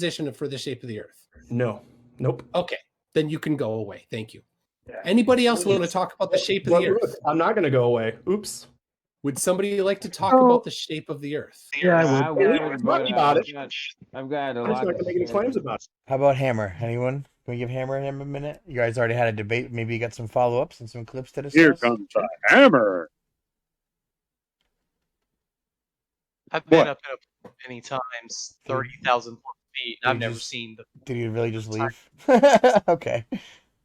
position for the shape of the Earth? No. Nope. Okay, then you can go away. Thank you. Yeah. Anybody else want to talk about the shape of the Earth? I'm not going to go away. Oops. Would somebody like to talk about the shape of the Earth? Yeah, I would. But, about it. I've got a I'm lot not going to make any claims about it. How about Hammer? Anyone? Can we give Hammer a minute? You guys already had a debate. Maybe you got some follow-ups and some clips to discuss? Here comes a hammer. I've been up in a many times, 30,000 feet, and I've never seen the... Did you really just leave? Okay.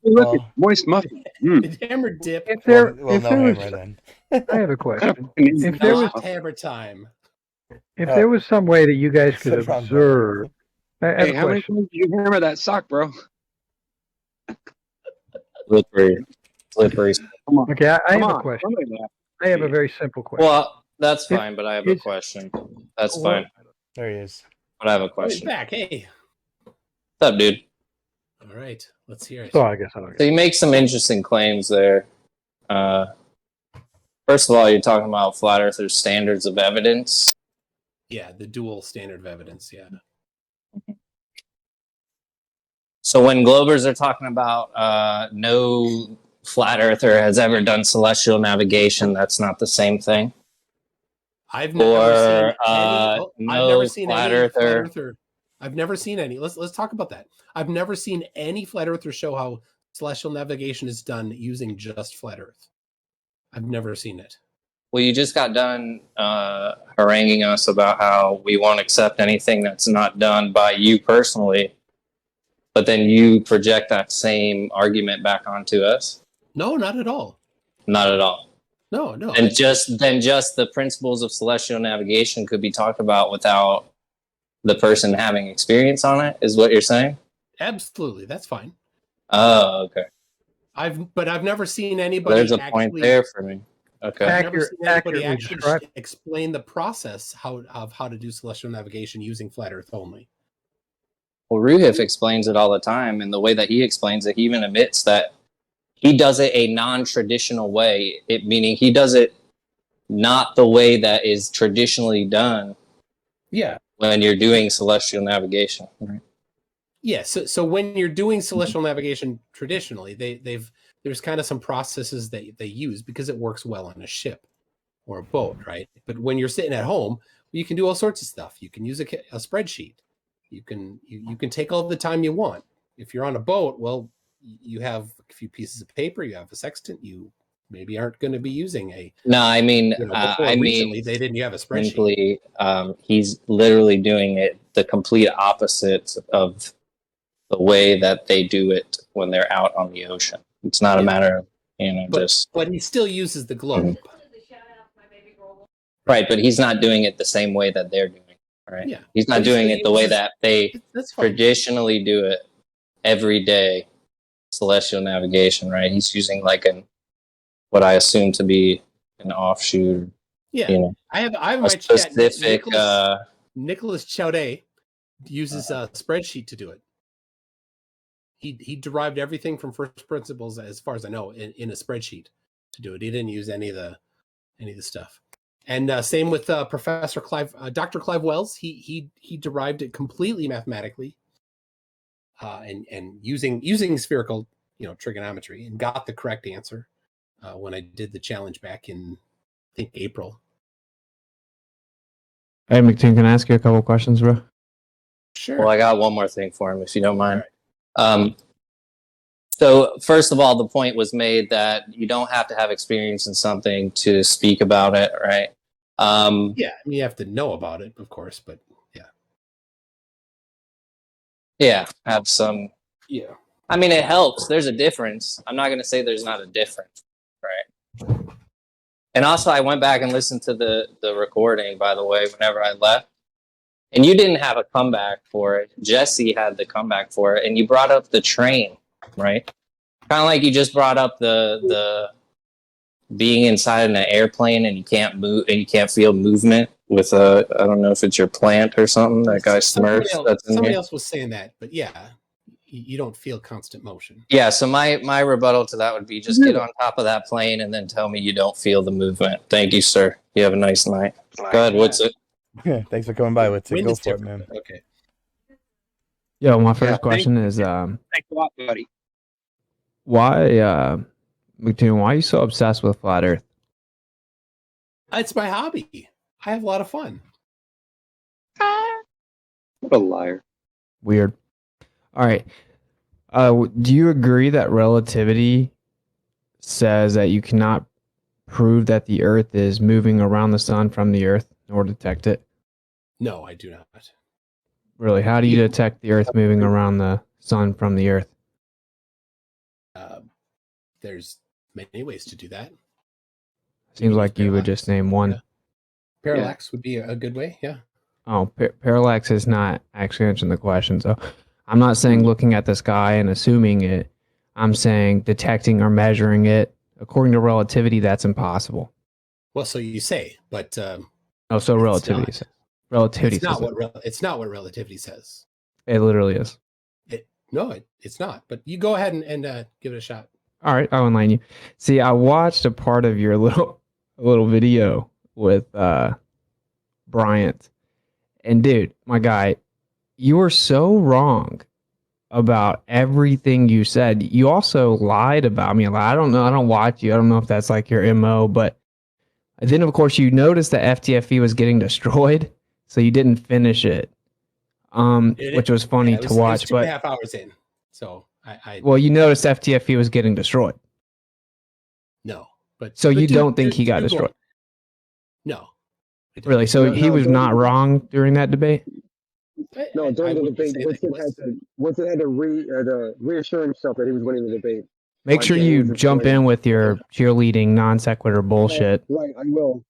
Look at moist muffin. Did Hammer dip? If there, well, no Hammer then. I have a question. If there was Hammer time. If there was some way that you guys could observe... Hey, how many times did you hammer that sock, bro? Slippery. Okay, I have a question. I have a very simple question. Well, that's fine, but I have a question. That's fine. There he is. But I have a question. He's back. Hey. What's up, dude? All right, let's hear it. So I guess So you make some interesting claims there. First of all, you're talking about flat earthers' standards of evidence. Yeah, the dual standard of evidence. Yeah. So when Globers are talking about no flat earther has ever done celestial navigation, that's not the same thing. I've never seen any flat earther. I've never seen any. Let's talk about that. I've never seen any flat earther show how celestial navigation is done using just flat Earth. I've never seen it. Well, you just got done haranguing us about how we won't accept anything that's not done by you personally, but then you project that same argument back onto us. No, not at all. Not at all. No. And just the principles of celestial navigation could be talked about without the person having experience on it, is what you're saying? Absolutely, that's fine. Oh, okay. I've never seen anybody. There's a point there for me. Okay. I've never seen anybody actually explain the process of how to do celestial navigation using flat Earth only. Well, Ruhif explains it all the time, and the way that he explains it, he even admits that he does it a non-traditional way, meaning he does it not the way that is traditionally done. Yeah. When you're doing celestial navigation, right? Yeah. So when you're doing celestial navigation traditionally, there's kind of some processes that they use because it works well on a ship or a boat, right? But when you're sitting at home, you can do all sorts of stuff. You can use a spreadsheet. You can take all the time you want. If you're on a boat, well, you have a few pieces of paper, you have a sextant, you maybe aren't going to be using a... No, I mean, recently they didn't have a spreadsheet. Simply, he's literally doing it the complete opposite of the way that they do it when they're out on the ocean. It's not a matter of, But he still uses the globe. Mm-hmm. Right, but he's not doing it the same way that they're doing it, right? Yeah. He's not doing it the way that they traditionally do it every day, celestial navigation, right? He's using like what I assume to be an offshoot. Yeah, I have my specific. Nicholas Chaudet uses a spreadsheet to do it. He derived everything from first principles, as far as I know, in a spreadsheet to do it. He didn't use any of the stuff. And same with Professor Clive, Dr. Clive Wells. He derived it completely mathematically, and using spherical trigonometry, and got the correct answer when I did the challenge back in, I think, April. Hey, McToon, can I ask you a couple questions, bro? Sure. Well, I got one more thing for him, if you don't mind. So first of all, the point was made that you don't have to have experience in something to speak about it, right? Yeah, I mean, you have to know about it, of course, but yeah. Yeah, have some. Yeah. I mean, it helps. There's a difference. I'm not going to say there's not a difference, right? And also, I went back and listened to the recording, by the way, whenever I left. And you didn't have a comeback for it. Jesse had the comeback for it. And you brought up the train, right? Kind of like you just brought up the being inside an airplane and you can't move and you can't feel movement with I don't know if it's your plant or something. That guy Smurf. Somebody else was saying that, but yeah, you don't feel constant motion. Yeah, so my rebuttal to that would be just get on top of that plane and then tell me you don't feel the movement. Thank you, sir. You have a nice night. Go ahead, Witsit. Yeah, thanks for coming by, Witsit. Go for it, man. Okay. Yo, my first question is, Thanks a lot, buddy. why, McToon, why are you so obsessed with flat Earth? It's my hobby. I have a lot of fun. What a liar. Weird. All right. Do you agree that relativity says that you cannot prove that the Earth is moving around the sun from the Earth nor detect it? No, I do not. Really? How do you detect the Earth moving around the sun from the Earth? There's many ways to do that. Seems like you would just name one. Yeah. Parallax would be a good way. Yeah. Oh, parallax is not actually answering the question. So I'm not saying looking at the sky and assuming it. I'm saying detecting or measuring it. According to relativity, that's impossible. Well, so you say, but Oh, so relativity says. Relativity it's says not it's not what relativity says. it literally is. It's not. But you go ahead and give it a shot. All right, I'll enlighten you. See, I watched a part of your little video with Bryant, and dude, my guy, you were so wrong about everything you said. You also lied about me a lot. I don't know. I don't watch you. I don't know if that's like your MO, but then of course you noticed that FTFE was getting destroyed, so you didn't finish it. Which was funny to watch. It was 2.5 hours in, so I well, you noticed FTFE was getting destroyed. No, but so you don't think he got destroyed? No. Really? So he was not wrong during that debate? No, during the debate, Witsit had to reassure himself that he was winning the debate. Make sure you jump in with your cheerleading non sequitur bullshit. Right, I will.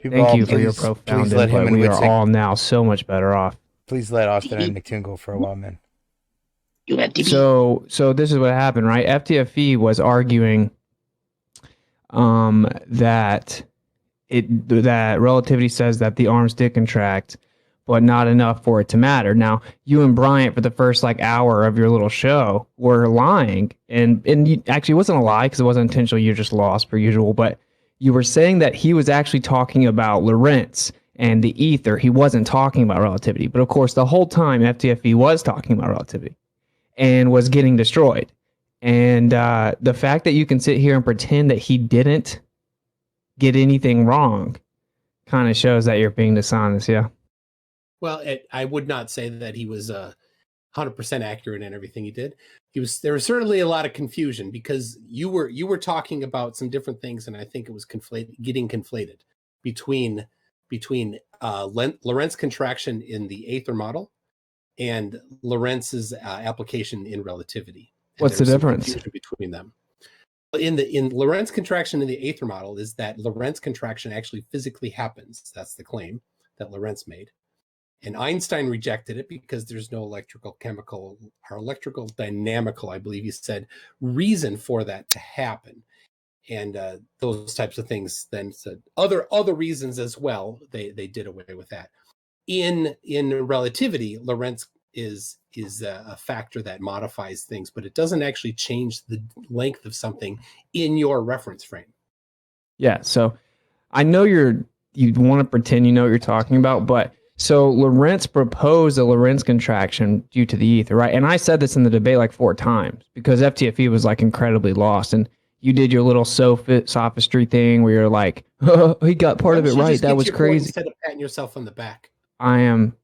Thank you for your profound input. We are all now so much better off. Please let Austin and McToon go for a while, man. So this is what happened, right? FTFE was arguing that relativity says that the arms did contract, but not enough for it to matter. Now, you and Bryant, for the first hour of your little show, were lying, and you, actually it wasn't a lie because it wasn't intentional. You just lost per usual, but you were saying that he was actually talking about Lorentz and the ether. He wasn't talking about relativity, but of course, the whole time FTFE was talking about relativity and was getting destroyed. And the fact that you can sit here and pretend that he didn't get anything wrong kind of shows that you're being dishonest, yeah? Well, I would not say that he was 100% accurate in everything he did. There was certainly a lot of confusion because you were talking about some different things, and I think it was getting conflated between Lorentz contraction in the Aether model and Lorentz's application in relativity. And what's the difference between them? In Lorentz contraction in the Aether model is that Lorentz contraction actually physically happens. That's the claim that Lorentz made. And Einstein rejected it because there's no electrical dynamical, I believe he said, reason for that to happen. And those types of things then said other reasons as well. They did away with that. In relativity, Lorentz is a factor that modifies things, but it doesn't actually change the length of something in your reference frame. Yeah, so I know you want to pretend you know what you're talking about, but so Lorentz proposed a Lorentz contraction due to the ether, right? And I said this in the debate 4 times because FTFE was incredibly lost, and you did your little sophistry thing where you're like, oh, he got part of it right. That was crazy. Instead of patting yourself on the back. I am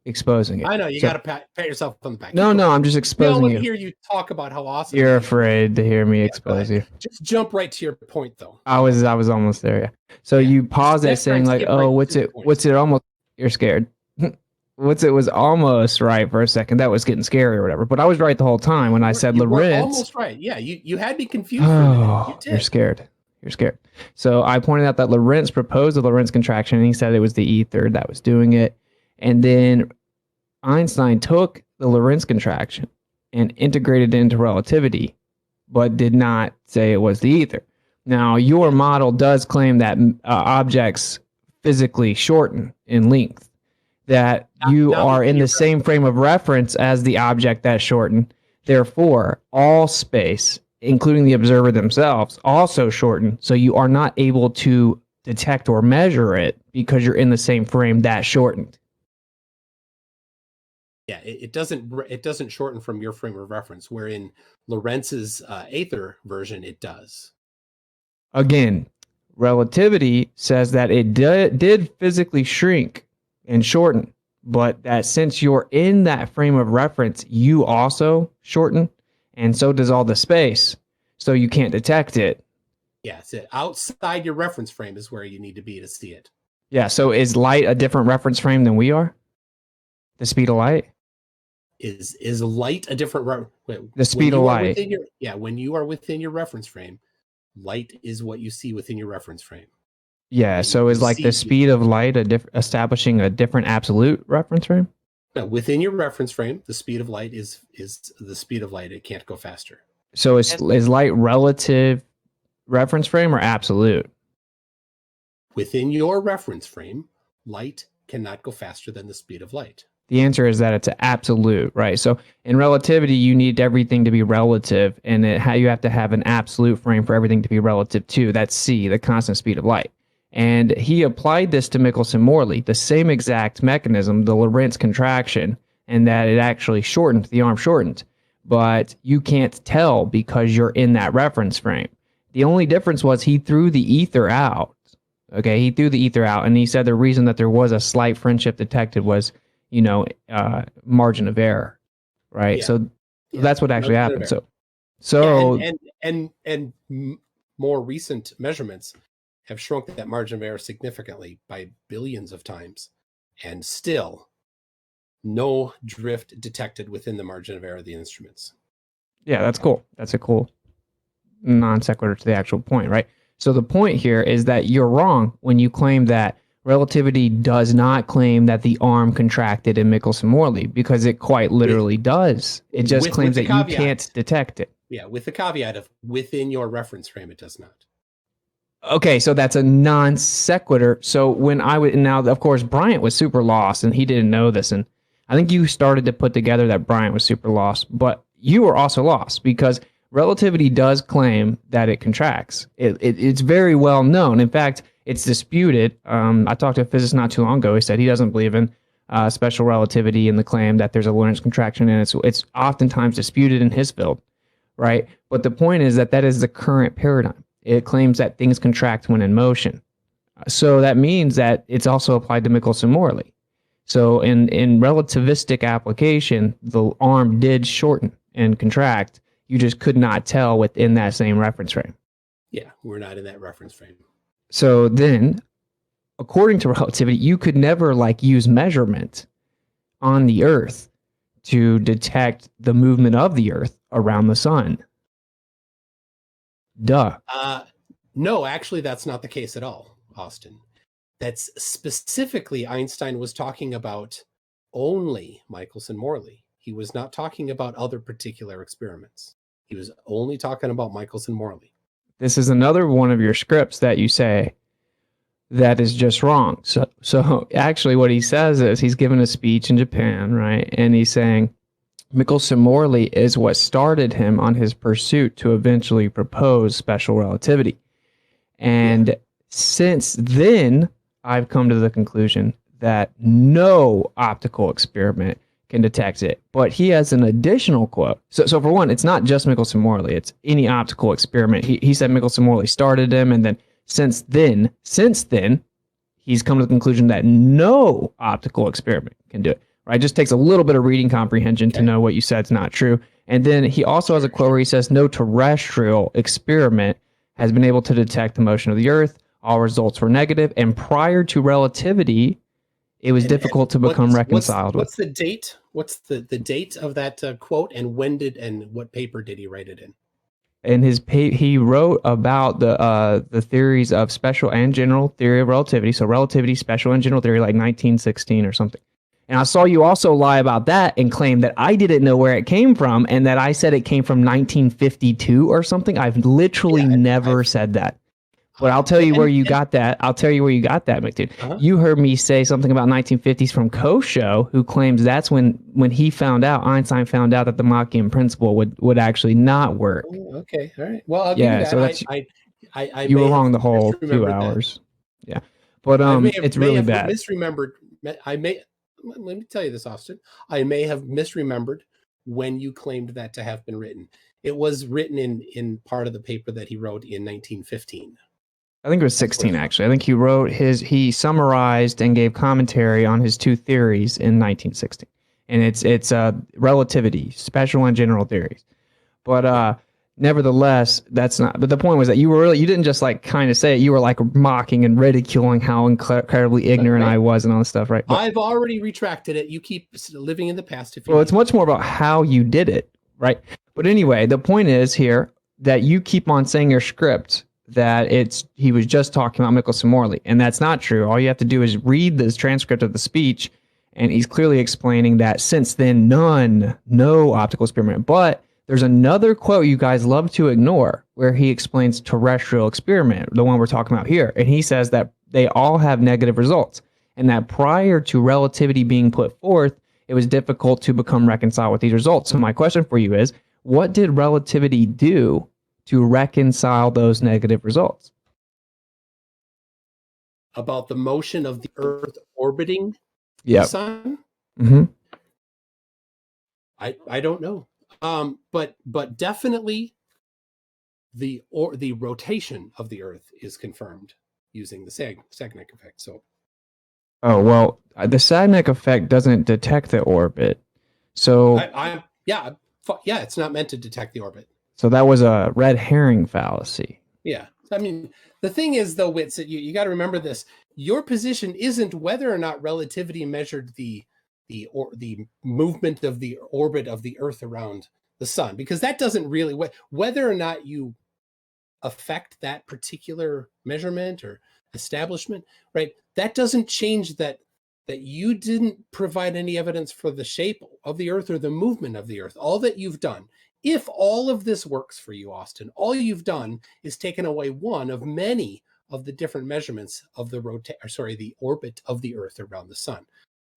exposing it. I know you got to pat yourself on the back. No, I'm just exposing you. I hear you talk about how awesome. You're afraid to hear me expose you. Just jump right to your point, though. I was almost there. Yeah. So you pause it, saying "Oh, what's it? Almost." You're scared. Witsit was almost right for a second. That was getting scary or whatever. But I was right the whole time when I said Lorentz. Almost right. Yeah, you had me confused. Oh, you're scared. You're scared. So I pointed out that Lorentz proposed the Lorentz contraction, and he said it was the ether that was doing it. And then Einstein took the Lorentz contraction and integrated it into relativity, but did not say it was the ether. Now, your model does claim that objects physically shorten in length, that you are in the same frame of reference as the object that shortened. Therefore, all space, including the observer themselves, also shorten. So you are not able to detect or measure it because you're in the same frame that shortened. Yeah, it doesn't shorten from your frame of reference, where in Lorentz's Aether version it does. Again, relativity says that it did physically shrink and shorten, but that since you're in that frame of reference, you also shorten, and so does all the space, so you can't detect it. Yeah, it's outside your reference frame is where you need to be to see it. Yeah, so is light a different reference frame than we are? The speed of light? Is light a different The speed of light. When you are within your reference frame, light is what you see within your reference frame. Yeah, so is like the speed of light establishing a different absolute reference frame? No, within your reference frame, the speed of light is the speed of light. It can't go faster. So is light relative reference frame or absolute? Within your reference frame, light cannot go faster than the speed of light. The answer is that it's an absolute, right? So in relativity, you need everything to be relative, and you have to have an absolute frame for everything to be relative to. That's c, the constant speed of light. And he applied this to Michelson-Morley, the same exact mechanism, the Lorentz contraction, and that it actually shortened, the arm shortened. But you can't tell because you're in that reference frame. The only difference was he threw the ether out. Okay, he threw the ether out, and he said the reason that there was a slight friendship detected was, margin of error, right? Yeah. So that's what actually happened. And more recent measurements have shrunk that margin of error significantly by billions of times, and still no drift detected within the margin of error of the instruments. Yeah, that's cool. That's a cool non sequitur to the actual point, right? So the point here is that you're wrong when you claim that relativity does not claim that the arm contracted in Michelson-Morley, because it quite literally does. It just claims that you can't detect it. Yeah, with the caveat of within your reference frame, it does not. Okay, so that's a non sequitur. So when now, of course, Bryant was super lost, and he didn't know this, and I think you started to put together that Bryant was super lost, but you were also lost because relativity does claim that it contracts. It's very well known. In fact, it's disputed. I talked to a physicist not too long ago. He said he doesn't believe in special relativity and the claim that there's a Lorentz contraction, and it's oftentimes disputed in his field, right? But the point is that is the current paradigm. It claims that things contract when in motion. So that means that it's also applied to Michelson-Morley. So in relativistic application, the arm did shorten and contract. You just could not tell within that same reference frame. Yeah, we're not in that reference frame. So then, according to relativity, you could never use measurement on the Earth to detect the movement of the Earth around the sun. Duh. No, actually, that's not the case at all, Austin. That's specifically Einstein was talking about only Michelson-Morley. He was not talking about other particular experiments. He was only talking about Michelson-Morley. This is another one of your scripts that you say that is just wrong. So actually what he says is he's given a speech in Japan, right? And he's saying Michelson-Morley is what started him on his pursuit to eventually propose special relativity. And since then, I've come to the conclusion that no optical experiment can detect it. But he has an additional quote. So for one, it's not just Michelson-Morley. It's any optical experiment. He said Michelson-Morley started him, and then since then, he's come to the conclusion that no optical experiment can do it. Right? It just takes a little bit of reading comprehension to know what you said is not true. And then he also has a quote where he says, no terrestrial experiment has been able to detect the motion of the Earth. All results were negative. And prior to relativity, it was difficult to become reconciled with. What's the date? What's the date of that quote, and what paper did he write it in? In he wrote about the theories of special and general theory of relativity. So relativity, special and general theory, like 1916 or something. And I saw you also lie about that and claim that I didn't know where it came from, and that I said it came from 1952 or something. I've literally never said that. But I'll tell you where you got that. I'll tell you where you got that, McToon. You heard me say something about 1950s from Kosho, who claims that's when he found out, Einstein found out that the Machian principle would actually not work. Oh, okay, all right. Well, I'll give you that. So that's, I you were wrong the whole 2 hours. Yeah, but it's really bad. Misremembered. I may let me tell you this, Austin. I may have misremembered when you claimed that to have been written. It was written in part of the paper that he wrote in 1915. I think it was 16 actually. I think he summarized and gave commentary on his two theories in 1916, and it's relativity, special and general theories. But nevertheless, that's not. But the point was that you didn't just like kind of say it. You were like mocking and ridiculing how incredibly ignorant I was and all this stuff, right? But, I've already retracted it. You keep living in the past. Well, it's much more about how you did it, right? But anyway, the point is here that you keep on saying your script that he was just talking about Michelson Morley, and that's not true. All you have to do is read this transcript of the speech, and he's clearly explaining that since then, no optical experiment. But there's another quote you guys love to ignore where he explains terrestrial experiment, the one we're talking about here, and he says that they all have negative results, and that prior to relativity being put forth, it was difficult to become reconciled with these results. So my question for you is, what did relativity do to reconcile those negative results? About the motion of the Earth orbiting the sun? Mm-hmm. I don't know. But definitely the rotation of the Earth is confirmed using the Sagnac effect. So oh well, the Sagnac effect doesn't detect the orbit. So yeah, it's not meant to detect the orbit. So that was a red herring fallacy. Yeah. I mean, the thing is, though, Witsit, you got to remember this. Your position isn't whether or not relativity measured the movement of the orbit of the Earth around the sun, because that doesn't really, whether or not you affect that particular measurement or establishment, right? That doesn't change that you didn't provide any evidence for the shape of the Earth or the movement of the Earth. All that you've done, if all of this works for you, Austin, all you've done is taken away one of many of the different measurements of the orbit of the Earth around the sun.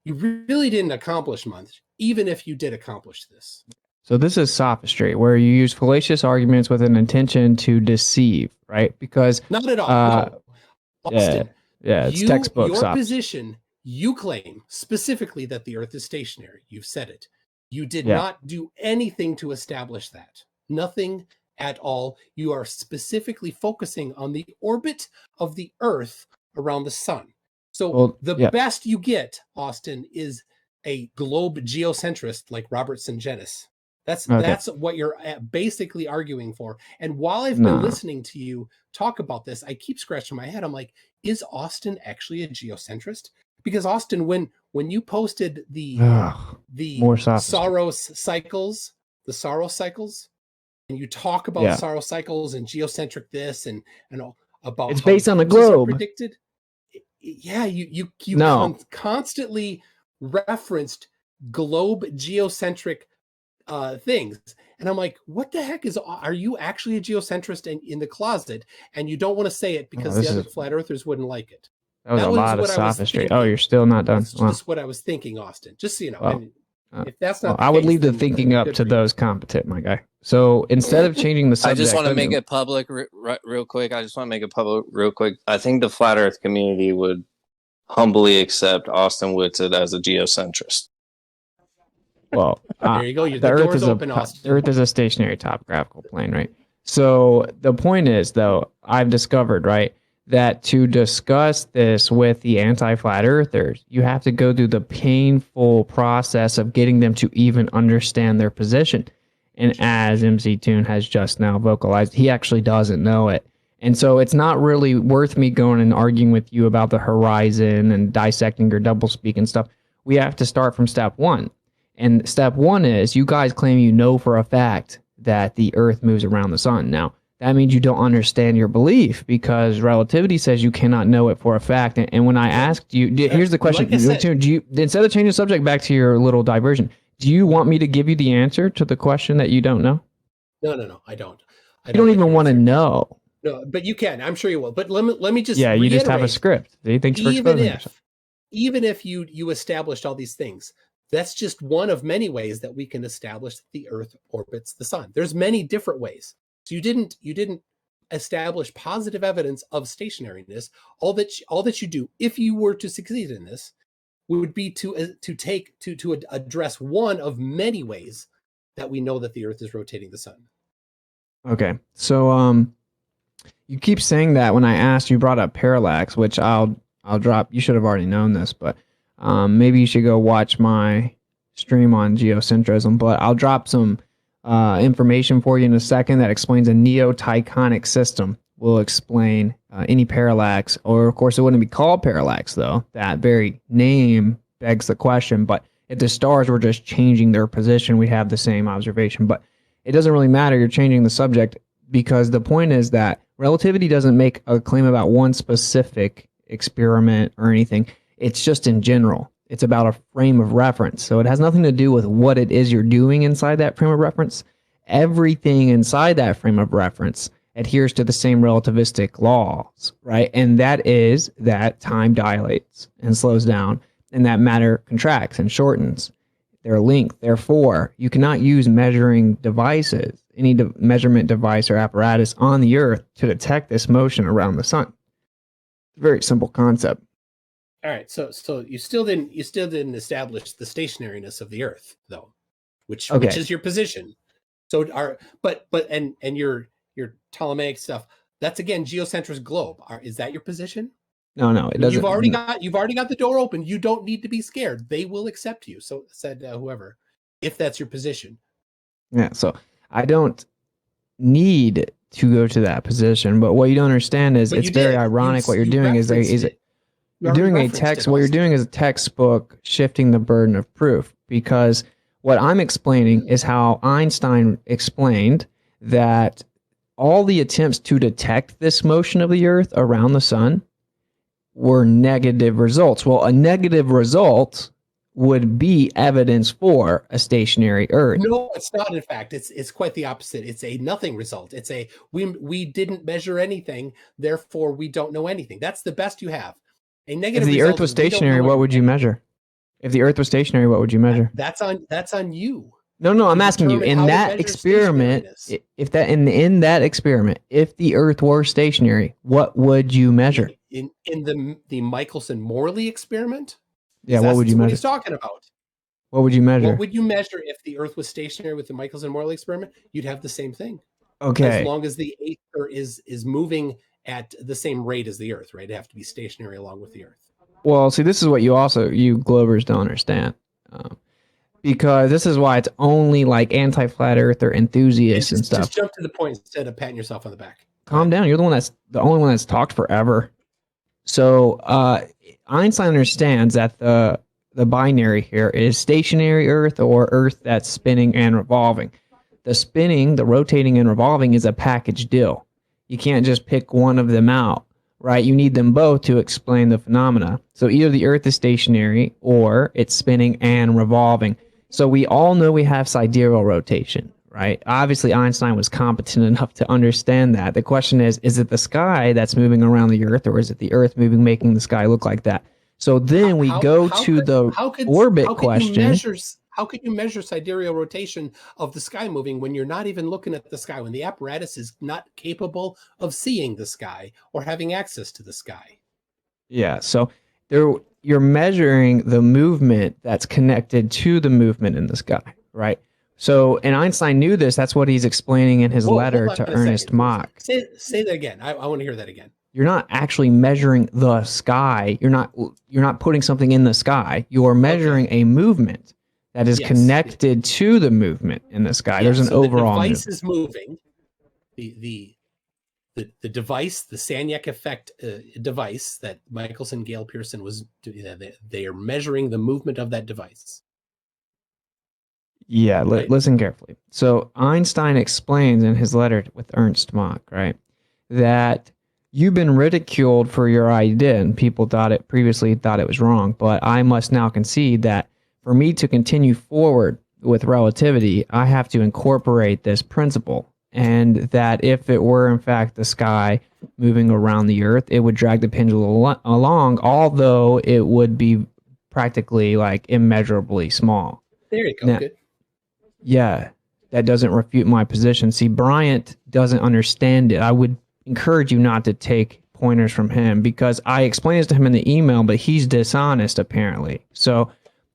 You really didn't accomplish much, even if you did accomplish this. So this is sophistry, where you use fallacious arguments with an intention to deceive, right? Because not at all. No. Austin, it's textbook your sophistry. position, you claim specifically that the Earth is stationary. You've said it. You did not do anything to establish that. Nothing at all. You are specifically focusing on the orbit of the Earth around the sun. So the best you get, Austin, is a globe geocentrist like Robert Sungenis. That's what you're basically arguing for. And while I've been listening to you talk about this, I keep scratching my head. I'm like, is Austin actually a geocentrist? Because Austin, when you posted the Saros cycles, and you talk about Saros cycles and geocentric this and all about it's based on the globe predicted. Yeah, you constantly referenced globe geocentric things, and I'm like, what the heck are you actually a geocentrist in the closet? And you don't want to say it because the other flat earthers wouldn't like it. That was a lot of sophistry. Oh, you're still not done. That's just what I was thinking, Austin. Just so you know. Well, if that's not, I would leave the thinking up to those competent, my guy. So instead of changing the subject, I just want to make it public real quick. I think the flat Earth community would humbly accept Austin Witsit as a geocentrist. Well, there you go. The Earth is open, Austin. The Earth is a stationary topographical plane, right? So the point is, though, I've discovered, right, that to discuss this with the anti-flat earthers, you have to go through the painful process of getting them to even understand their position. And as MC Toon has just now vocalized, he actually doesn't know it. And so it's not really worth me going and arguing with you about the horizon and dissecting your doublespeak and stuff. We have to start from step one. And step one is you guys claim you know for a fact that the Earth moves around the sun. Now, that means you don't understand your belief because relativity says you cannot know it for a fact. And when I asked you, here's the question. Like do you, instead of changing the subject back to your little diversion, do you want me to give you the answer to the question that you don't know? No, I don't. You don't even want to know. No, but you can. I'm sure you will. But let me just you just have a script. Thanks for exposing yourself. Even if you established all these things, that's just one of many ways that we can establish that the Earth orbits the sun. There's many different ways. So you didn't establish positive evidence of stationariness. All that you do, if you were to succeed in this, would be to address one of many ways that we know that the Earth is rotating the sun. Okay. So you keep saying that when I asked, you brought up parallax, which I'll drop. You should have already known this, but maybe you should go watch my stream on geocentrism. But I'll drop some information for you in a second that explains a neo-tychonic system. Will explain any parallax, or of course it wouldn't be called parallax though. That very name begs the question. But if the stars were just changing their position, we'd have the same observation. But it doesn't really matter. You're changing the subject, because the point is that relativity doesn't make a claim about one specific experiment or anything. It's just in general. It's about a frame of reference. So it has nothing to do with what it is you're doing inside that frame of reference. Everything inside that frame of reference adheres to the same relativistic laws, right? And that is that time dilates and slows down, and that matter contracts and shortens their length. Therefore, you cannot use measuring devices, any measurement device or apparatus on the Earth to detect this motion around the sun. It's a very simple concept. All right, so you still didn't establish the stationariness of the Earth, though, which is your position. So your Ptolemaic stuff, that's again geocentric globe. Is that your position? No, it doesn't. You've already got the door open. You don't need to be scared. They will accept you. So said whoever, if that's your position. Yeah. So I don't need to go to that position, but what you don't understand is it's very ironic. What you're doing is you're doing a text. What you're doing is a textbook shifting the burden of proof, because what I'm explaining is how Einstein explained that all the attempts to detect this motion of the Earth around the sun were negative results. Well, a negative result would be evidence for a stationary Earth. No, it's not. In fact, it's quite the opposite. It's a nothing result. It's a we didn't measure anything, therefore we don't know anything. That's the best you have. A negative. If the Earth was stationary, what would you measure? If the Earth was stationary, what would you measure? That's on you. No, I'm asking you, in that experiment, if that in that experiment, if the Earth were stationary, what would you measure? In the Michelson-Morley experiment? Yeah, what would you measure? What he's talking about. What would you measure? What would you measure if the Earth was stationary with the Michelson-Morley experiment? You'd have the same thing. Okay. As long as the ether is moving at the same rate as the Earth, right? It'd have to be stationary along with the Earth. Well, see, this is what you Globers don't understand. Because this is why it's only like anti-flat earther enthusiasts and stuff. Just jump to the point instead of patting yourself on the back. Calm down. You're the only one that's talked forever. So Einstein understands that the binary here is stationary Earth or Earth that's spinning and revolving. The spinning, the rotating and revolving is a package deal. You can't just pick one of them out, right? You need them both to explain the phenomena. So either the Earth is stationary or it's spinning and revolving. So we all know we have sidereal rotation, right? Obviously, Einstein was competent enough to understand that. The question is it the sky that's moving around the Earth, or is it the Earth making the sky look like that? So then we go to the orbit question. How could you measure sidereal rotation of the sky moving when you're not even looking at the sky, when the apparatus is not capable of seeing the sky or having access to the sky? Yeah, so you're measuring the movement that's connected to the movement in the sky, right? So, and Einstein knew this. That's what he's explaining in his letter to Ernest Mach. Say that again. I want to hear that again. You're not actually measuring the sky. You're not putting something in the sky. You're measuring a movement that is connected to the movement in the sky. There's an overall the device is moving. The device, the Sagnac effect device that Michelson, Gale, Pearson was doing, they are measuring the movement of that device. Yeah, listen carefully. So Einstein explains in his letter with Ernst Mach, right, that you've been ridiculed for your idea, and people previously thought it was wrong, but I must now concede that for me to continue forward with relativity, I have to incorporate this principle. And that if it were, in fact, the sky moving around the Earth, it would drag the pendulum along, although it would be practically like immeasurably small. There you go. Now, good. Yeah, that doesn't refute my position. See, Bryant doesn't understand it. I would encourage you not to take pointers from him because I explained this to him in the email, but he's dishonest apparently. So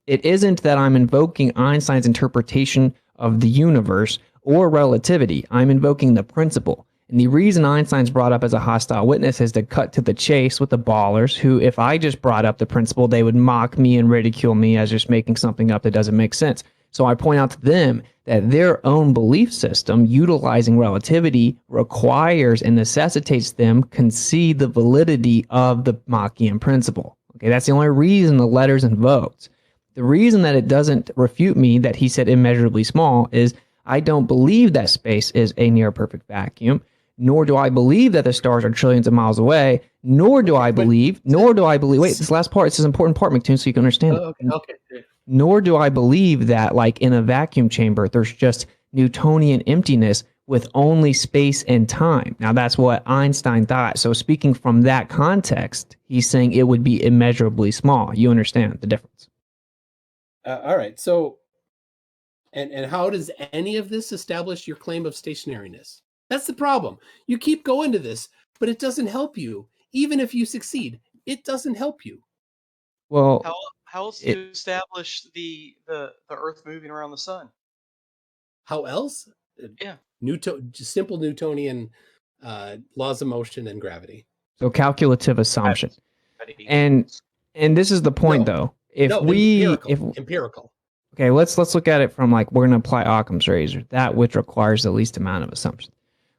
it isn't that I'm invoking Einstein's interpretation of the universe or relativity. I'm invoking the principle. And the reason Einstein's brought up as a hostile witness is to cut to the chase with the ballers who, if I just brought up the principle, they would mock me and ridicule me as just making something up that doesn't make sense. So I point out to them that their own belief system utilizing relativity requires and necessitates them concede the validity of the Machian principle. Okay, that's the only reason the letter's invoked. The reason that it doesn't refute me that he said immeasurably small is I don't believe that space is a near perfect vacuum, nor do I believe that the stars are trillions of miles away, nor do I believe, wait, this last part, it's an important part, McToon, so you can understand it. Okay. Nor do I believe that, like in a vacuum chamber, there's just Newtonian emptiness with only space and time. Now, that's what Einstein thought. So speaking from that context, he's saying it would be immeasurably small. You understand the difference? All right. So, and how does any of this establish your claim of stationariness? That's the problem. You keep going to this, but it doesn't help you. Even if you succeed, it doesn't help you. Well, How else do you establish the Earth moving around the sun? How else? Yeah. Just simple Newtonian laws of motion and gravity. So calculative assumption. And this is the point, though. Empirical. Okay, let's look at it from like we're going to apply Occam's razor, that which requires the least amount of assumption.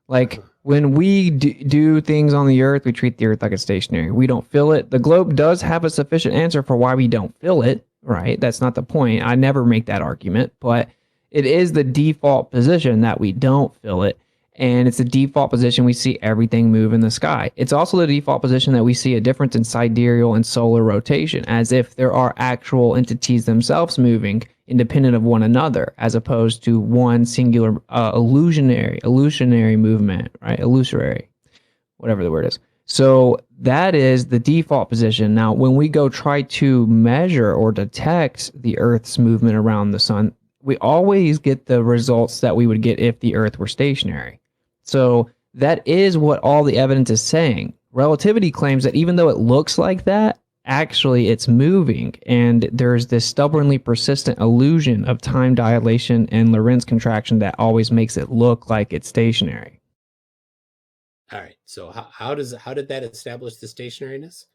Like when we do things on the Earth, we treat the Earth like it's stationary. We don't feel it. The globe does have a sufficient answer for why we don't feel it, right? That's not the point. I never make that argument, but it is the default position that we don't feel it. And it's the default position we see everything move in the sky. It's also the default position that we see a difference in sidereal and solar rotation, as if there are actual entities themselves moving independent of one another, as opposed to one singular illusionary movement, right? Illusory, whatever the word is. So that is the default position. Now, when we go try to measure or detect the Earth's movement around the sun, we always get the results that we would get if the Earth were stationary. So that is what all the evidence is saying. Relativity claims that even though it looks like that, actually it's moving, and there's this stubbornly persistent illusion of time dilation and Lorentz contraction that always makes it look like it's stationary. All right. So how did that establish the stationariness?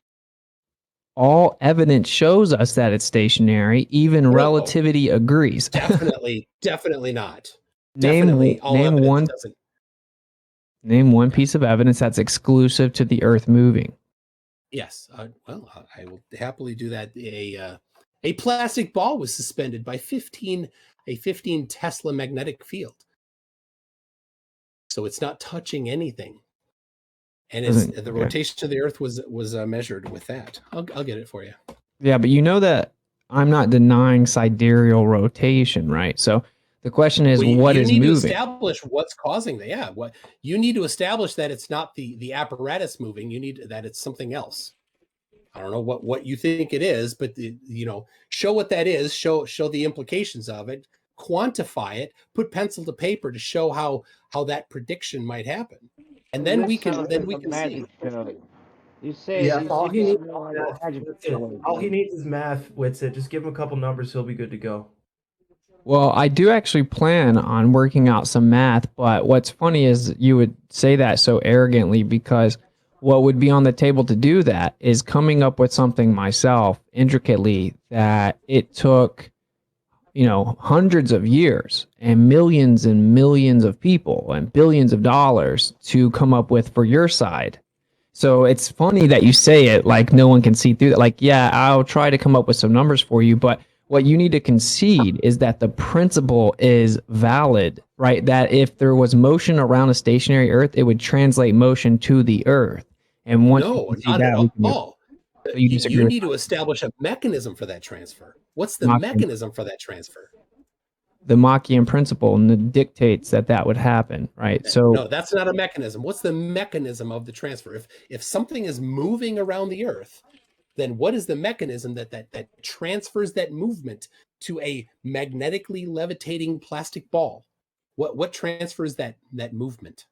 All evidence shows us that it's stationary. Even relativity agrees. Definitely not. Name one piece of evidence that's exclusive to the Earth moving. Yes. Well, I will happily do that. A plastic ball was suspended by 15 Tesla magnetic field. So it's not touching anything. And the rotation of the Earth was measured with that. I'll get it for you. Yeah, but you know that I'm not denying sidereal rotation, right? So the question is, what is moving? You need to establish what's causing that. Yeah, what you need to establish that it's not the apparatus moving. You need that it's something else. I don't know what you think it is, but show what that is. Show the implications of it. Quantify it. Put pencil to paper to show how that prediction might happen. And then we can see. You say yeah, all he needs is math, Witsit. Just give him a couple numbers, he'll be good to go. Well, I do actually plan on working out some math, but what's funny is you would say that so arrogantly, because what would be on the table to do that is coming up with something myself intricately that it took hundreds of years and millions of people and billions of dollars to come up with for your side. So it's funny that you say it like no one can see through that. Like, yeah, I'll try to come up with some numbers for you, but what you need to concede is that the principle is valid, right? That if there was motion around a stationary Earth, it would translate motion to the Earth. And once not at all. You need to establish a mechanism for that transfer. What's the mechanism for that transfer? The Machian principle dictates that would happen, right? So no, that's not a mechanism. What's the mechanism of the transfer? If something is moving around the Earth, then what is the mechanism that transfers that movement to a magnetically levitating plastic ball? What transfers that movement?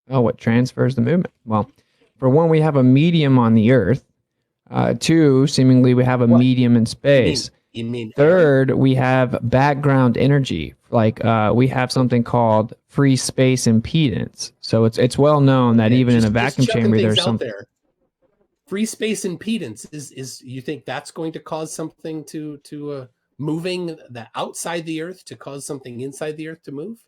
Oh, what transfers the movement? Well, For one, we have a medium on the Earth. Two, seemingly we have a medium in space. You mean Third, we have background energy. Like we have something called free space impedance. So it's well known that even in a vacuum chamber, there's some there. Free space impedance is you think that's going to cause something to moving the outside the Earth to cause something inside the Earth to move?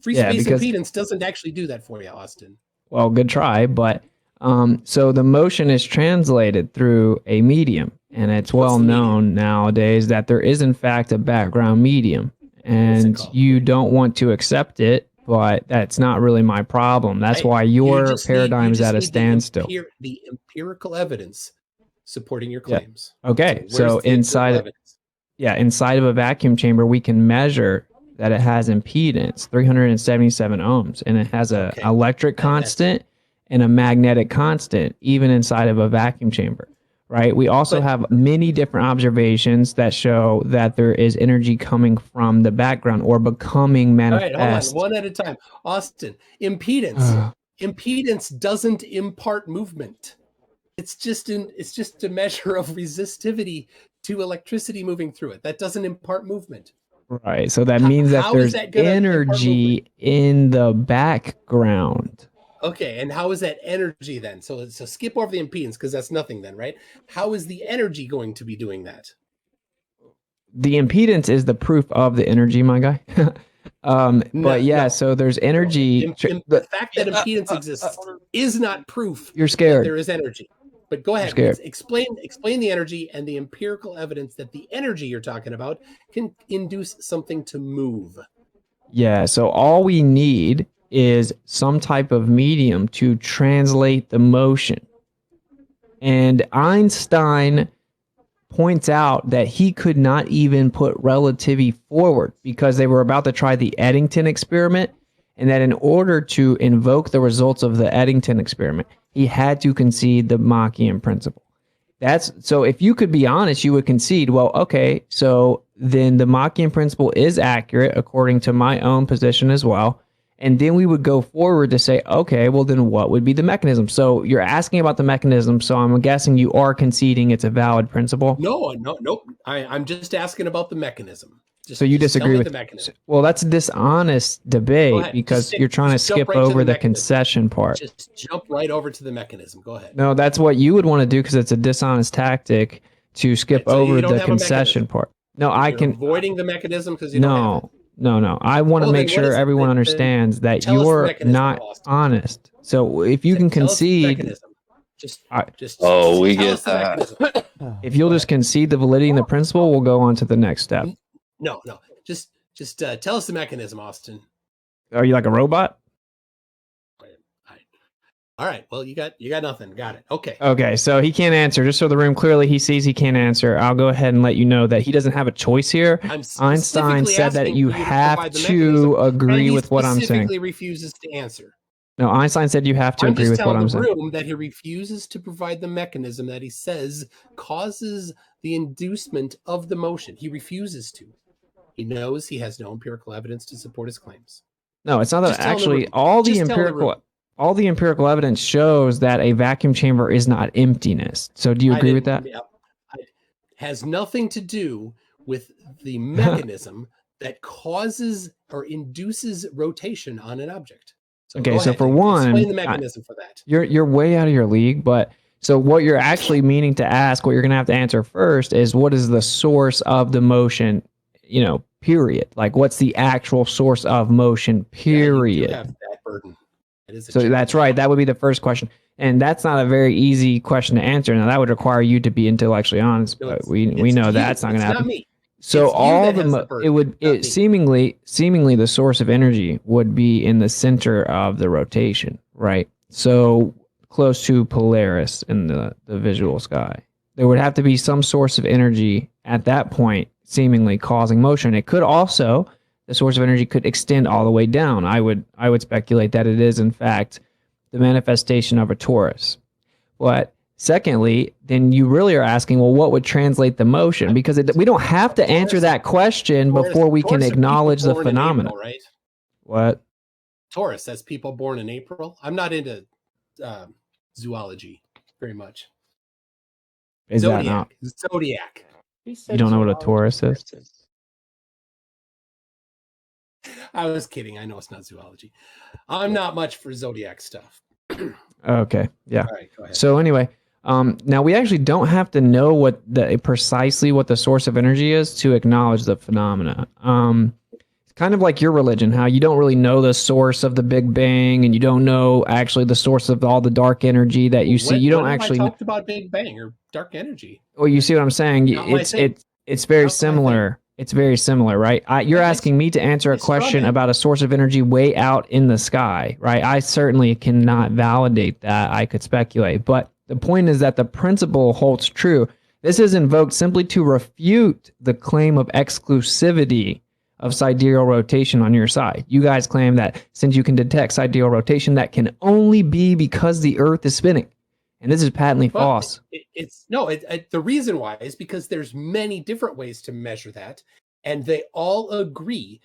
Free space impedance doesn't actually do that for you, Austin. Well, good try, but so the motion is translated through a medium, and it's well known nowadays that there is in fact a background medium, and you don't want to accept it, but that's not really my problem. That's why your paradigm is at a standstill. The empirical evidence supporting your claims. Okay, so inside of a vacuum chamber, we can measure that it has impedance, 377 ohms, and it has a electric constant and a magnetic constant, even inside of a vacuum chamber, right? We also have many different observations that show that there is energy coming from the background or becoming manifest. All right, hold on, one at a time. Austin, impedance. Impedance doesn't impart movement. It's just a measure of resistivity to electricity moving through it. That doesn't impart movement. Right. So that means that there's energy in the background. Okay, and how is that energy then? So skip over the impedance because that's nothing then, right? How is the energy going to be doing that? The impedance is the proof of the energy, my guy. So there's energy. The fact that impedance exists is not proof. You're scared. That there is energy. But go ahead. Explain the energy and the empirical evidence that the energy you're talking about can induce something to move. Yeah. So all we need is some type of medium to translate the motion. And Einstein points out that he could not even put relativity forward because they were about to try the Eddington experiment, and that in order to invoke the results of the Eddington experiment, he had to concede the Machian principle. So if you could be honest, you would concede, well, okay, so then the Machian principle is accurate according to my own position as well. And then we would go forward to say, okay, well, then what would be the mechanism? So you're asking about the mechanism. So I'm guessing you are conceding it's a valid principle. No. I'm just asking about the mechanism. So you disagree with the mechanism? Well, that's a dishonest debate because you're trying to skip over the concession part. Just jump right over to the mechanism. Go ahead. No, that's what you would want to do because it's a dishonest tactic to skip over the concession part. No, I can avoiding the mechanism because you don't have it. No. I want to make sure everyone understands that you're not honest. So if you can concede, we get that. If you'll just concede the validity and the principle, we'll go on to the next step. No. Just tell us the mechanism, Austin. Are you like a robot? All right. Well, you got nothing. Got it. Okay. Okay. So he can't answer. Just so the room clearly he sees he can't answer. I'll go ahead and let you know that he doesn't have a choice here. Einstein said that you have to agree with what I'm saying. He specifically refuses to answer. No, Einstein said you have to agree with what I'm saying. I'm just telling the room that he refuses to provide the mechanism that he says causes the inducement of the motion. He refuses to. He knows he has no empirical evidence to support his claims. No, it's not that actually all the empirical evidence shows that a vacuum chamber is not emptiness. So do you agree with that? It has nothing to do with the mechanism that causes or induces rotation on an object. So okay, so for one, explain the mechanism for that. You're way out of your league, but so what you're actually meaning to ask, what you're going to have to answer first is what is the source of the motion, period. Like what's the actual source of motion, period. You have that burden. So that's right. That would be the first question. And that's not a very easy question to answer. Now that would require you to be intellectually honest, but we know that's not going to happen. Not me. So seemingly the source of energy would be in the center of the rotation, right? So close to Polaris in the visual sky. There would have to be some source of energy at that point, seemingly causing motion. It could also, the source of energy could extend all the way down. I would speculate that it is in fact the manifestation of a torus. But secondly, then you really are asking, well, what would translate the motion? Because we don't have to answer that question before we can acknowledge the phenomenon. April, right? What? Taurus, that's people born in April. I'm not into zoology very much. Is that not? Zodiac. He You said don't know what a zoology. Taurus is? I was kidding. I know it's not zoology. I'm not much for zodiac stuff. Okay, yeah. All right, go ahead. So anyway, now we actually don't have to know what precisely what the source of energy is to acknowledge the phenomena. It's kind of like your religion, how you don't really know the source of the Big Bang, and you don't know actually the source of all the dark energy that you see. You don't actually. I talked about Big Bang or dark energy. Well, you see what I'm saying? It's very similar. It's very similar, right? You're asking me to answer a question about a source of energy way out in the sky, right? I certainly cannot validate that. I could speculate, but the point is that the principle holds true. This is invoked simply to refute the claim of exclusivity of sidereal rotation on your side. You guys claim that since you can detect sidereal rotation, that can only be because the Earth is spinning. And this is patently false. The reason why is because there's many different ways to measure that, and they all agree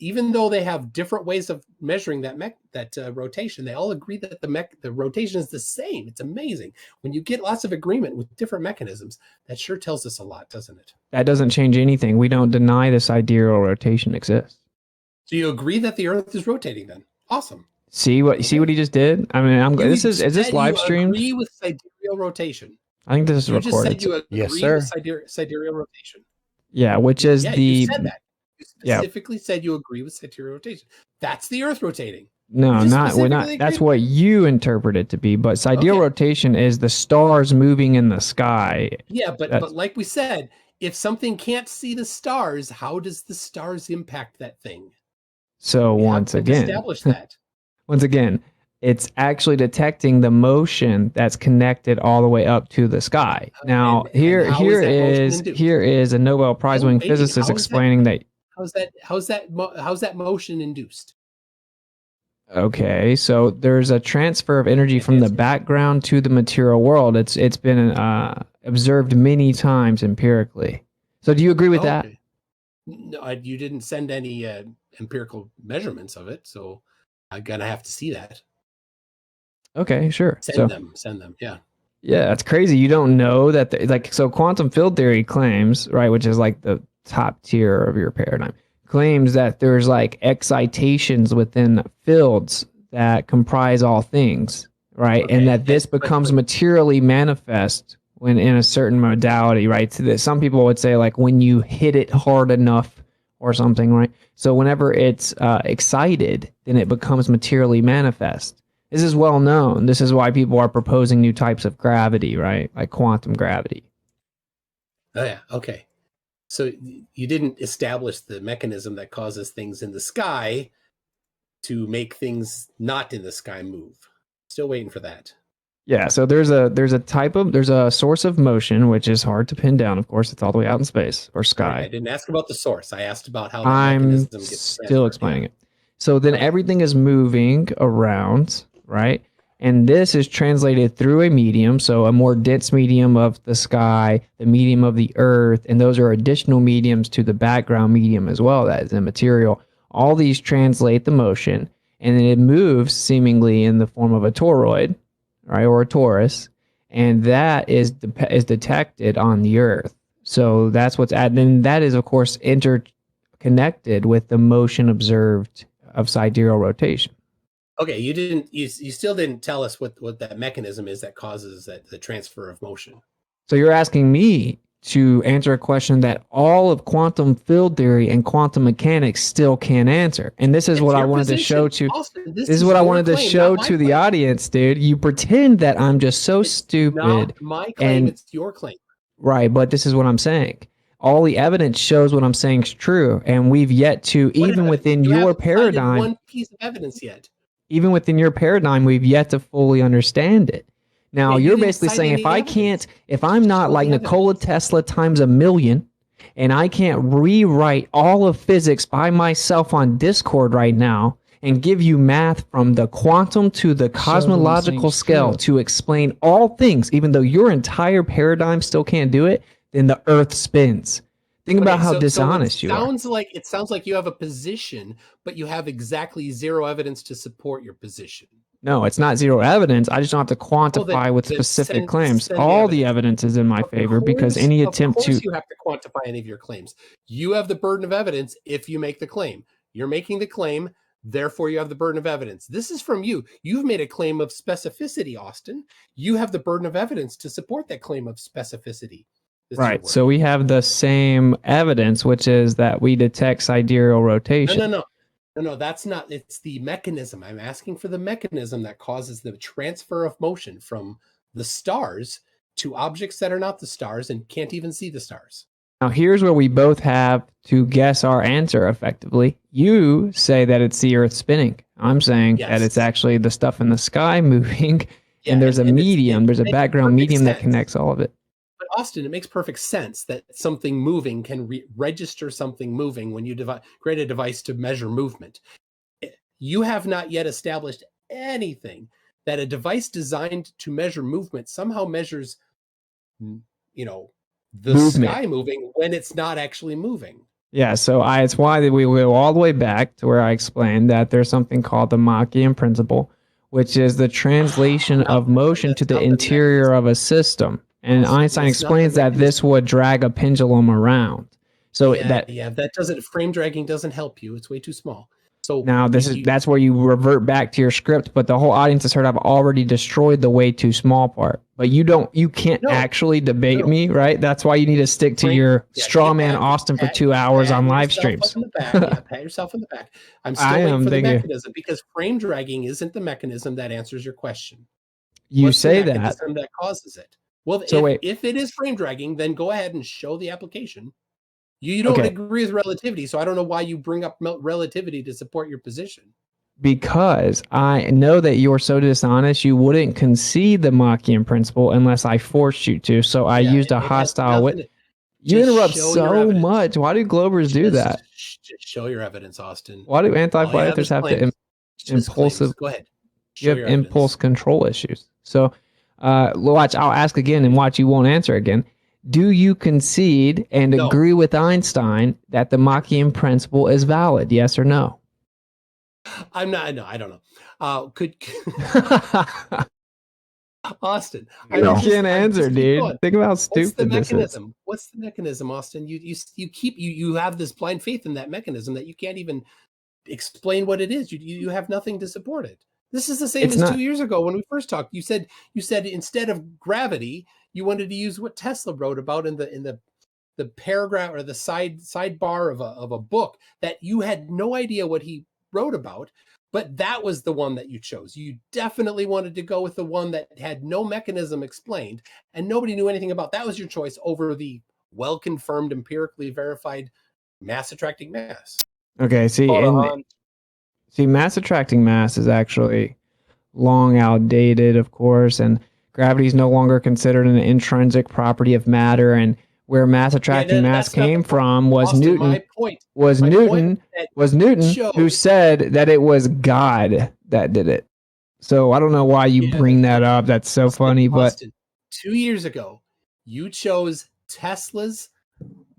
even though they have different ways of measuring that rotation, they all agree that the rotation is the same. It's amazing when you get lots of agreement with different mechanisms. That sure tells us a lot, doesn't it? That doesn't change anything. We don't deny the sidereal rotation exists. So you agree that the Earth is rotating then? Awesome. See what he just did? I mean, is this live streamed? You agree with sidereal rotation. I think this is recorded. You just said you agree Yes, sir. with sidereal rotation. Yeah, which is you said that. You specifically said you agree with sidereal we're rotation. That's the Earth rotating. No, we're not. That's what you interpret it to be. But sidereal rotation is the stars moving in the sky. Yeah, but like we said, if something can't see the stars, how does the stars impact that thing? So once again, establish that. Once again, it's actually detecting the motion that's connected all the way up to the sky. Now, here is a Nobel Prize winning physicist explaining that. How's that motion induced? Okay, so there's a transfer of energy from the background to the material world. It's been observed many times empirically. So do you agree with that? No, you didn't send any empirical measurements of it, so I'm gonna have to see that. Okay, sure. Send them. Yeah. Yeah, that's crazy. You don't know that, so quantum field theory claims, right, which is like the top tier of your paradigm, claims that there's like excitations within fields that comprise all things, right? Okay. And that this becomes materially manifest when in a certain modality, right? So that some people would say like when you hit it hard enough or something, right? So whenever it's excited, then it becomes materially manifest. This is well known. This is why people are proposing new types of gravity, right? Like quantum gravity. Oh yeah, okay. So you didn't establish the mechanism that causes things in the sky to make things not in the sky move. Still waiting for that. Yeah, so there's a source of motion, which is hard to pin down. Of course, it's all the way out in space or sky. I didn't ask about the source. I asked about how the mechanism gets still explaining it. So then everything is moving around, right? And this is translated through a medium, so a more dense medium of the sky, the medium of the earth, and those are additional mediums to the background medium as well, that is the material. All these translate the motion, and then it moves seemingly in the form of a toroid, right, or a torus, and that is detected on the earth. So that's what's then that is, of course, interconnected with the motion observed of sidereal rotation. Okay, you still didn't tell us what that mechanism is that causes the transfer of motion. So you're asking me to answer a question that all of quantum field theory and quantum mechanics still can't answer. And this is what I wanted to show to Austin, this is what I wanted to show to the audience, dude. You pretend that I'm just so stupid. Not my claim, it's your claim. Right, but this is what I'm saying. All the evidence shows what I'm saying is true, and we've yet to, even within your paradigm, one piece of evidence yet. Even within your paradigm, we've yet to fully understand it. Now, you're basically saying if I'm not like Nikola Tesla times 1,000,000, and I can't rewrite all of physics by myself on Discord right now and give you math from the quantum to the cosmological scale to explain all things, even though your entire paradigm still can't do it, then the Earth spins. Think about how dishonest you are. It sounds like you have a position, but you have exactly zero evidence to support your position. No, it's not zero evidence. I just don't have to quantify with specific claims. send the All the evidence. evidence is in my favor because any attempt Of course to. you have to quantify any of your claims. You have the burden of evidence if you make the claim. You're making the claim, therefore you have the burden of evidence. This is from you. You've made a claim of specificity, Austin. You have the burden of evidence to support that claim of specificity. Right. So we have the same evidence, which is that we detect sidereal rotation. No, that's not. It's the mechanism. I'm asking for the mechanism that causes the transfer of motion from the stars to objects that are not the stars and can't even see the stars. Now, here's where we both have to guess our answer effectively. You say that it's the Earth spinning. I'm saying that it's actually the stuff in the sky moving, and there's a medium, there's a background medium that connects all of it. But Austin, it makes perfect sense that something moving can register something moving when you create a device to measure movement. You have not yet established anything that a device designed to measure movement somehow measures, the Movement. sky moving when it's not actually moving. Yeah, so it's why we go all the way back to where I explained that there's something called the Machian principle, which is the translation of motion to the interior of a system. And Einstein explains that this would drag a pendulum around. So that doesn't, frame dragging doesn't help you. It's way too small. So now that's where you revert back to your script, but the whole audience has heard I've already destroyed the way too small part. But you can't actually debate me, right? That's why you need to stick to your straw man Austin for 2 hours on live streams. Pat yourself on the back. I'm still waiting for the mechanism because frame dragging isn't the mechanism that answers your question. You say the that. mechanism that causes it. Well, so if it is frame dragging, then go ahead and show the application. You don't agree with relativity, so I don't know why you bring up relativity to support your position. Because I know that you're so dishonest, you wouldn't concede the Machian principle unless I forced you to. So I used a hostile wit. You interrupt so much. Why do Globers do that? Just show your evidence, Austin. Why do anti-fighters have to impulsive? Go ahead. You have impulse control issues. So watch. I'll ask again, and watch. You won't answer again. Do you concede and agree with Einstein that the Machian principle is valid? Yes or no? I'm not. No, I don't know. Austin, I can't answer, dude. Think about how stupid this is. What's the mechanism, Austin? You have this blind faith in that mechanism that you can't even explain what it is. You have nothing to support it. This is the same as 2 years ago when we first talked. You said instead of gravity, you wanted to use what Tesla wrote about in the paragraph or the sidebar of a book that you had no idea what he wrote about, but that was the one that you chose. You definitely wanted to go with the one that had no mechanism explained and nobody knew anything about. That was your choice over the well-confirmed, empirically verified mass attracting mass. Okay, see, mass attracting mass is actually long outdated, of course, and gravity is no longer considered an intrinsic property of matter, and where mass attracting mass came from was Newton. Newton who said that it was God that did it. So I don't know why you bring that up. That's so funny. But 2 years ago, you chose Tesla's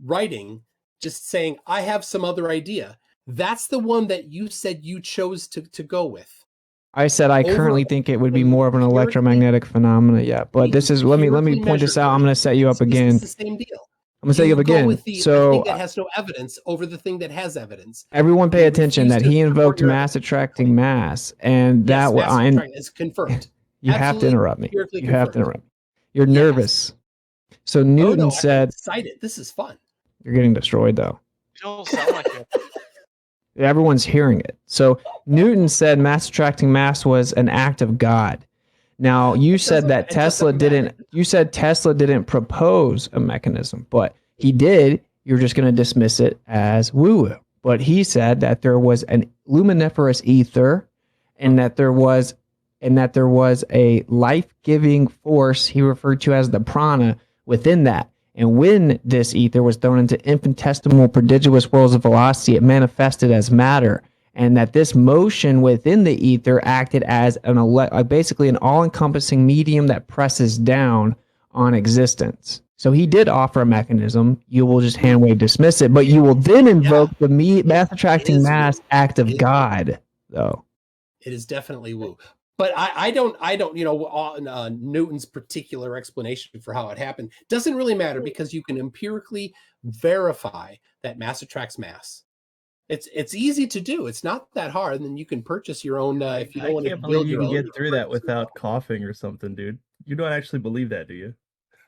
writing, just saying, I have some other idea. That's the one that you said you chose to go with. I said I currently think it would be more of an electromagnetic phenomena. Yeah, but this is let me point this out. I'm going to set you up again. It's the same deal. I'm going to set you up again. With the thing that has no evidence over the thing that has evidence. Everyone pay attention that he invoked mass attracting mass, and that is confirmed. You have to interrupt me. You have to interrupt me. You're nervous. So Newton said, excited. This is fun. You're getting destroyed though. You don't sound like it. Everyone's hearing it. So Newton said mass attracting mass was an act of God. Now you said that Tesla didn't. You said Tesla didn't propose a mechanism, but he did. You're just going to dismiss it as woo-woo. But he said that there was an luminiferous ether, and that there was a life-giving force he referred to as the prana within that. And when this ether was thrown into infinitesimal prodigious worlds of velocity, it manifested as matter. And that this motion within the ether acted as basically an all-encompassing medium that presses down on existence. So he did offer a mechanism. You will just hand-wave dismiss it, but you will then invoke the mass-attracting mass act of God, though. It is definitely woo. But I don't, Newton's particular explanation for how it happened doesn't really matter because you can empirically verify that mass attracts mass. It's easy to do. It's not that hard. And then you can purchase your own. If you don't want to can't believe build you your can own, get through that without coughing or something, dude. You don't actually believe that, do you?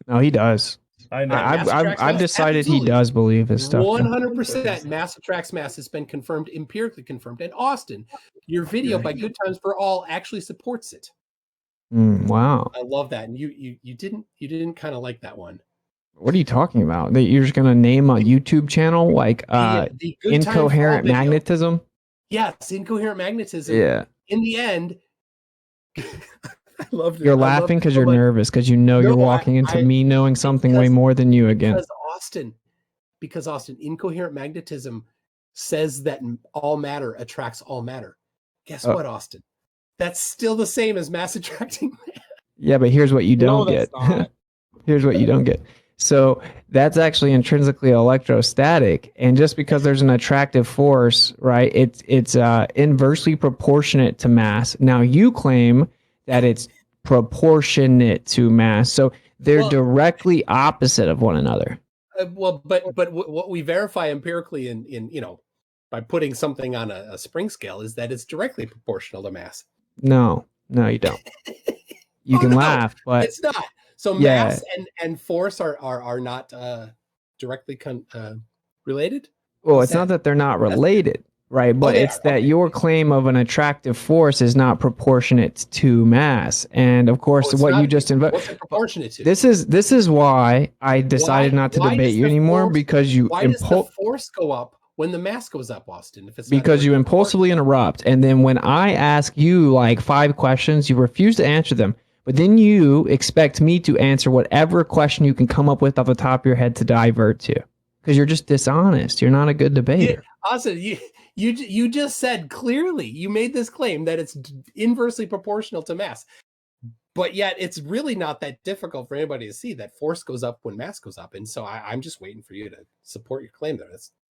No, he does. I know. I've decided he does believe his stuff. 100% mass attracts mass has been confirmed, empirically confirmed. And Austin, your video by Good Times for All actually supports it. Wow. I love that. And you didn't kind of like that one. What are you talking about? That you're just gonna name a YouTube channel like the Good Times for All incoherent video. magnetism? Yes, incoherent magnetism. Yeah. In the end, I loved it. You're laughing because you're nervous because you know you're walking into me knowing something way more than you again. Because Austin, incoherent magnetism says that all matter attracts all matter. Guess what, Austin? That's still the same as mass attracting. Yeah, but here's what you don't get. Here's what you don't get. So that's actually intrinsically electrostatic, and just because there's an attractive force, right? It's inversely proportionate to mass. Now you claim that it's proportionate to mass, so they're directly opposite of one another. But what we verify empirically in by putting something on a spring scale is that it's directly proportional to mass. No, you don't. You can laugh, but it's not. So mass and force are not directly related? Well, it's not that they're not related, right? But it's that your claim of an attractive force is not proportionate to mass. And of course, what you just invited. What's it proportionate to? This is why I decided not to debate you anymore, because you why does the force go up when the mass goes up, Austin? If it's because you impulsively interrupt, and then when I ask you like 5 questions, you refuse to answer them. But then you expect me to answer whatever question you can come up with off the top of your head to divert to, because you're just dishonest. You're not a good debater. Also, you just said clearly, you made this claim that it's inversely proportional to mass, but yet it's really not that difficult for anybody to see that force goes up when mass goes up. And so I'm just waiting for you to support your claim there.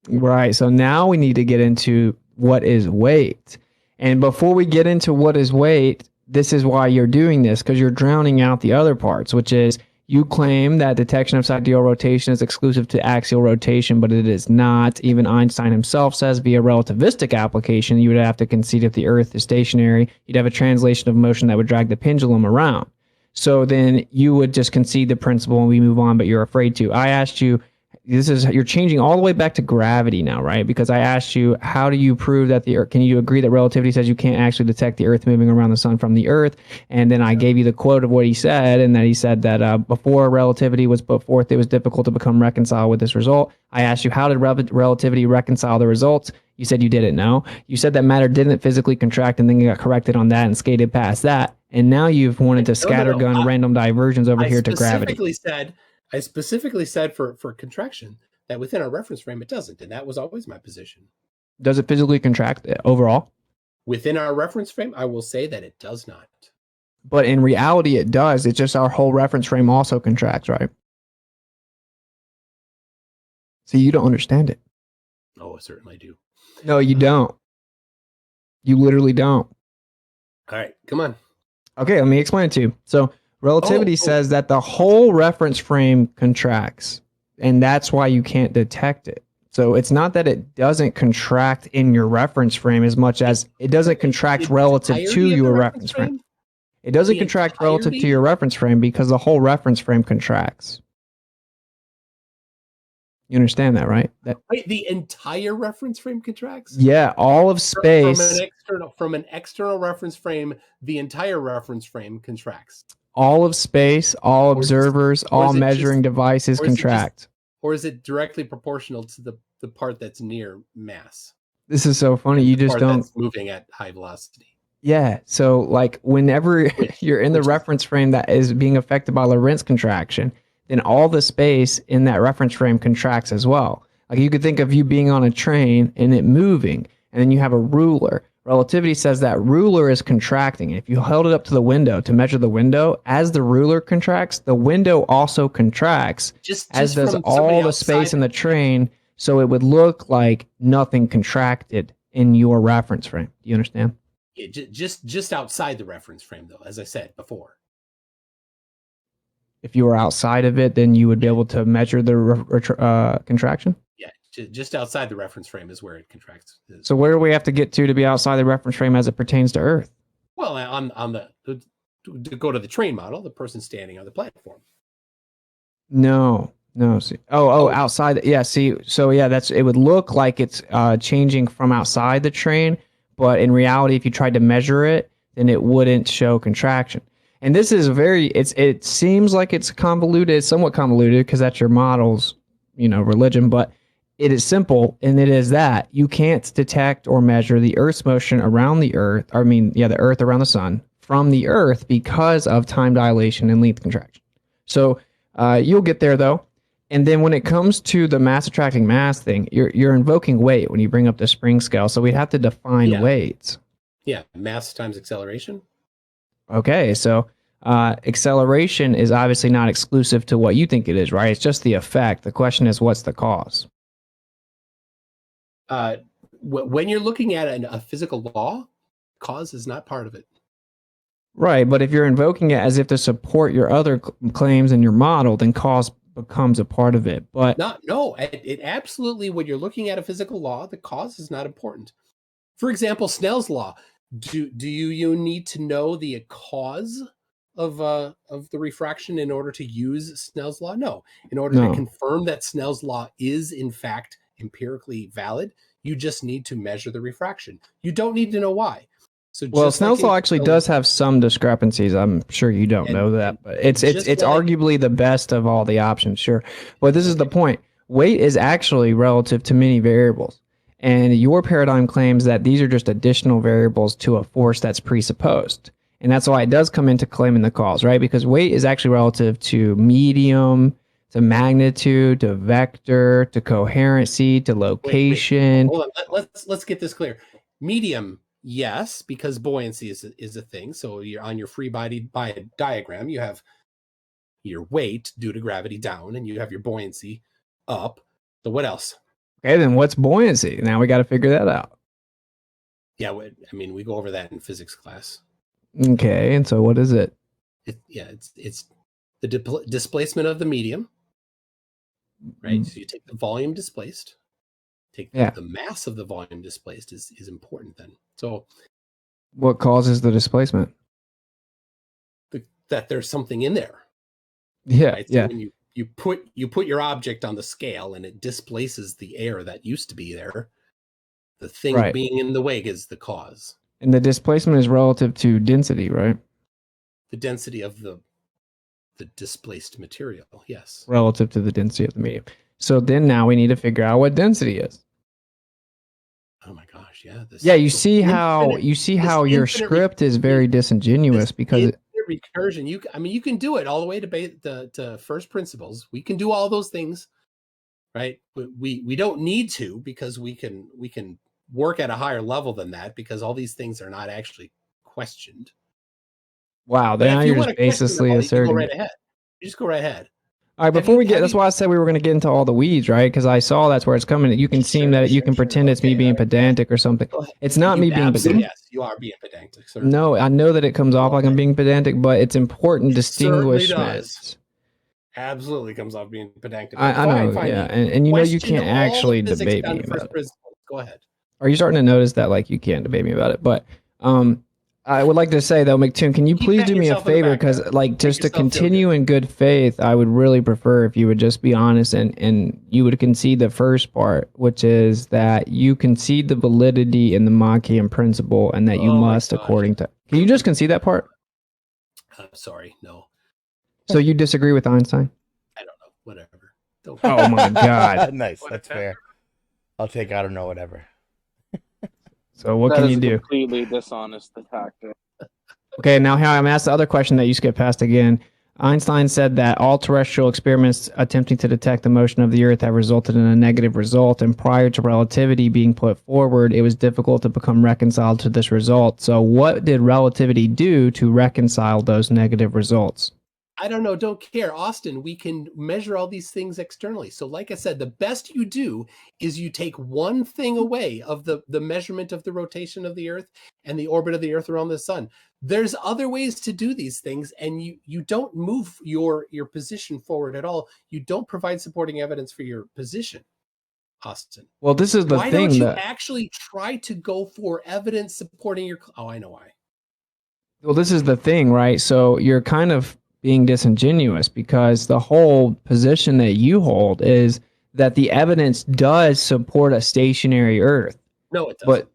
Right. So now we need to get into what is weight. And before we get into what is weight, this is why you're doing this, because you're drowning out the other parts, which is you claim that detection of sidereal rotation is exclusive to axial rotation, but it is not. Even Einstein himself says via relativistic application, you would have to concede if the Earth is stationary, you'd have a translation of motion that would drag the pendulum around. So then you would just concede the principle and we move on, but you're afraid to. I asked you, you're changing all the way back to gravity now, right? Because I asked you, how do you prove that the Earth, can you agree that relativity says you can't actually detect the Earth moving around the sun from the Earth? And then I gave you the quote of what he said, and that he said that before relativity was put forth, it was difficult to become reconciled with this result. I asked you, how did relativity reconcile the results? You said you didn't know. You said that matter didn't physically contract, and then you got corrected on that and skated past that. And now you've wanted to scattergun random diversions over here to gravity. I specifically said for contraction that within our reference frame it doesn't, and that was always my position. Does it physically contract overall? Within our reference frame, I will say that it does not. But in reality, it does. It's just our whole reference frame also contracts, right? See, you don't understand it. Oh, I certainly do. No, you don't. You literally don't. All right, come on. Okay, let me explain it to you. So relativity says that the whole reference frame contracts, and that's why you can't detect it. So it's not that it doesn't contract in your reference frame as much as it doesn't contract relative to your reference frame. It doesn't contract relative to your reference frame because the whole reference frame contracts. You understand that, right? Wait, the entire reference frame contracts? Yeah, all of space. From an external reference frame, the entire reference frame contracts. All of space, all observers, all measuring devices contract. Or is it directly proportional to the part that's near mass? This is so funny. You just don't. That's moving at high velocity. Yeah. So like whenever you're in the reference frame that is being affected by Lorentz contraction, then all the space in that reference frame contracts as well. Like you could think of you being on a train and it moving, and then you have a ruler. Relativity says that ruler is contracting. If you held it up to the window to measure the window, as the ruler contracts, the window also contracts, as does all the space in the train. So it would look like nothing contracted in your reference frame. Do you understand? Just outside the reference frame, though, as I said before. If you were outside of it, then you would be able to measure the contraction? Yeah, just outside the reference frame is where it contracts. So where do we have to get to be outside the reference frame as it pertains to Earth? Well, to go to the train model, the person standing on the platform. No. See. Outside. Yeah. See. So yeah, it would look like it's changing from outside the train, but in reality, if you tried to measure it, then it wouldn't show contraction. And this is it seems like it's convoluted, it's somewhat convoluted because that's your model's, religion, but it is simple, and it is that you can't detect or measure the Earth's motion around the Earth. The Earth around the sun from the Earth because of time dilation and length contraction. So you'll get there though. And then when it comes to the mass attracting mass thing, you're invoking weight when you bring up the spring scale. So we'd have to define weights. Yeah, mass times acceleration. Okay, so acceleration is obviously not exclusive to what you think it is, right? It's just the effect. The question is, what's the cause? When you're looking at a physical law, cause is not part of it. Right, but if you're invoking it as if to support your other claims in your model, then cause becomes a part of it. But no, it absolutely, when you're looking at a physical law, the cause is not important. For example, Snell's law. Do you need to know the cause of the refraction in order to use Snell's law? No. In order to confirm that Snell's law is in fact empirically valid, you just need to measure the refraction. You don't need to know why. So Snell's law actually does have some discrepancies. I'm sure you don't know that, but it's arguably the best of all the options, sure. But this is the point. Weight is actually relative to many variables. And your paradigm claims that these are just additional variables to a force that's presupposed. And that's why it does come into claiming the cause, right? Because weight is actually relative to medium, to magnitude, to vector, to coherency, to location. Hold on. Let's get this clear. Medium, yes, because buoyancy is a thing. So you're on your free body diagram, you have your weight due to gravity down, and you have your buoyancy up. So what else? Okay, then what's buoyancy? Now we got to figure that out. Yeah, we go over that in physics class. Okay, and so what is it? It's the displacement of the medium, right? So you take the volume displaced, the mass of the volume displaced is important then. So what causes the displacement? That there's something in there. Yeah, right? So when you put your object on the scale and it displaces the air that used to be there, the thing being in the way is the cause. And the displacement is relative to density, right? The density of the displaced material, yes. Relative to the density of the medium. So then now we need to figure out what density is. Oh my gosh, yeah. You see how your script is very disingenuous because recursion. You can do it all the way to first principles. We can do all those things, right? But we don't need to, because we can work at a higher level than that, because all these things are not actually questioned. Wow, now you're just basically asserting. You just go right ahead. All right, that's why I said we were going to get into all the weeds, right? Because I saw that's where it's coming. You can seem that you can pretend it's me being pedantic or something. It's not me being pedantic. Yes, you are being pedantic. Sir. No, I know that it comes off like I'm being pedantic, but it's important distinguishment. Absolutely comes off being pedantic. I know, yeah, and you can't actually debate me about it. Go ahead. Are you starting to notice that you can't debate me about it? But I would like to say though, McToon, can you please do me a favor? Because just to continue in good faith, I would really prefer if you would just be honest and you would concede the first part, which is that you concede the validity in the Machian principle and that you must according to. Can you just concede that part? Sorry, no. So you disagree with Einstein? I don't know. Whatever. Oh my God. Nice. That's fair. I'll take I don't know whatever. So what can you do? Completely dishonest tactic. Okay, now here I'm asked the other question that you skipped past again. Einstein said that all terrestrial experiments attempting to detect the motion of the Earth have resulted in a negative result, and prior to relativity being put forward, it was difficult to become reconciled to this result. So what did relativity do to reconcile those negative results? I don't know. Don't care. Austin, we can measure all these things externally. So like I said, the best you do is you take one thing away of the measurement of the rotation of the Earth and the orbit of the Earth around the sun. There's other ways to do these things, and you don't move your position forward at all. You don't provide supporting evidence for your position, Austin. Well, this is the Why thing don't you that actually try to go for evidence supporting your... Oh, I know why. well, this is the thing, right? So you're kind of being disingenuous because the whole position that you hold is that the evidence does support a stationary Earth. No, it doesn't.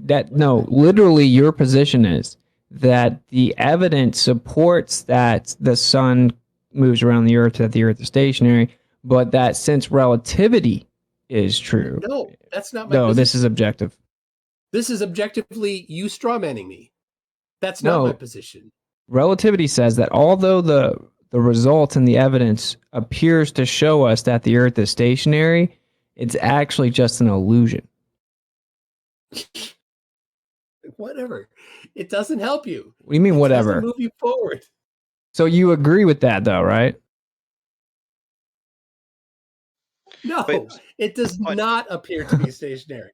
But literally your position is that the evidence supports that the sun moves around the Earth, that the Earth is stationary, but that since relativity is true. No, that's not my No, position. this is objective. This is objectively you strawmanning me. That's not my position. Relativity says that although the result and the evidence appears to show us that the Earth is stationary, it's actually just an illusion. Whatever. It doesn't help you. What do you mean, It whatever? doesn't move you forward. So you agree with that, though, right? No, it does not appear to be stationary.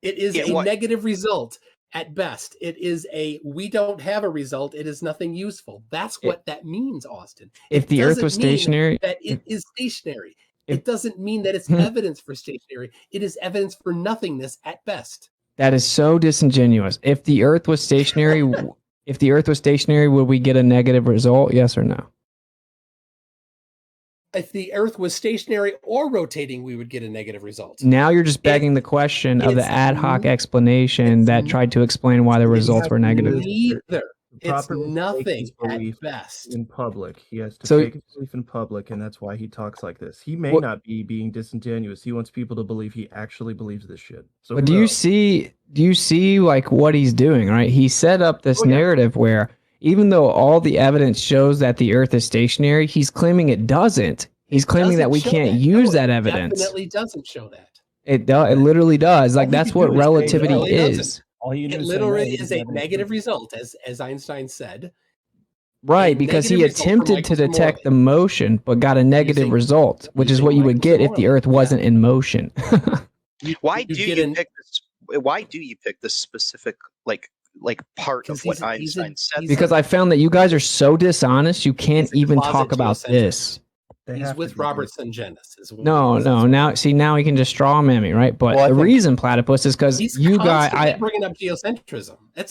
It is a negative result at best. It is we don't have a result. It is nothing useful. That's what that means, Austin. If the Earth was stationary, that it is stationary. It doesn't mean that it's evidence for stationary. It is evidence for nothingness at best. that is so disingenuous. If the Earth was stationary, would we get a negative result? Yes or no? If the Earth was stationary or rotating, we would get a negative result. Now you're just begging the question of the ad hoc explanation that tried to explain why the results were negative. Neither. It's Properly fake nothing his at belief best. in public. He has to So- fake his belief in public, and that's why he talks like this. He may not be being disingenuous. He wants people to believe he actually believes this shit. So But do you see like what he's doing, right? He set up this narrative where even though all the evidence shows that the Earth is stationary, he's claiming it doesn't. He's claiming that we can't use that evidence. It definitely doesn't show that. It does. It literally does. Like that's what relativity It is. doesn't. It literally is a negative result, as Einstein said. Right, because he attempted to detect the motion, but got a negative result, which is what you would get if the Earth wasn't in motion. Why do you pick this specific like part of what Einstein said? Because I found that you guys are so dishonest, you can't even talk about this. He's with Robertson Genis. No. Now he can just straw man me, right? But the reason, Platypus, is because you guys, bringing up geocentrism. I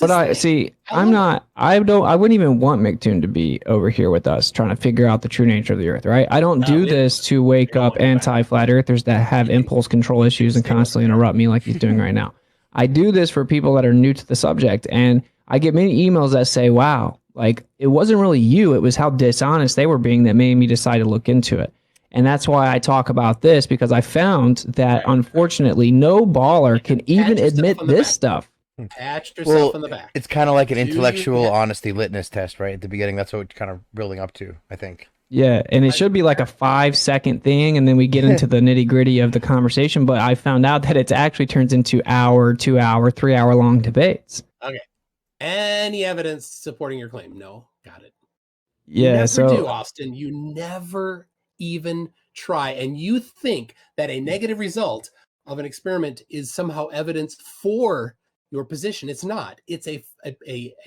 wouldn't even want McToon to be over here with us trying to figure out the true nature of the Earth, right? I don't do this to wake up anti-flat earthers that have impulse control issues and constantly interrupt me like he's doing right now. I do this for people that are new to the subject, and I get many emails that say, wow, like it wasn't really you, it was how dishonest they were being that made me decide to look into it. And that's why I talk about this, because I found that unfortunately no baller can even admit this stuff. Pat yourself on the back. It's kind of like an intellectual honesty litmus test, right? At the beginning, that's what we're kind of building up to, I think. Yeah, and it should be like a 5-second thing, and then we get into the nitty-gritty of the conversation, but I found out that it actually turns into hour, 2 hour, 3 hour long debates. Okay. Any evidence supporting your claim? No. Got it. Yeah, you never do, Austin. You never even try. And you think that a negative result of an experiment is somehow evidence for your position. It's not. It's a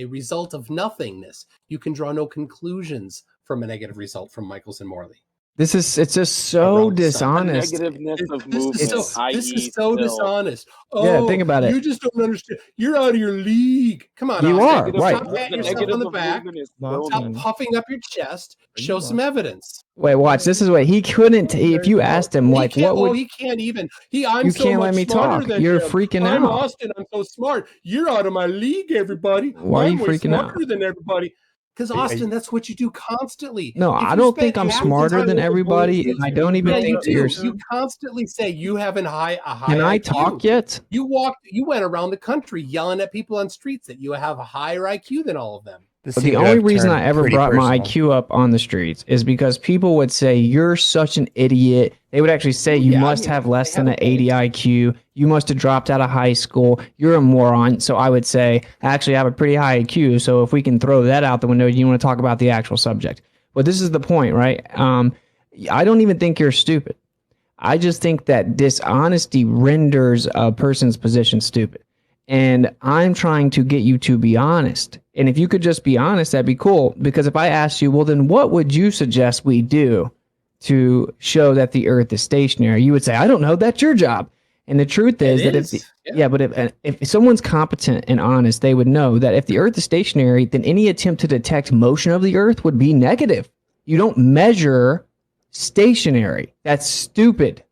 result of nothingness. You can draw no conclusions from a negative result from Michelson-Morley. It's just so dishonest. Negativeness of This movement. is so dishonest. Oh, Yeah, think about it. You just don't understand. You're out of your league. Come on, You Austin. are, right. Stop patting yourself on the back. Stop puffing up your chest. Show some evidence. Wait, watch. This is what he couldn't. If you asked him, like, what would he can't even. I'm you so can't much let me smarter talk? than You're him. freaking I'm out. Austin. I'm so smart. You're out of my league, everybody. Why are you I'm way freaking out? smarter than everybody. Because Austin, that's what you do constantly. No, If I you don't spend think I'm half the smarter time than with everybody, bullshit- and I don't even Yeah, think that you you're. do. You constantly say you have a high Can I IQ. talk yet? You went around the country yelling at people on streets that you have a higher IQ than all of them. This But seemed the to only have reason turned I ever pretty brought my personal. IQ up on the streets is because people would say, you're such an idiot. They would actually say, you must have less than an 80 IQ. You must have dropped out of high school. You're a moron. So I would say, actually, I have a pretty high IQ. So if we can throw that out the window, you want to talk about the actual subject. But this is the point, right? I don't even think you're stupid. I just think that dishonesty renders a person's position stupid. And I'm trying to get you to be honest. And if you could just be honest, that'd be cool. Because if I asked you, well, then what would you suggest we do to show that the Earth is stationary? You would say, I don't know. That's your job. And the truth is that if someone's competent and honest, they would know that if the Earth is stationary, then any attempt to detect motion of the Earth would be negative. You don't measure stationary. That's stupid.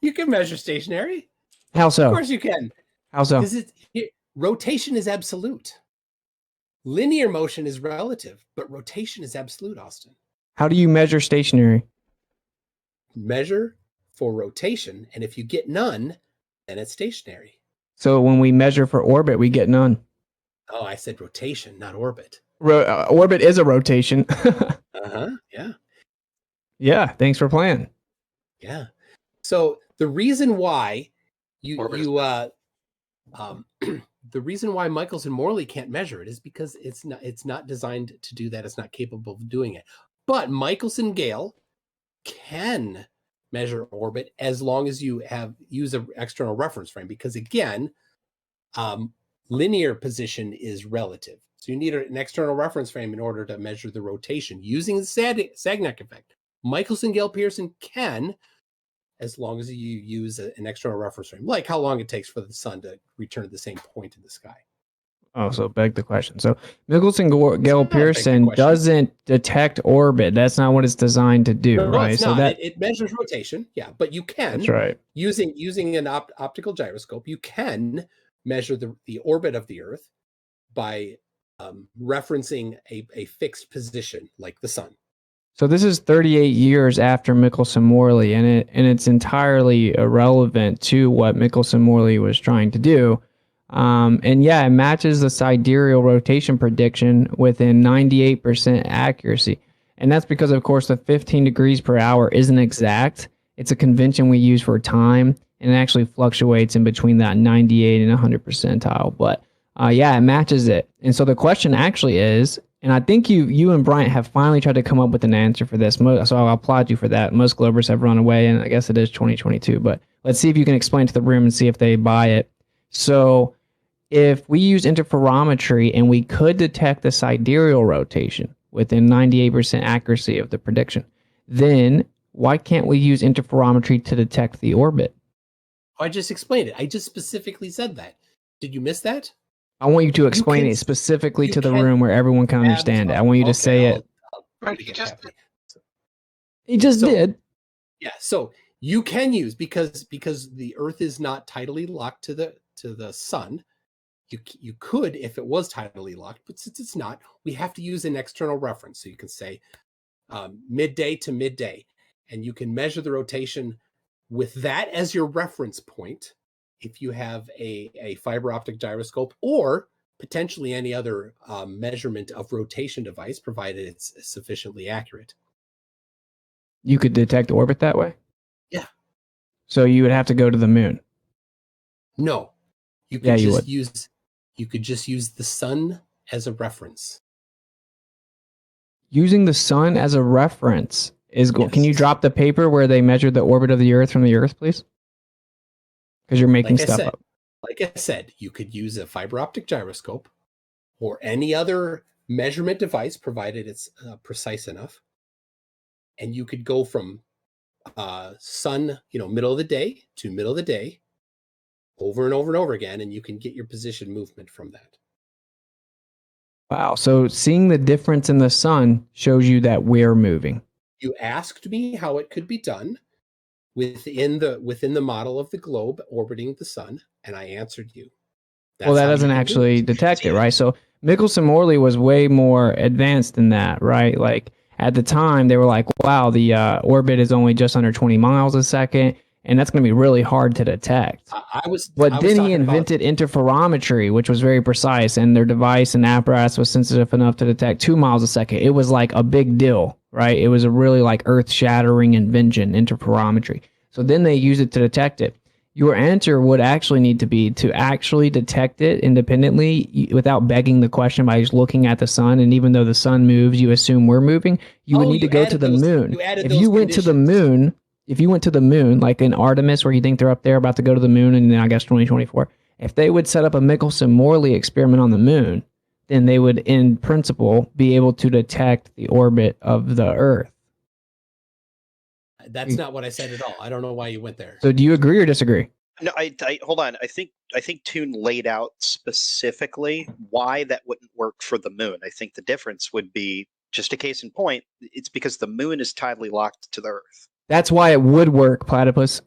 You can measure stationary. How so? Of course you can. How so? Because rotation is absolute. Linear motion is relative, but rotation is absolute, Austin. How do you measure stationary? Measure for rotation, and if you get none, then it's stationary. So when we measure for orbit, we get none. Oh, I said rotation, not orbit. Orbit is a rotation. Yeah. Yeah, thanks for playing. Yeah. So the reason why the reason why Michelson Morley can't measure it is because it's not designed to do that. It's not capable of doing it. But Michelson Gale can measure orbit as long as you use an external reference frame, because again, linear position is relative. So you need an external reference frame in order to measure the rotation using the Sagnac effect. Michelson Gale Pearson can, as long as you use an external reference frame, like how long it takes for the sun to return to the same point in the sky. Oh, so beg the question. So Michelson Gale Pearson doesn't detect orbit. That's not what it's designed to do, right? It's so not. It measures rotation, yeah, but you can. That's right. Using an optical gyroscope, you can measure the orbit of the Earth by referencing a fixed position like the sun. So this is 38 years after Michelson Morley, and it's entirely irrelevant to what Michelson Morley was trying to do. And yeah, it matches the sidereal rotation prediction within 98% accuracy. And that's because, of course, the 15 degrees per hour isn't exact. It's a convention we use for time, and it actually fluctuates in between that 98 and 100 percentile. But yeah, it matches it. And so the question actually is, and I think you and Bryant have finally tried to come up with an answer for this. So I'll applaud you for that. Most Globers have run away, and I guess it is 2022. But let's see if you can explain to the room and see if they buy it. So if we use interferometry and we could detect the sidereal rotation within 98% accuracy of the prediction, then why can't we use interferometry to detect the orbit? I just explained it. I just specifically said that. Did you miss that? I want you to explain it specifically to the room where everyone can understand it. I want you to say it. He just did. Yeah, so you can use, because the Earth is not tidally locked to the sun. You could if it was tidally locked, but since it's not, we have to use an external reference. So you can say midday to midday, and you can measure the rotation with that as your reference point if you have a fiber optic gyroscope or potentially any other measurement of rotation device, provided it's sufficiently accurate. You could detect orbit that way? Yeah. So you would have to go to the moon? No. You could just use the sun as a reference. Using the sun as a reference is yes. Can you drop the paper where they measured the orbit of the Earth from the Earth, please? Because you're making stuff up. Like I said, you could use a fiber optic gyroscope or any other measurement device, provided it's precise enough. And you could go from sun, middle of the day to middle of the day, over and over and over again, and you can get your position movement from that. Wow. So seeing the difference in the sun shows you that we're moving. You asked me how it could be done within the model of the globe orbiting the sun, and I answered you. Well, that doesn't actually detect it, right? So Michelson Morley was way more advanced than that, right? Like at the time, they were like, wow, the orbit is only just under 20 miles a second, and that's going to be really hard to detect. But then he invented interferometry, which was very precise, and their device and apparatus was sensitive enough to detect 2 miles a second. It was like a big deal, right? It was a really like earth-shattering invention, interferometry. So then they used it to detect it. Your answer would actually need to be to actually detect it independently without begging the question by just looking at the sun. And even though the sun moves, you assume we're moving. You would need to go to the moon. If you went to the moon, like in Artemis, where you think they're up there about to go to the moon, and I guess 2024, if they would set up a Michelson-Morley experiment on the moon, then they would, in principle, be able to detect the orbit of the Earth. That's not what I said at all. I don't know why you went there. So do you agree or disagree? No, I hold on. I think Toon laid out specifically why that wouldn't work for the moon. I think the difference would be, just a case in point, it's because the moon is tidally locked to the Earth. That's why it would work, Platypus.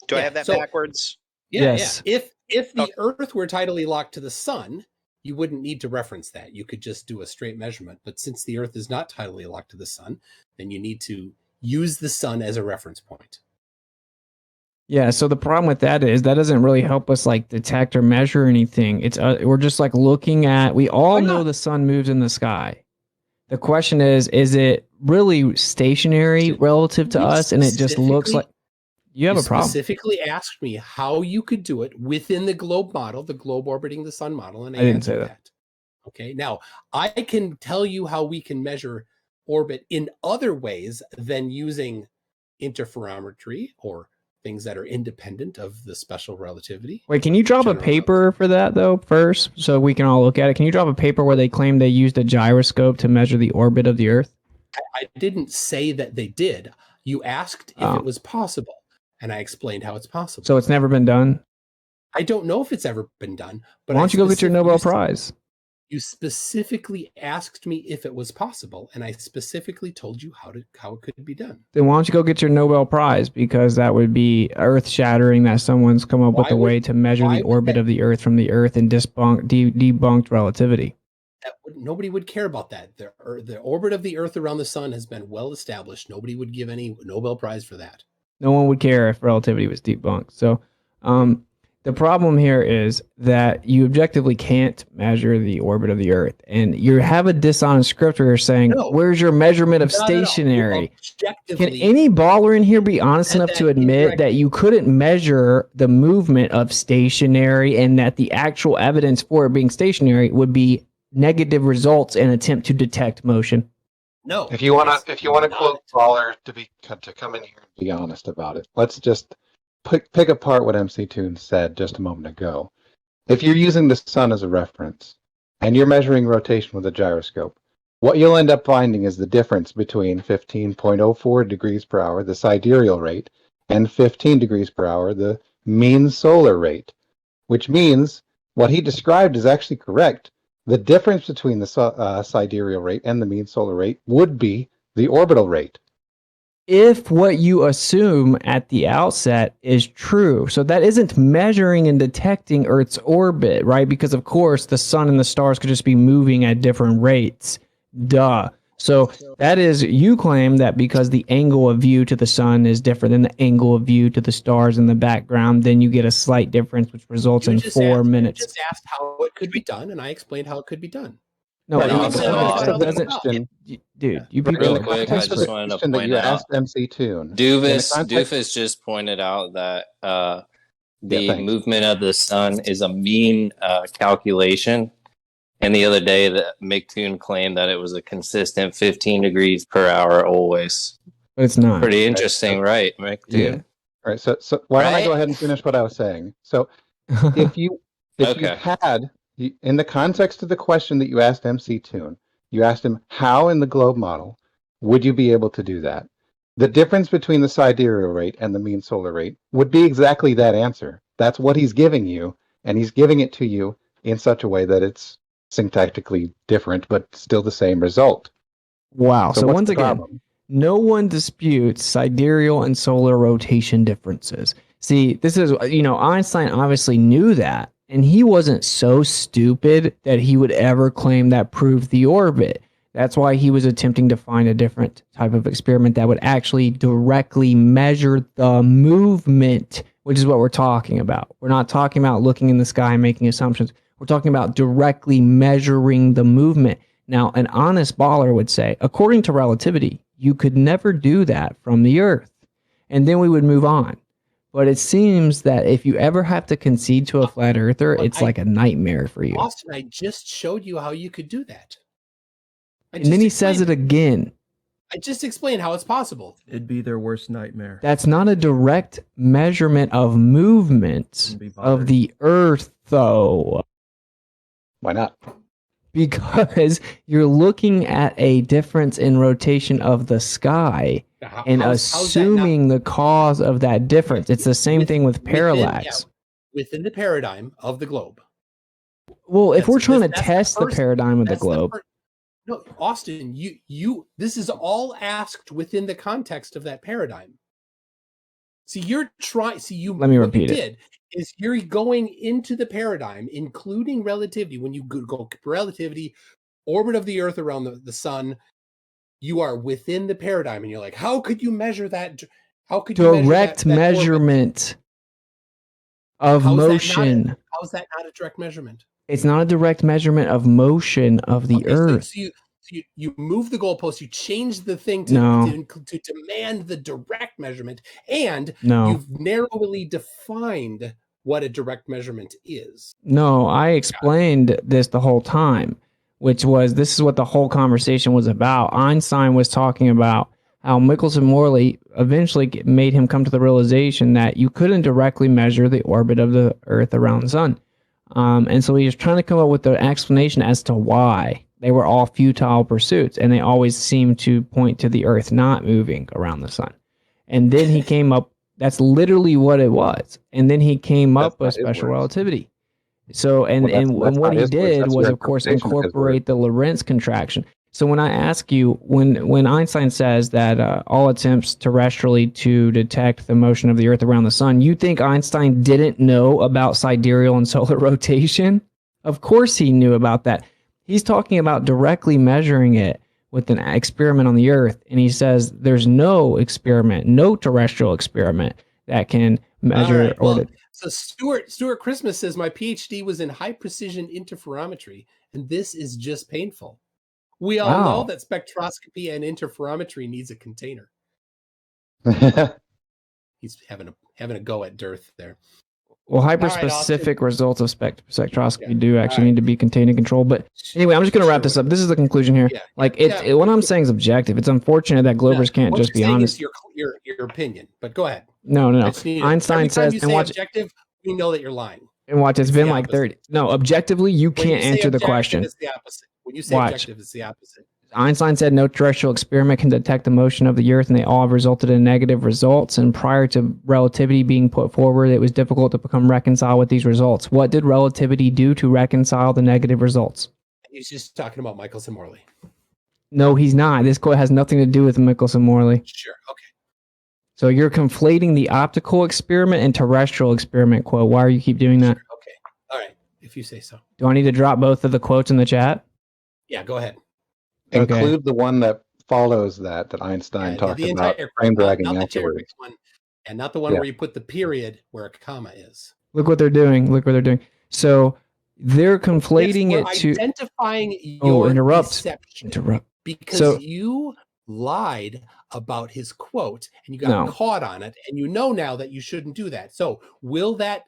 Do I have that backwards? Yeah, yes. yeah. If the Earth were tidally locked to the sun, you wouldn't need to reference that. You could just do a straight measurement. But since the Earth is not tidally locked to the sun, then you need to use the sun as a reference point. Yeah, so the problem with that is that doesn't really help us like detect or measure anything. It's we're just like looking at, we all know the sun moves in the sky. The question is it really stationary relative to us, and it just looks like you have a problem? Specifically asked me how you could do it within the globe model, the globe orbiting the sun model, and I didn't say that. Okay, now I can tell you how we can measure orbit in other ways than using interferometry or things that are independent of the special relativity. Wait, can you drop a paper for that though first, so we can all look at it? Can you drop a paper where they claim they used a gyroscope to measure the orbit of the Earth? I didn't say that they did. You asked if it was possible, and I explained how it's possible. So it's never been done? I don't know if it's ever been done. But why don't you go get your Nobel Prize? You specifically asked me if it was possible, and I specifically told you how it could be done. Then why don't you go get your Nobel Prize? Because that would be earth-shattering that someone's come up with a way to measure the orbit of the Earth from the Earth and debunked relativity. Nobody would care about that. The orbit of the Earth around the sun has been well established. Nobody would give any Nobel Prize for that. No one would care if relativity was debunked. So the problem here is that you objectively can't measure the orbit of the Earth. And you have a dishonest scripture saying, where's your measurement of stationary? Can any baller in here be honest enough to admit that you couldn't measure the movement of stationary, and that the actual evidence for it being stationary would be negative results and attempt to detect motion? No. If you want to quote baller to come in here and be honest about it, let's just pick apart what MC Toon said just a moment ago. If you're using the sun as a reference and you're measuring rotation with a gyroscope, what you'll end up finding is the difference between 15.04 degrees per hour, the sidereal rate, and 15 degrees per hour, the mean solar rate, which means what he described is actually correct. The difference between the sidereal rate and the mean solar rate would be the orbital rate. If what you assume at the outset is true. So that isn't measuring and detecting Earth's orbit, right? Because of course the sun and the stars could just be moving at different rates. Duh. So that is, you claim that because the angle of view to the sun is different than the angle of view to the stars in the background, then you get a slight difference, which results in 4 minutes. You just asked how it could be done, and I explained how it could be done. No, dude, you people real quick. I just wanted to point out MC Toon. Doofus just pointed out that the movement of the sun is a mean calculation, and the other day that McToon claimed that it was a consistent 15 degrees per hour always. But it's not. Pretty interesting, right, McToon? Yeah. All right. So why don't I go ahead and finish what I was saying? So if you had, in the context of the question that you asked MC Toon, you asked him how in the globe model would you be able to do that? The difference between the sidereal rate and the mean solar rate would be exactly that answer. That's what he's giving you, and he's giving it to you in such a way that it's syntactically different, but still the same result. Wow. So once again, no one disputes sidereal and solar rotation differences. See, this is, Einstein obviously knew that. And he wasn't so stupid that he would ever claim that proved the orbit. That's why he was attempting to find a different type of experiment that would actually directly measure the movement, which is what we're talking about. We're not talking about looking in the sky and making assumptions. We're talking about directly measuring the movement. Now, an honest baller would say, according to relativity, you could never do that from the Earth. And then we would move on. But it seems that if you ever have to concede to a flat earther, it's like a nightmare for you. Austin, I just showed you how you could do that. And then he says it again. I just explained how it's possible. It'd be their worst nightmare. That's not a direct measurement of movement of the Earth, though. Why not? Because you're looking at a difference in rotation of the sky and assuming the cause of that difference. It's the same thing with parallax. Within the paradigm of the globe. Well, if we're trying to test the paradigm of the globe. No, Austin, this is all asked within the context of that paradigm. See, let me repeat it. Is you're going into the paradigm, including relativity. When you go relativity, orbit of the Earth around the sun, you are within the paradigm, and you're like, how could you measure that? How could you direct measurement of motion? How is that not a direct measurement? It's not a direct measurement of motion of the Earth. So you move the goalpost, you change the thing to demand the direct measurement, and you've narrowly defined what a direct measurement is. No, I explained this the whole time, which was this is what the whole conversation was about. Einstein was talking about how Michelson-Morley eventually made him come to the realization that you couldn't directly measure the orbit of the Earth around the sun. And so he was trying to come up with an explanation as to why they were all futile pursuits, and they always seemed to point to the Earth not moving around the sun. And then he came up, that's literally what it was. And then he came up with special relativity. So, and what he did was, of course, incorporate the Lorentz contraction. So when I ask you, when Einstein says that all attempts terrestrially to detect the motion of the Earth around the sun, you think Einstein didn't know about sidereal and solar rotation? Of course he knew about that. He's talking about directly measuring it with an experiment on the Earth, and he says there's no experiment, no terrestrial experiment that can measure So Stuart Christmas says my PhD was in high precision interferometry, and this is just painful. We all know that spectroscopy and interferometry needs a container. He's having a go at Dearth there. Well, hyperspecific results of spectroscopy do actually need to be contained and controlled. But anyway, I'm just going to wrap this up. This is the conclusion here. What I'm saying is objective. It's unfortunate that Globers can't just be honest. Is your opinion, but go ahead. No. Einstein says, and watch objective. We know that you're lying. And watch, it's been like 30. No, objectively, you can't answer the question. It's the opposite. When you say objective, it's the opposite. Einstein said no terrestrial experiment can detect the motion of the Earth, and they all have resulted in negative results. And prior to relativity being put forward, it was difficult to become reconciled with these results. What did relativity do to reconcile the negative results? He's just talking about Michelson-Morley. No, he's not. This quote has nothing to do with Michelson-Morley. Sure, okay. So you're conflating the optical experiment and terrestrial experiment quote. Why do you keep doing that? Okay, all right, if you say so. Do I need to drop both of the quotes in the chat? Yeah, go ahead. Include the one that follows that Einstein talked about frame dragging afterwards. One, and not the one where you put the period where a comma is. Look what they're doing. Look what they're doing. So they're conflating it to identifying your deception. Interrupt. Because you lied about his quote and you got caught on it, and you know now that you shouldn't do that. So will that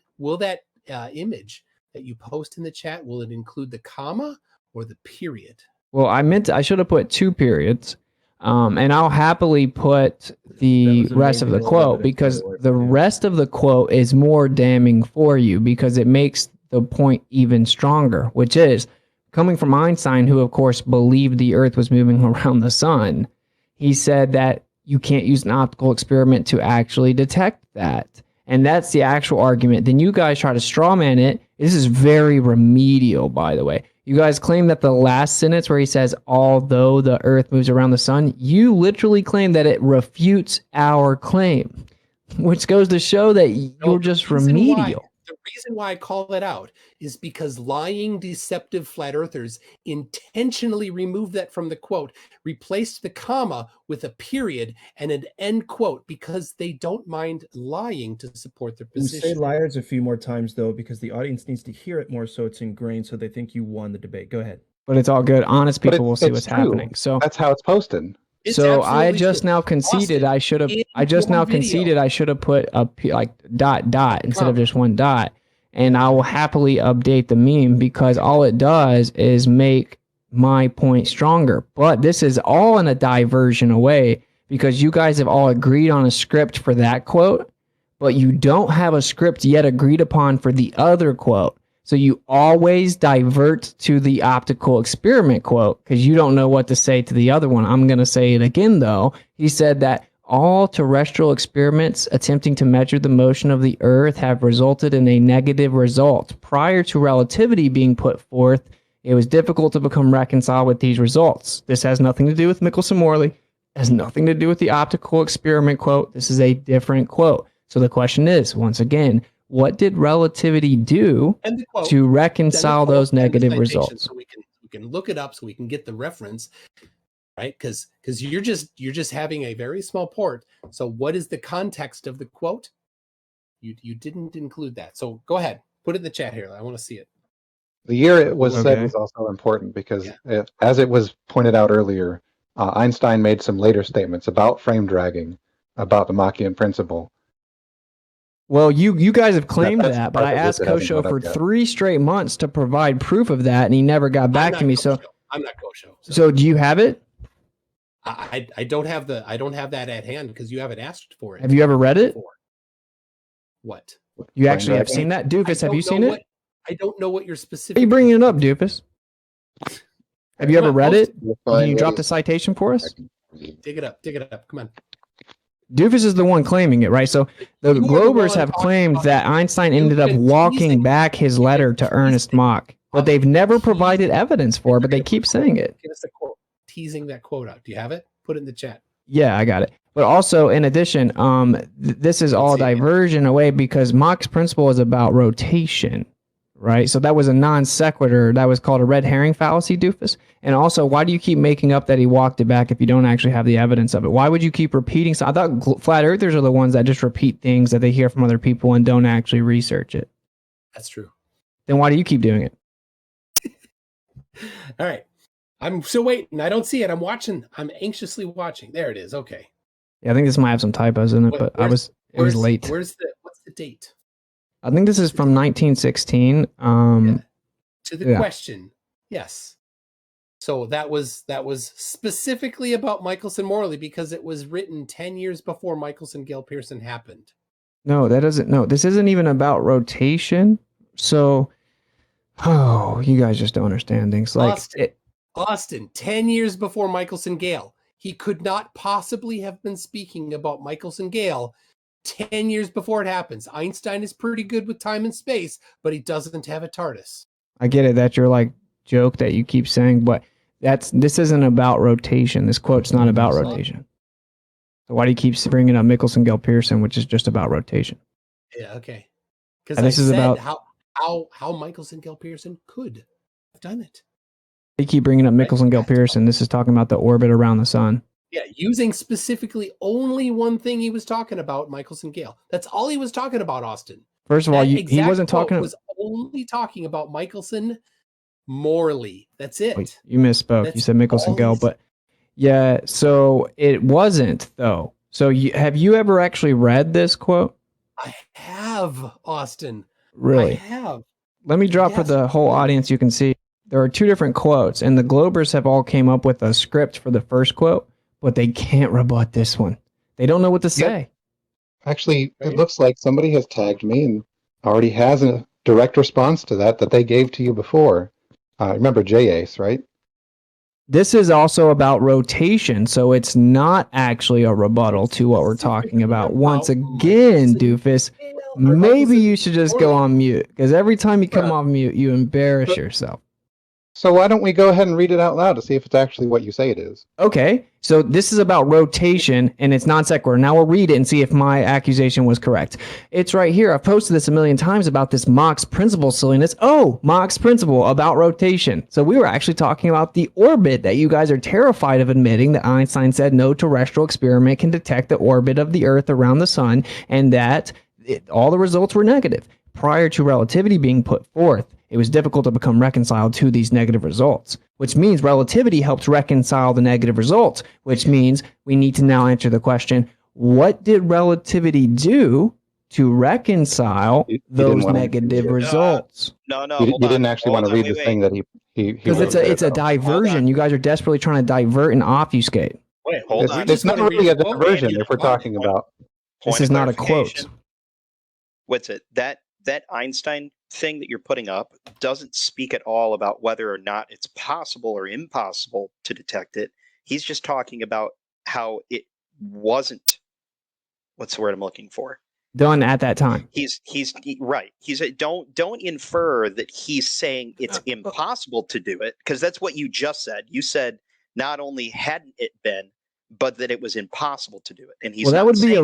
image that you post in the chat, will it include the comma or the period? Well, I should have put 2 periods, and I'll happily put the rest of the quote, because the rest of the quote is more damning for you, because it makes the point even stronger, which is coming from Einstein, who of course believed the Earth was moving around the sun. He said that you can't use an optical experiment to actually detect that. And that's the actual argument. Then you guys try to strawman it. This is very remedial, by the way. You guys claim that the last sentence where he says, although the Earth moves around the sun, you literally claim that it refutes our claim, which goes to show that you're just remedial. The reason why I call it out is because lying, deceptive flat earthers intentionally removed that from the quote, replaced the comma with a period and an end quote, because they don't mind lying to support their position. You say liars a few more times, though, because the audience needs to hear it more, so it's ingrained, so they think you won the debate. Go ahead. But it's all good. Honest people will see what's happening. So that's how it's posted. It's So I absolutely just true. now conceded Austin, I should have. in I just your now video- conceded I should have put a like dot instead of just one dot, and I will happily update the meme because all it does is make my point stronger. But this is all in a diversion away because you guys have all agreed on a script for that quote, but you don't have a script yet agreed upon for the other quote. So you always divert to the optical experiment quote because you don't know what to say to the other one. I'm going to say it again, though. He said that all terrestrial experiments attempting to measure the motion of the Earth have resulted in a negative result. Prior to relativity being put forth, it was difficult to become reconciled with these results. This has nothing to do with Michelson-Morley. Has nothing to do with the optical experiment quote. This is a different quote. So the question is, once again, what did relativity do to reconcile those negative results? So we can look it up so we can get the reference, right? Because you're just having a very small port. So what is the context of the quote? You didn't include that. So go ahead, put it in the chat here. I want to see it. The year it was said was also important because, as it was pointed out earlier, Einstein made some later statements about frame dragging, about the Machian principle. Well, you guys have claimed that, but I asked Witsit hasn't Kosho brought for up yet. 3 straight months to provide proof of that, and he never got back to me. So I'm not Kosho. So do you have it? I don't have that at hand because you haven't asked for it. Have you ever read it? Before. What? You actually have seen that? Doofus, have you seen it? I don't know what you're Are specifically. you bringing it up, Doofus? Have you ever read it? You're Can fine, you drop buddy. the citation for us? Dig it up. Come on. Doofus is the one claiming it, right? So the You are the Globers one have talking claimed about that Einstein ended up walking back his letter to Ernest Mach, but they've never provided evidence for it, but they keep saying it. Give us a quote. Teasing that quote out. Do you have it? Put it in the chat. Yeah, I got it. But also, in addition, this is all diversion away because Mach's principle is about rotation, right? So that was a non sequitur. That was called a red herring fallacy, Doofus. And also, why do you keep making up that he walked it back if you don't actually have the evidence of it? Why would you keep repeating? So I thought flat earthers are the ones that just repeat things that they hear from other people and don't actually research it. That's true. Then why do you keep doing it? All right. I'm still waiting. I don't see it. I'm watching. I'm anxiously watching. There it is. Okay. Yeah, I think this might have some typos in it, but it was late. What's the date? I think this is from 1916. To the question, yes. So that was specifically about Michelson-Morley because it was written 10 years before Michelson-Gale Pearson happened. No, that doesn't. No, this isn't even about rotation. So, you guys just don't understand things. Like Austin, 10 years before Michelson-Gale. He could not possibly have been speaking about Michelson-Gale 10 years before it happens. Einstein is pretty good with time and space, but he doesn't have a TARDIS. I get it. That's your like joke that you keep saying, but this isn't about rotation. This quote's not about rotation. So why do you keep bringing up Michelson-Gale Pearson, which is just about rotation? Yeah, okay. Because this is about how Michelson-Gale Pearson could have done it. You keep bringing up Michelson-Gale Pearson. This is talking about the orbit around the sun. Yeah, using specifically only one thing he was talking about, Michelson-Gale. That's all he was talking about, Austin. First of all, he wasn't talking. Was only talking about Michelson-Morley. That's it. Wait, you misspoke. You said Michelson-Gale, but yeah. So it wasn't though. So have you ever actually read this quote? I have, Austin. Really? I have. Let me drop for the whole audience. You can see there are 2 different quotes, and the Globers have all came up with a script for the first quote, but they can't rebut this one. They don't know what to say. Actually, it looks like somebody has tagged me and already has a direct response to that they gave to you before. Remember J-Ace, right? This is also about rotation, so it's not actually a rebuttal to what we're talking about. Once again, Doofus, maybe you should just go on mute, because every time you come off mute, you embarrass yourself. So why don't we go ahead and read it out loud to see if it's actually what you say it is? Okay, so this is about rotation, and it's non sequitur. Now we'll read it and see if my accusation was correct. It's right here. I've posted this a million times about this Mach's principle silliness. Oh, Mach's principle about rotation. So we were actually talking about the orbit that you guys are terrified of admitting that Einstein said no terrestrial experiment can detect the orbit of the Earth around the sun, and that all the results were negative. Prior to relativity being put forth, it was difficult to become reconciled to these negative results. which means relativity helps reconcile the negative results, which means we need to now answer the question, what did relativity do to reconcile those negative results? No, You didn't actually want to read the thing that he because it's a diversion. You guys are desperately trying to divert and obfuscate. Wait, hold on. It's not really a diversion if we're talking about. This is not a quote. What's it? That Einstein thing that you're putting up doesn't speak at all about whether or not it's possible or impossible to detect it. He's just talking about how it wasn't. What's the word I'm looking for? Done at that time. Right. Don't infer that he's saying it's impossible to do it, because that's what you just said. You said not only hadn't it been, but that it was impossible to do it. And he's that would be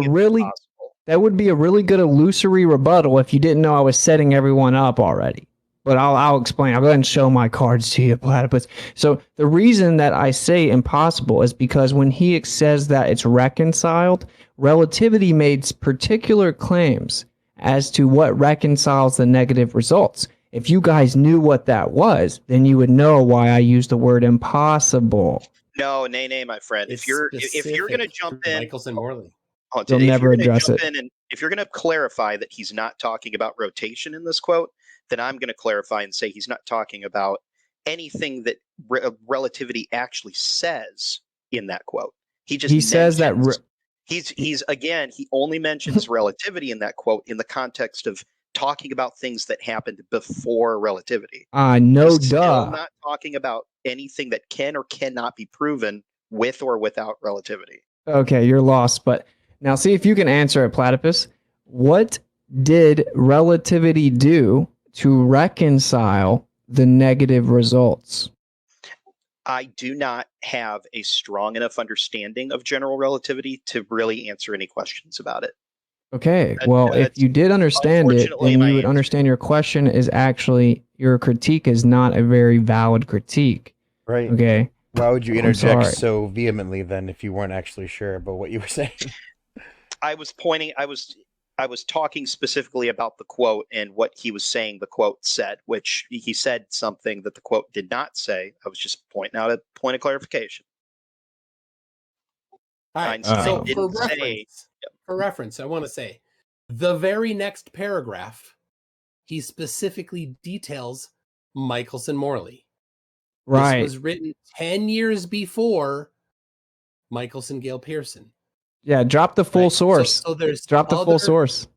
that would be a really good illusory rebuttal if you didn't know I was setting everyone up already. But I'll explain. I'll go ahead and show my cards to you, Platypus. So the reason that I say impossible is because when he says that it's reconciled, relativity made particular claims as to what reconciles the negative results. If you guys knew what that was, then you would know why I used the word impossible. No, nay, my friend. If you're going to jump in, Michelson Morley. You'll never address it. And if you're going to clarify that he's not talking about rotation in this quote, then I'm going to clarify and say he's not talking about anything that relativity actually says in that quote. He says that he only mentions relativity in that quote in the context of talking about things that happened before relativity. No, He's duh. still not talking about anything that can or cannot be proven with or without relativity. Okay, you're lost, but now see if you can answer it, Platypus. What did relativity do to reconcile the negative results? I do not have a strong enough understanding of general relativity to really answer any questions about it. Okay, well, if you did understand it, then you would understand your question is actually, your critique is not a very valid critique. Right. Okay. Why would you interject so vehemently then if you weren't actually sure about what you were saying? I was talking specifically about the quote and what he was saying the quote said, which he said something that the quote did not say. I was just pointing out a point of clarification. All right. So for reference, I want to say the very next paragraph, he specifically details Michelson Morley. Right. This was written 10 years before Michelson Gale Pearson. Yeah, drop the full source. So there's drop the full source.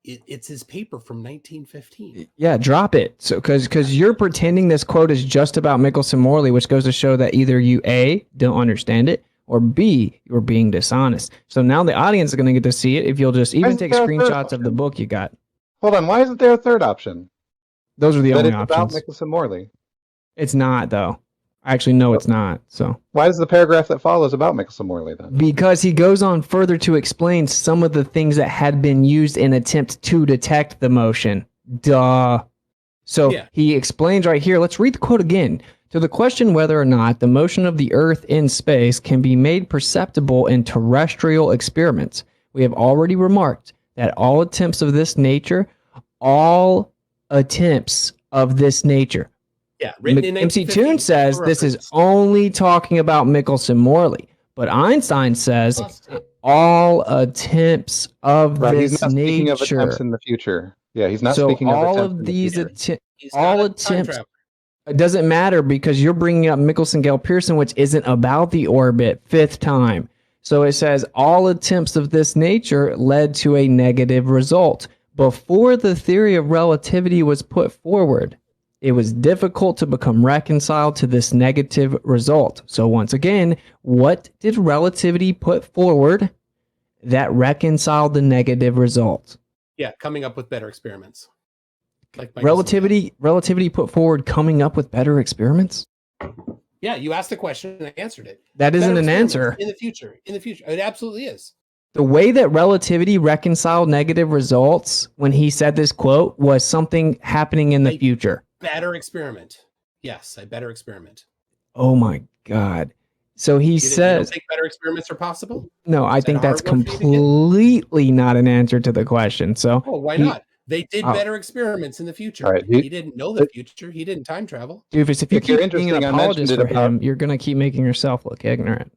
It's his paper from 1915. Yeah, drop it. So because you're pretending this quote is just about Michelson Morley, which goes to show that either you A, don't understand it, or B, you're being dishonest. So now the audience is going to get to see it if you'll just even take screenshots of the book you got. Hold on, why isn't there a third option? Those are the only it's options. About Michelson Morley. It's not, though. Actually, no, it's not. So why is the paragraph that follows about Michelson Morley then? Because he goes on further to explain some of the things that had been used in attempt to detect the motion. Duh. So he explains right here. Let's read the quote again. To the question whether or not the motion of the Earth in space can be made perceptible in terrestrial experiments, we have already remarked that all attempts of this nature, Yeah, written in MC Toon says this is only talking about Michelson Morley, but Einstein says all attempts of he's this not nature. Speaking of attempts in the future. Yeah, he's not speaking of all attempts of these all attempts. It doesn't matter because you're bringing up Michelson Gale Pearson, which isn't about the orbit, fifth time. So it says all attempts of this nature led to a negative result. Before the theory of relativity was put forward, it was difficult to become reconciled to this negative result. So once again, what did relativity put forward that reconciled the negative result? Yeah, coming up with better experiments. Like relativity put forward coming up with better experiments? Yeah, you asked the question and I answered it. That isn't an answer. In the future. It absolutely is. The way that relativity reconciled negative results when he said this quote was something happening in the future. Better experiment. Yes, a better experiment. Oh my God. So he says... You don't think better experiments are possible? No, I think that's completely not an answer to the question. So why not? They did better experiments in the future. All right, he didn't know the future. He didn't time travel. Doofus, if you If you're keep being an interested, I mentioned apologist it for about- him, you're going to keep making yourself look ignorant.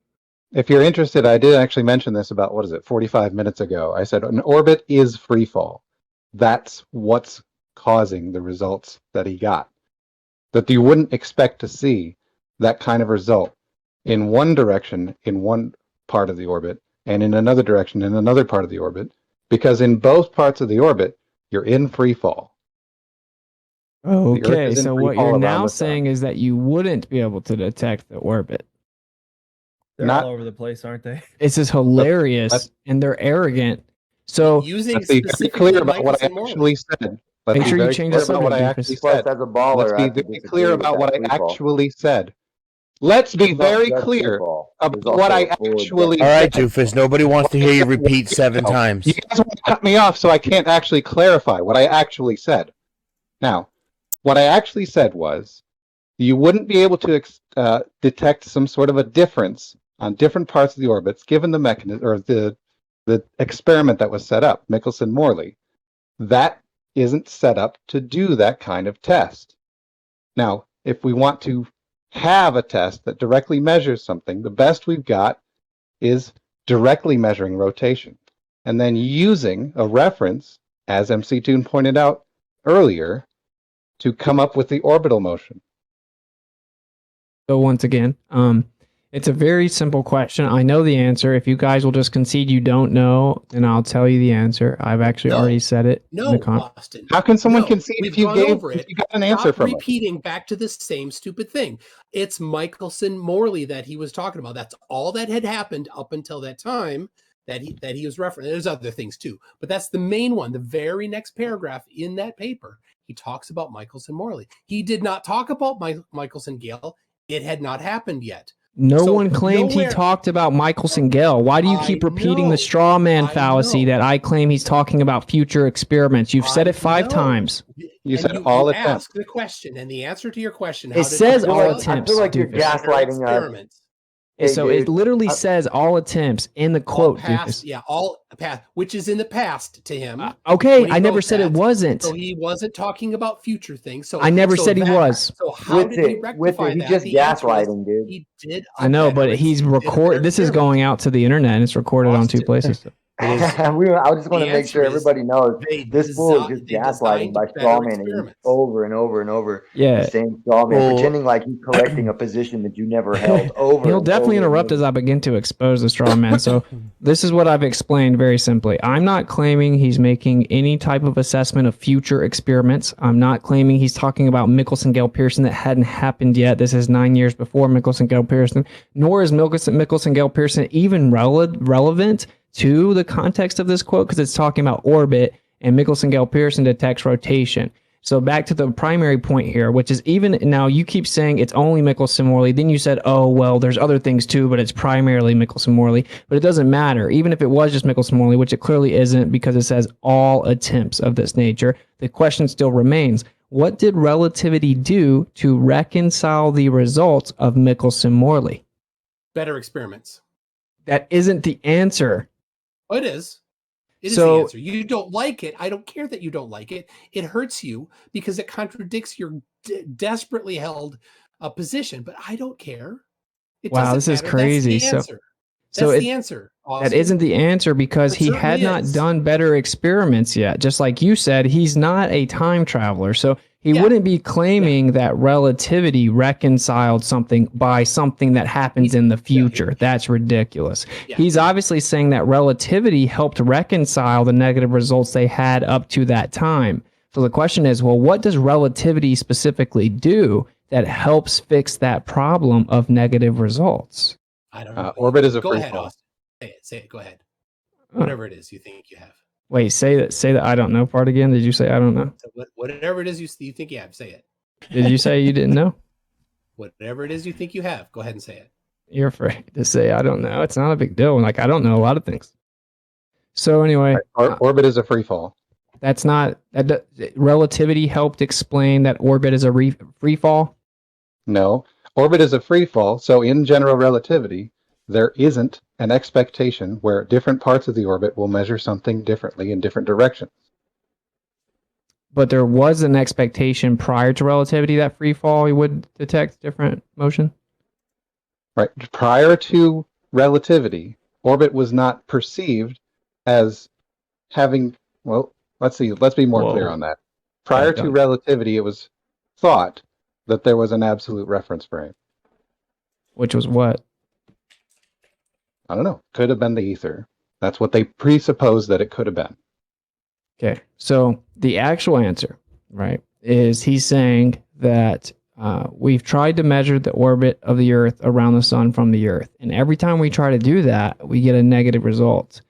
If you're interested, I did actually mention this about, 45 minutes ago. I said an orbit is free fall. That's what's causing the results that he got. That you wouldn't expect to see that kind of result in one direction in one part of the orbit and in another direction in another part of the orbit, because in both parts of the orbit, you're in free fall. Okay, so what you're now saying is that you wouldn't be able to detect the orbit. They're Not- all over the place, aren't they? This is hilarious, and they're arrogant. So using Let's be very specifically clear about what I Michelson Morley. actually said. Let's Make be sure you very change clear the about what I subject, actually Doofus. said. As a baller, Let's I be have to very disagree clear with about that what I free fall. actually said. Let's be It's not very just free clear fall. about There's what I also forward actually All right, said. Doofus. Nobody wants to hear you repeat 7 times. You guys want to cut me off so I can't actually clarify what I actually said. Now, what I actually said was you wouldn't be able to detect some sort of a difference on different parts of the orbits given the mechanism or the experiment that was set up, Michelson-Morley. That isn't set up to do that kind of test. Now, if we want to have a test that directly measures something, the best we've got is directly measuring rotation and then using a reference, as MC Toon pointed out earlier, to come up with the orbital motion. So once again, it's a very simple question. I know the answer. If you guys will just concede you don't know, then I'll tell you the answer. I've actually already said it. in No, the con- Austin. How can someone No, concede we've if you gone gave over if it. you got an answer Stop from us? repeating back to the same stupid thing. It's Michelson-Morley that he was talking about. That's all that had happened up until that time that he was referencing. There's other things too, but that's the main one. The very next paragraph in that paper, he talks about Michelson-Morley. He did not talk about Michelson-Gale. It had not happened yet. No So one claimed he nowhere- talked about Michelson-Gale. Why do you keep I repeating know. the straw man I fallacy know. that I claim he's talking about future experiments? You've said I it 5 know. times. You And said all you attempts. asked the question, and the answer to your question. It says all I attempts. feel like you're Doofus. gaslighting us. Experiments. Hey, So dude, it literally says all attempts in the All quote, past, Doofus. yeah, all past, which is in the past to him. Okay, when he I never wrote said it that. wasn't. So he wasn't talking about future things. So I never so said he that- was. So how did he Witsit, rectify he's that? just The answer is gaslighting, dude. He did. I know, but better he's did a better recorded. This is experiment. going out to the internet, and it's recorded on 2 Austin. places. So. I just want to The make sure answer is everybody knows they this fool is just they gaslighting designed by better strawmanning experiments. over and over and over Yeah. the same strawman, Well- pretending like he's correcting a position that you never held over. He'll and definitely over and interrupt over. as I begin to expose the straw man. So this is what I've explained very simply. I'm not claiming he's making any type of assessment of future experiments. I'm not claiming he's talking about Michelson-Gale Pearson that hadn't happened yet. This is 9 years before Michelson-Gale Pearson, nor is Michelson-Gale Pearson even relevant to the context of this quote because it's talking about orbit and Michelson-Gale Pearson detects rotation. So back to the primary point here, which is even now you keep saying it's only Michelson-Morley. Then you said, oh, well, there's other things too, but it's primarily Michelson-Morley. But it doesn't matter. Even if it was just Michelson-Morley, which it clearly isn't because it says all attempts of this nature, the question still remains, what did relativity do to reconcile the results of Michelson-Morley? Better experiments. That isn't the answer. Oh, it is. It is So- the answer. You don't like it. I don't care that you don't like it. It hurts you because it contradicts your desperately held position. But I don't care. It Wow, doesn't this is matter. crazy. That's the answer. So That's it- the answer. That Austin. isn't the answer because It he had certainly not is. done better experiments yet. Just like you said, he's not a time traveler. So he Yeah. wouldn't be claiming that relativity reconciled something by something that happens in the future. That's ridiculous. Yeah. He's obviously saying that relativity helped reconcile the negative results they had up to that time. So the question is, well, what does relativity specifically do that helps fix that problem of negative results? I don't know. Orbit is a Go free ahead, fall. Austin. Say it. Go ahead. Whatever it is you think you have. Wait, say that I don't know part again. Did you say I don't know? So whatever it is you think you have, say it. Did you say you didn't know? Whatever it is you think you have, go ahead and say it. You're afraid to say I don't know. It's not a big deal. Like I don't know a lot of things. So anyway, Orbit is a free fall. that's not relativity helped explain that orbit is a free fall. No, orbit is a free fall. So in general relativity, there isn't an expectation where different parts of the orbit will measure something differently in different directions. but there was an expectation prior to relativity that free fall would detect different motion. Right. Prior to relativity, orbit was not perceived as having, well, let's see, let's be more clear on that. Prior to relativity, it was thought that there was an absolute reference frame. Which was what? I don't know. Could have been the ether. That's what they presupposed that it could have been. Okay. So the actual answer, right, is he's saying that we've tried to measure the orbit of the Earth around the sun from the Earth. And every time we try to do that, we get a negative result.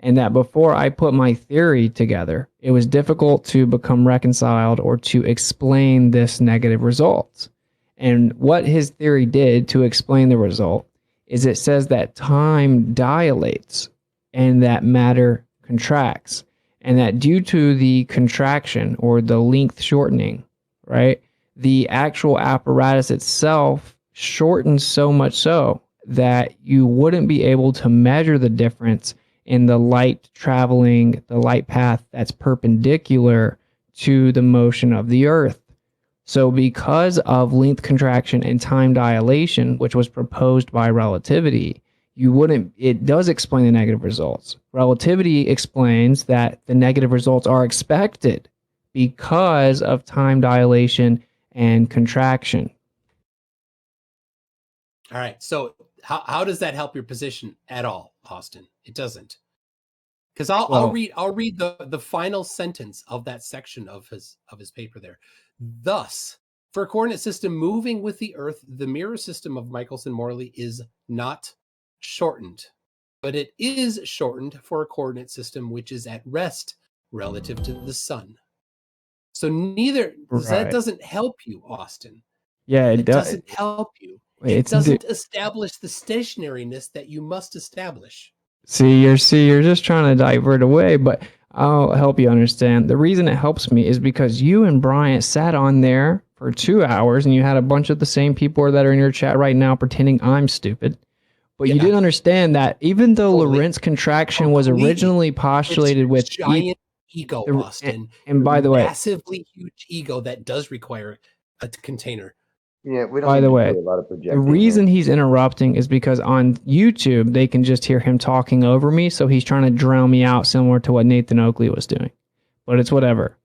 And that before I put my theory together, it was difficult to become reconciled or to explain this negative result. And what his theory did to explain the result is it says that time dilates and that matter contracts. And that due to the contraction or the length shortening, right, the actual apparatus itself shortens so much so that you wouldn't be able to measure the difference in the light traveling the light path that's perpendicular to the motion of the Earth. So because of length contraction and time dilation, which was proposed by relativity, it does explain the negative results. Relativity explains that the negative results are expected because of time dilation and contraction. All right. So how does that help your position at all, Austin? It doesn't. Because I'll read the final sentence of that section of his paper there. Thus, for a coordinate system moving with the Earth, the mirror system of Michelson-Morley is not shortened, but it is shortened for a coordinate system which is at rest relative to the sun. So that doesn't help you, Austin. Yeah, it doesn't help you. It doesn't establish the stationariness that you must establish. You're just trying to divert away, but I'll help you understand. The reason it helps me is because you and Bryant sat on there for 2 hours and you had a bunch of the same people that are in your chat right now pretending I'm stupid. But you didn't understand that even though Lorentz contraction was originally postulated with giant ego, Austin, and by the way, massively huge ego that does require a container. Yeah, we don't. By the way, a lot of the reason he's interrupting is because on YouTube they can just hear him talking over me, so he's trying to drown me out, similar to what Nathan Oakley was doing. But it's whatever.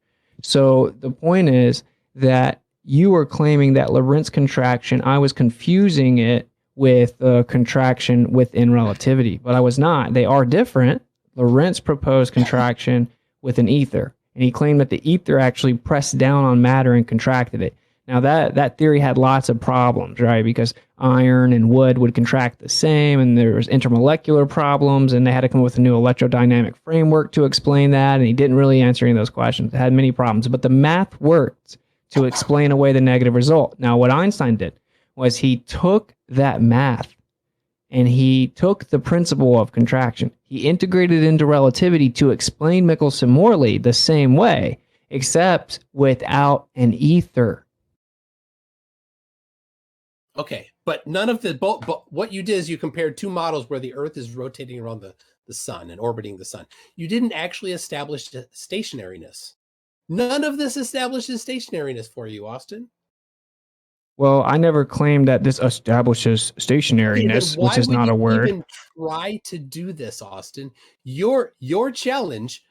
So the point is that you were claiming that Lorentz contraction, I was confusing it with contraction within relativity, but I was not. They are different. Lorentz proposed contraction with an ether, and he claimed that the ether actually pressed down on matter and contracted it. Now that theory had lots of problems, right? Because iron and wood would contract the same, and there was intermolecular problems, and they had to come up with a new electrodynamic framework to explain that, and he didn't really answer any of those questions. It had many problems, but the math worked to explain away the negative result. Now, what Einstein did was he took that math and he took the principle of contraction. He integrated it into relativity to explain Michelson-Morley the same way, except without an ether. Okay, but none of but what you did is you compared two models where the Earth is rotating around the sun and orbiting the sun. You didn't actually establish stationariness. None of this establishes stationariness for you, Austin. Well, I never claimed that this establishes stationariness, which is not a word. Why would you even try to do this, Austin? Your challenge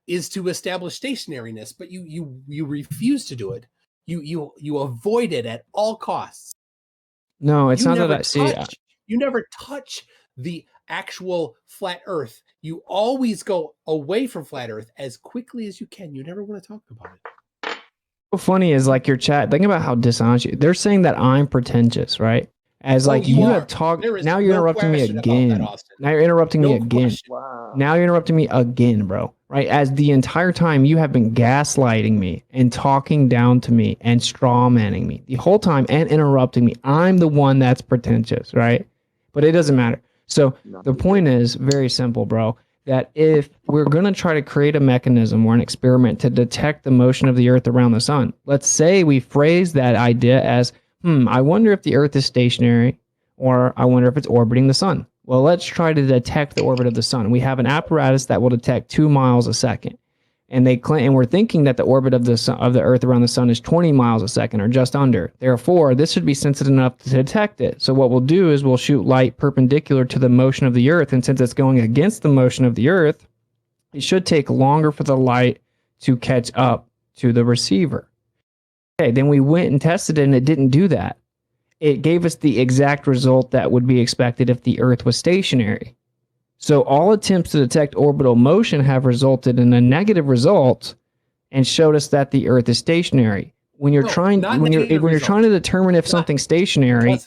is to establish stationariness, but you refuse to do it. You avoid it at all costs. No, it's not that I see. You never touch the actual flat Earth. You always go away from flat Earth as quickly as you can. You never want to talk about it. What's funny is like your chat. Think about how dishonest you. They're saying that I'm pretentious, right? As like you have talked. Now you're interrupting me again. Now you're interrupting me again. Wow. Now you're interrupting me again, bro. Right? As the entire time you have been gaslighting me and talking down to me and straw manning me the whole time and interrupting me. I'm the one that's pretentious, right? But it doesn't matter. So the point is very simple, bro. That if we're going to try to create a mechanism or an experiment to detect the motion of the Earth around the sun, let's say we phrase that idea as, I wonder if the Earth is stationary, or I wonder if it's orbiting the sun. Well, let's try to detect the orbit of the sun. We have an apparatus that will detect 2 miles a second. and we're thinking that the orbit of the Earth around the sun is 20 miles a second or just under. Therefore, this should be sensitive enough to detect it. So what we'll do is we'll shoot light perpendicular to the motion of the Earth, and since it's going against the motion of the Earth, it should take longer for the light to catch up to the receiver. Okay, then we went and tested it, and it didn't do that. It gave us the exact result that would be expected if the Earth was stationary. So all attempts to detect orbital motion have resulted in a negative result and showed us that the Earth is stationary. When you're trying to determine if something's stationary,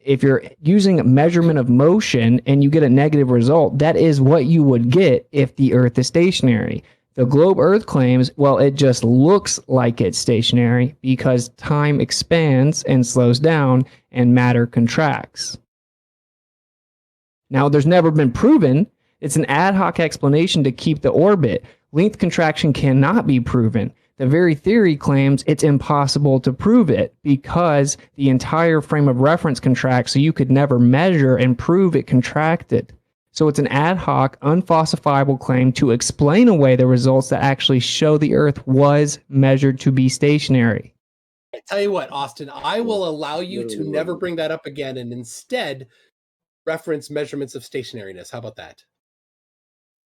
if you're using measurement of motion and you get a negative result, that is what you would get if the Earth is stationary. The globe Earth claims, well, it just looks like it's stationary because time expands and slows down and matter contracts. Now, there's never been proven. It's an ad hoc explanation to keep the orbit. Length contraction cannot be proven. The very theory claims it's impossible to prove it because the entire frame of reference contracts, so you could never measure and prove it contracted. So it's an ad hoc, unfalsifiable claim to explain away the results that actually show the Earth was measured to be stationary. I tell you what, Austin, I will allow you to never bring that up again and instead reference measurements of stationariness. How about that?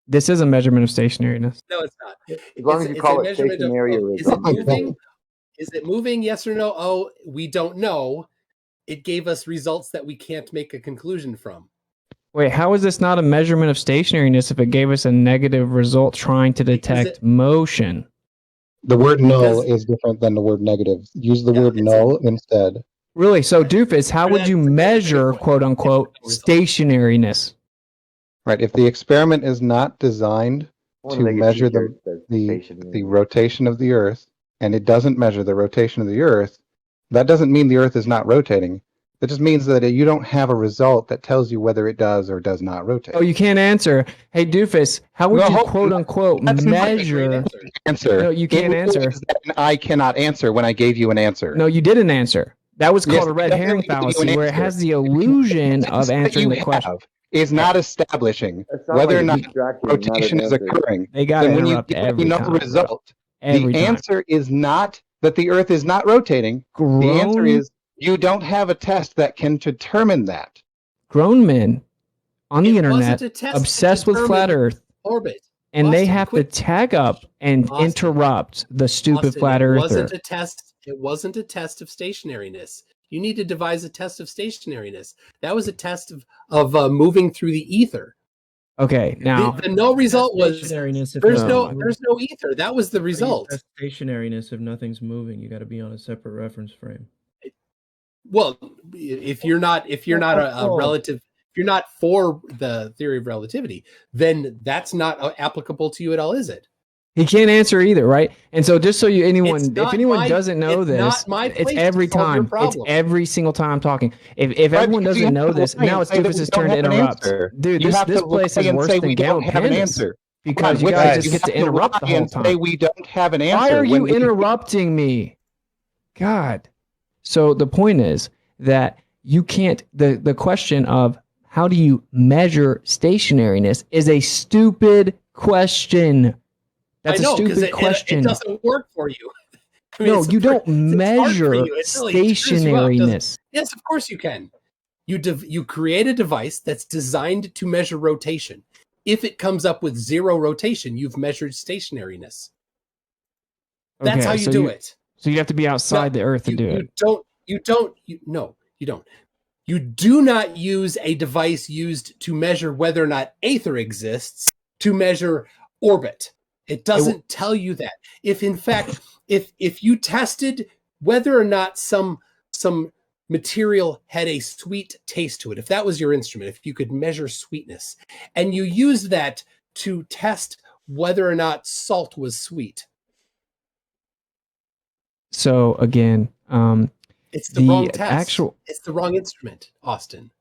This is a measurement of stationariness. No, it's not. As long as you call it stationary, is it moving? Is it moving? Yes or no? Oh, we don't know. It gave us results that we can't make a conclusion from. Wait, how is this not a measurement of stationariness if it gave us a negative result trying to detect motion? The word null is different than the word negative. Use the word null instead. Really? So, Doofus, how would you measure, quote unquote, stationariness? Right. If the experiment is not designed to measure the rotation of the Earth, and it doesn't measure the rotation of the Earth, that doesn't mean the Earth is not rotating. That just means that you don't have a result that tells you whether it does or does not rotate. Oh, you can't answer. Hey, Doofus, how would you, quote unquote, measure? Answer. No, you can't answer. I cannot answer when I gave you an answer. No, you didn't answer. That was called a red herring fallacy, where it has the illusion of answering the question. Is not establishing whether or not rotation is occurring. They got to interrupt every time. Result. The answer is not that the Earth is not rotating. The answer is you don't have a test that can determine that. Grown men on the internet obsessed with flat Earth orbit, and they have to tag up and interrupt the stupid flat earther. It wasn't a test of stationariness. You need to devise a test of stationariness. That was a test of moving through the ether. Okay, now the no result was there's no ether. That was the result. Stationariness if nothing's moving. You got to be on a separate reference frame. Well, if you're not a relative, if you're not for the theory of relativity, then that's not applicable to you at all, is it? He can't answer either, right? And so just so if anyone doesn't know this, it's every time. It's every single time I'm talking. If everyone doesn't know this, now it's Doofus's turn to interrupt. Dude, this place is worse than Gale Pandas. Because you guys just get to interrupt the whole time. We don't have an answer. Why are you interrupting me? God. So the point is that you can't, the question of how do you measure stationariness is a stupid question. That's a stupid question. It doesn't work for you. I mean, no, you don't measure stationariness. Yes, of course you can. You create a device that's designed to measure rotation. If it comes up with zero rotation, you've measured stationariness. That's how you do it. So you have to be outside the Earth to do it. You don't. You do not use a device used to measure whether or not aether exists to measure orbit. It doesn't tell you that. If in fact, if you tested whether or not some material had a sweet taste to it, if that was your instrument, if you could measure sweetness, and you used that to test whether or not salt was sweet. So again, it's the wrong test. It's the wrong instrument, Austin.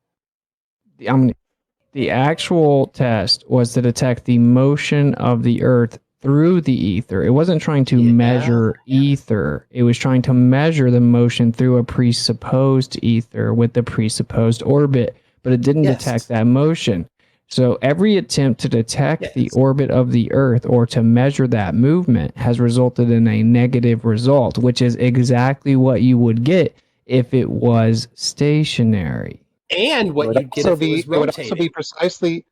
The actual test was to detect the motion of the Earth through the ether. It wasn't trying to measure ether. It was trying to measure the motion through a presupposed ether with the presupposed orbit, but it didn't detect that motion. So every attempt to detect the orbit of the Earth or to measure that movement has resulted in a negative result, which is exactly what you would get if it was stationary. And what you'd get if it was rotating.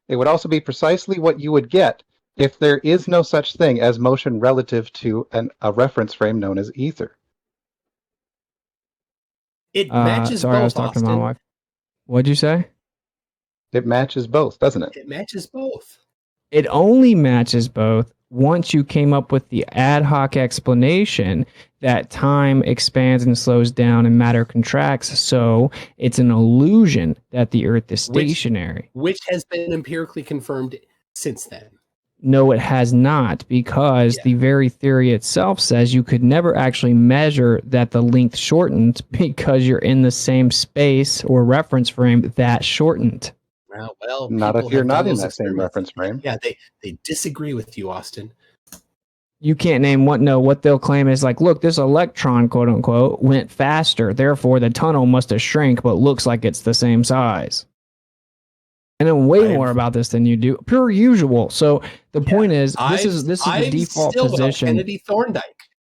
It would also be precisely what you would get if there is no such thing as motion relative to a reference frame known as ether. It matches sorry, both, I was talking Austin. to my wife. What'd you say? It matches both, doesn't it? It matches both. It only matches both once you came up with the ad hoc explanation that time expands and slows down and matter contracts. So it's an illusion that the Earth is stationary. Which has been empirically confirmed since then. No, it has not, because the very theory itself says you could never actually measure that the length shortened because you're in the same space or reference frame that shortened. Well, Not if people you're have not done in those that same experiments. reference frame. Yeah, they disagree with you, Austin. You can't name what. No, what they'll claim is like, look, this electron, quote unquote, went faster. Therefore, the tunnel must have shrank, but looks like it's the same size. I know way more about this than you do, per usual. So the point is, this is the default position. Kennedy Thorndike,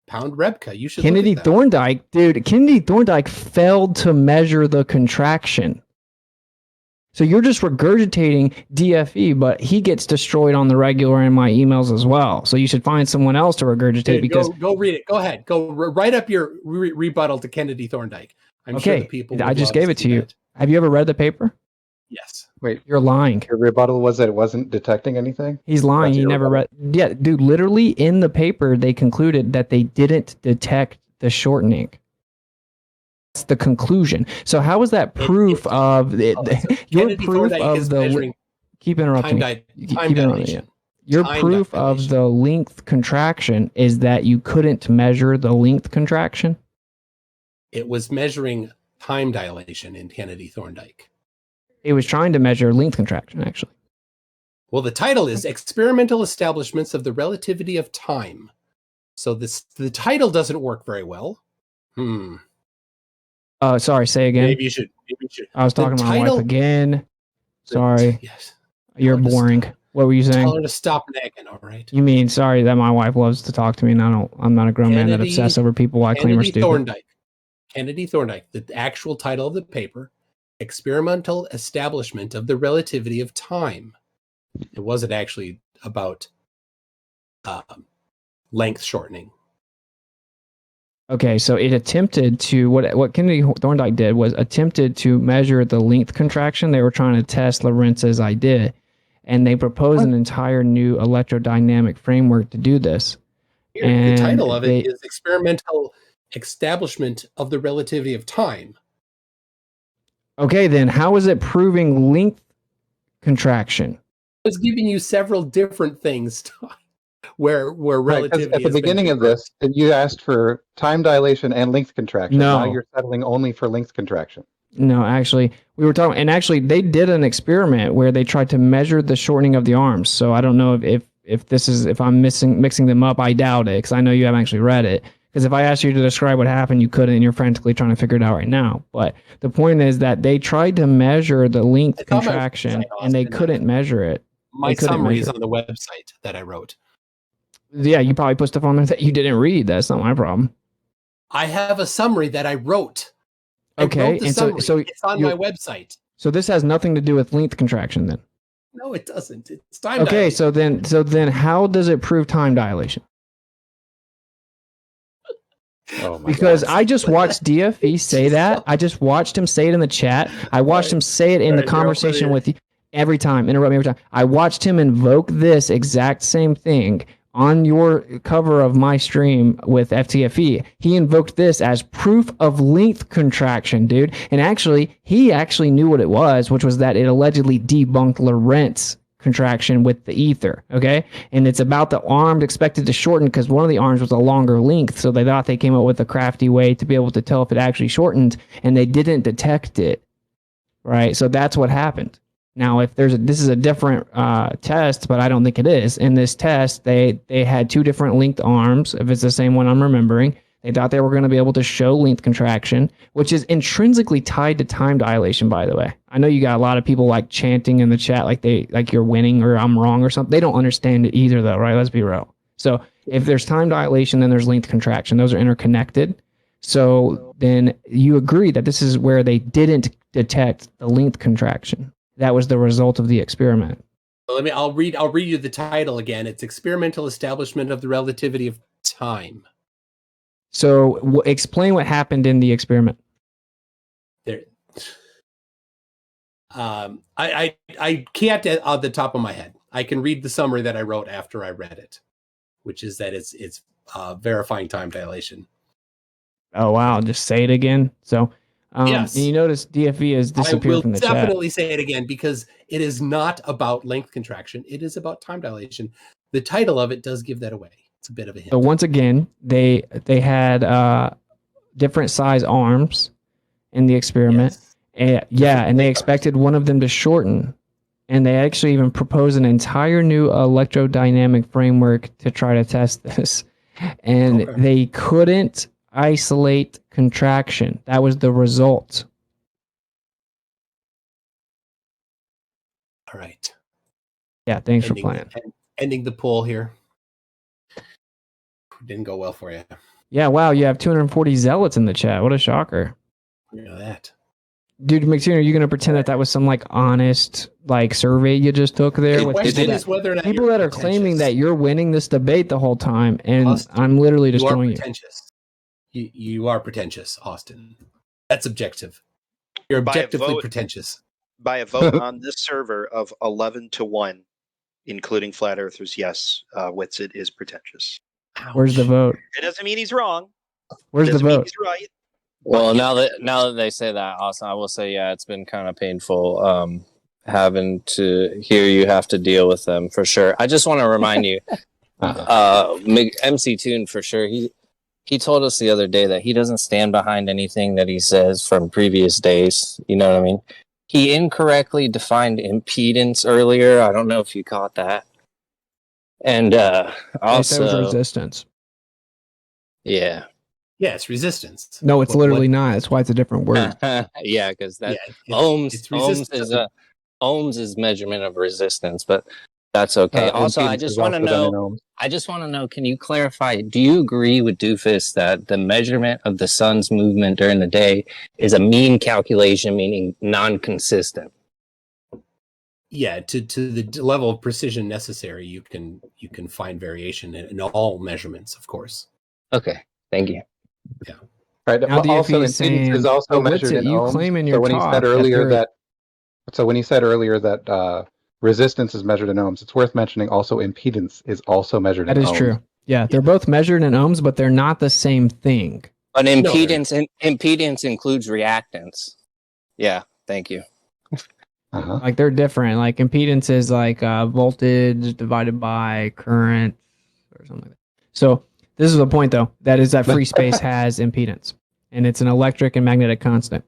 Pound Rebka. You should. Kennedy Thorndike, dude. Kennedy Thorndike failed to measure the contraction. So you're just regurgitating DFE, but he gets destroyed on the regular in my emails as well. So you should find someone else to regurgitate because go read it. Go ahead. Go write up your rebuttal to Kennedy Thorndike. I'm sure the people. I just gave it to you. Have you ever read the paper? Yes. Wait, you're lying. Your rebuttal was that it wasn't detecting anything? He's lying. He never read. Yeah, dude, literally in the paper, they concluded that they didn't detect the shortening. That's the conclusion. So how is that proof of it? Your proof of the keep interrupting. Keep interrupting. Your proof of the length contraction is that you couldn't measure the length contraction. It was measuring time dilation in Kennedy Thorndike. It was trying to measure length contraction, actually. Well, the title is Experimental Establishments of the Relativity of Time. So the title doesn't work very well. Sorry, say again. Maybe you should. I was talking to my wife again. Sorry. Yes. You're boring. What were you saying? Tell her to stop nagging, all right? You mean, sorry, that my wife loves to talk to me and I'm not a grown man that obsess over people I claim are stupid. Kennedy Thorndike, the actual title of the paper, Experimental Establishment of the Relativity of Time. It wasn't actually about length shortening. Okay, so it attempted to, what Kennedy Thorndike did was attempted to measure the length contraction. They were trying to test Lorentz's idea, and they proposed an entire new electrodynamic framework to do this. The title of it is Experimental Establishment of the Relativity of Time. Okay, then how is it proving length contraction? I was giving you several different things where relativity. At the beginning of this, you asked for time dilation and length contraction. No. Now you're settling only for length contraction. No, actually, we were talking, and actually, they did an experiment where they tried to measure the shortening of the arms. So I don't know if I'm mixing them up. I doubt it, because I know you haven't actually read it. Because if I asked you to describe what happened, you couldn't, and you're frantically trying to figure it out right now. But the point is that they tried to measure the length contraction, and they couldn't measure it. My summary is on the website that I wrote. Yeah, you probably put stuff on there that you didn't read. That's not my problem. I have a summary that I wrote. Okay, and so it's on my website. So this has nothing to do with length contraction, then. No, it doesn't. It's time. Okay, dilation. so then, how does it prove time dilation? Oh my because God. I just watched DFE say that. I just watched him say it in the chat. I watched him say it in the conversation with you every time. Interrupt me every time. I watched him invoke this exact same thing on your cover of my stream with FTFE. He invoked this as proof of length contraction, dude. And actually, he actually knew what it was, which was that it allegedly debunked Lorentz contraction with the ether, okay? And it's about the arm expected to shorten because one of the arms was a longer length, so they thought they came up with a crafty way to be able to tell if it actually shortened, and they didn't detect it, right? So that's what happened. Now, if this is a different test, but I don't think it is. In this test, they had two different length arms. If it's the same one I'm remembering, They thought they were going to be able to show length contraction, which is intrinsically tied to time dilation, by the way. I know you got a lot of people like chanting in the chat like you're winning or I'm wrong or something. They don't understand it either though, right? Let's be real. So if there's time dilation, then there's length contraction. Those are interconnected. So then you agree that this is where they didn't detect the length contraction. That was the result of the experiment. I'll read you the title again. It's Experimental Establishment of the Relativity of Time. So explain what happened in the experiment. There. I can't at the top of my head. I can read the summary that I wrote after I read it, which is that it's verifying time dilation. Oh wow! Just say it again. So yes, and you notice DFV has disappeared from the chat. I will definitely say it again because it is not about length contraction. It is about time dilation. The title of it does give that away. It's a bit of a hint. So once again, they had different size arms in the experiment. Yes. And they expected one of them to shorten. And they actually even proposed an entire new electrodynamic framework to try to test this. And they couldn't isolate contraction. That was the result. All right. Yeah, thanks for playing. Ending the poll here. Didn't go well for you. Yeah, wow, you have 240 zealots in the chat. What a shocker. You know that. Dude, McToon, are you going to pretend that was some like honest like survey you just took there? The question is whether or not people that are claiming that you're winning this debate the whole time, and I'm literally destroying you. You are pretentious, Austin. That's objective. You're objectively pretentious. By a vote on this server of 11-1, including flat earthers, yes, Witsit is pretentious. Ouch. Where's the vote? It doesn't mean he's wrong. Where's the vote? He's right. Well, now that they say that, Austin, I will say, yeah, it's been kind of painful having to hear you have to deal with them for sure. I just want to remind you, MC Toon for sure. He told us the other day that he doesn't stand behind anything that he says from previous days. You know what I mean? He incorrectly defined impedance earlier. I don't know if you caught that. And also it was resistance. Yeah. Yeah, it's resistance. No, it's literally not. That's why it's a different word. Yeah, because that ohms is measurement of resistance, but that's okay. Also, I just want to know, can you clarify, do you agree with Doofus that the measurement of the sun's movement during the day is a mean calculation, meaning non-consistent? Yeah, to the level of precision necessary, you can find variation in all measurements, of course. Okay, thank you. Yeah. Right. Now Also, impedance is also measured in ohms. Claim in your so when talk he said earlier that resistance is measured in ohms, it's worth mentioning also impedance is also measured in ohms. That is true. Yeah, they're both measured in ohms, but they're not the same thing. But impedance includes reactance. Yeah, thank you. Like they're different. Like impedance is like voltage divided by current or something like that. So this is the point though, that is that free space has impedance and it's an electric and magnetic constant.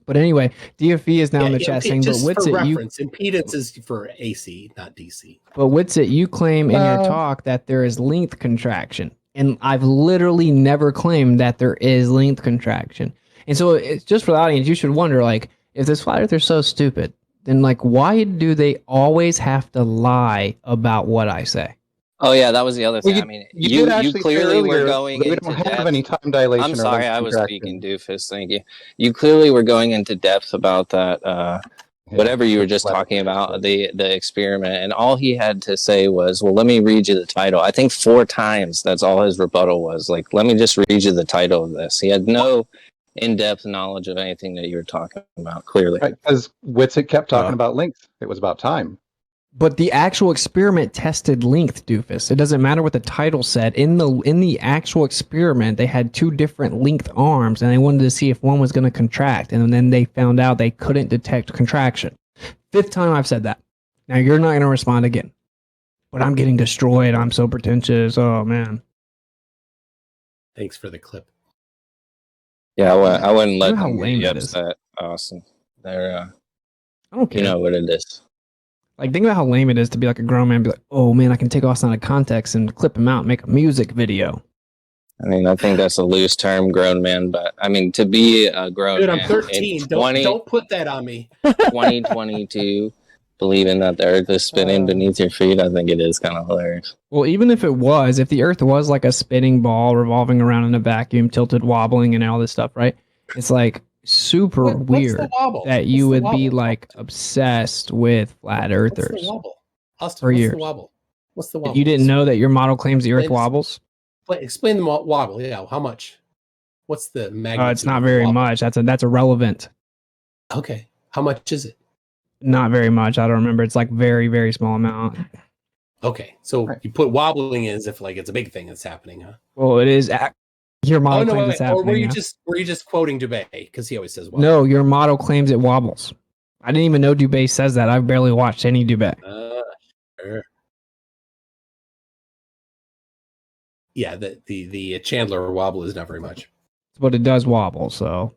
But anyway, DFE is now in the chat saying, but Witsit, impedance is for AC, not DC. But Witsit, you claim in your talk that there is length contraction. And I've literally never claimed that there is length contraction. And so it's just for the audience, you should wonder, like, if this flat earth is so stupid, then like, why do they always have to lie about what I say? Oh yeah, that was the other thing. Well, I mean, you clearly were going into don't depth. have any time dilation. I'm sorry, I was speaking, Doofus. Thank you. You clearly were going into depth about that. Whatever you were just talking about, the experiment, and all he had to say was, "Well, let me read you the title." I think 4 times. That's all his rebuttal was. Like, let me just read you the title of this. He had no in-depth knowledge of anything that you were talking about. Clearly, right? Because Witsit kept talking about length. It was about time. But the actual experiment tested length, Doofus. It doesn't matter what the title said. In the actual experiment, they had 2 different length arms, and they wanted to see if one was going to contract. And then they found out they couldn't detect contraction. 5th time I've said that. Now you're not going to respond again. But I'm getting destroyed. I'm so pretentious. Oh man. Thanks for the clip. Yeah, I wouldn't let them get upset, Austin. They're I don't care. You know what it is. Like, think about how lame it is to be like a grown man and be like, oh man, I can take Austin out of context and clip him out and make a music video. I mean, I think that's a loose term, grown man, but I mean, to be a grown Dude, man I'm 13. in 20, Don't put that on me. 2022, believing that the earth is spinning beneath your feet, I think it is kind of hilarious. Well, even if it was, if the Earth was like a spinning ball revolving around in a vacuum, tilted, wobbling, and all this stuff, right? It's like super What's the weird wobble? that What's you the would be wobble? like obsessed with flat What's earthers the wobble? Austin, for what's years. the wobble? What's the wobble? You didn't know that your model claims the Earth Explain- wobbles? Explain the wobble. Yeah, how much? What's the magnitude? It's not of the very wobble? much. That's irrelevant. Okay, how much is it? Not very much. I don't remember. It's like very, very small amount. Okay, so you put wobbling in as if like it's a big thing that's happening, huh? Well, it is. Your model Oh no, claims wait, it's happening. or were you yeah. just quoting Dubé because he always says wobble? No, your model claims it wobbles. I didn't even know Dubé says that. I've barely watched any Dubé. Sure. Yeah, the Chandler wobble is not very much. But it does wobble, so.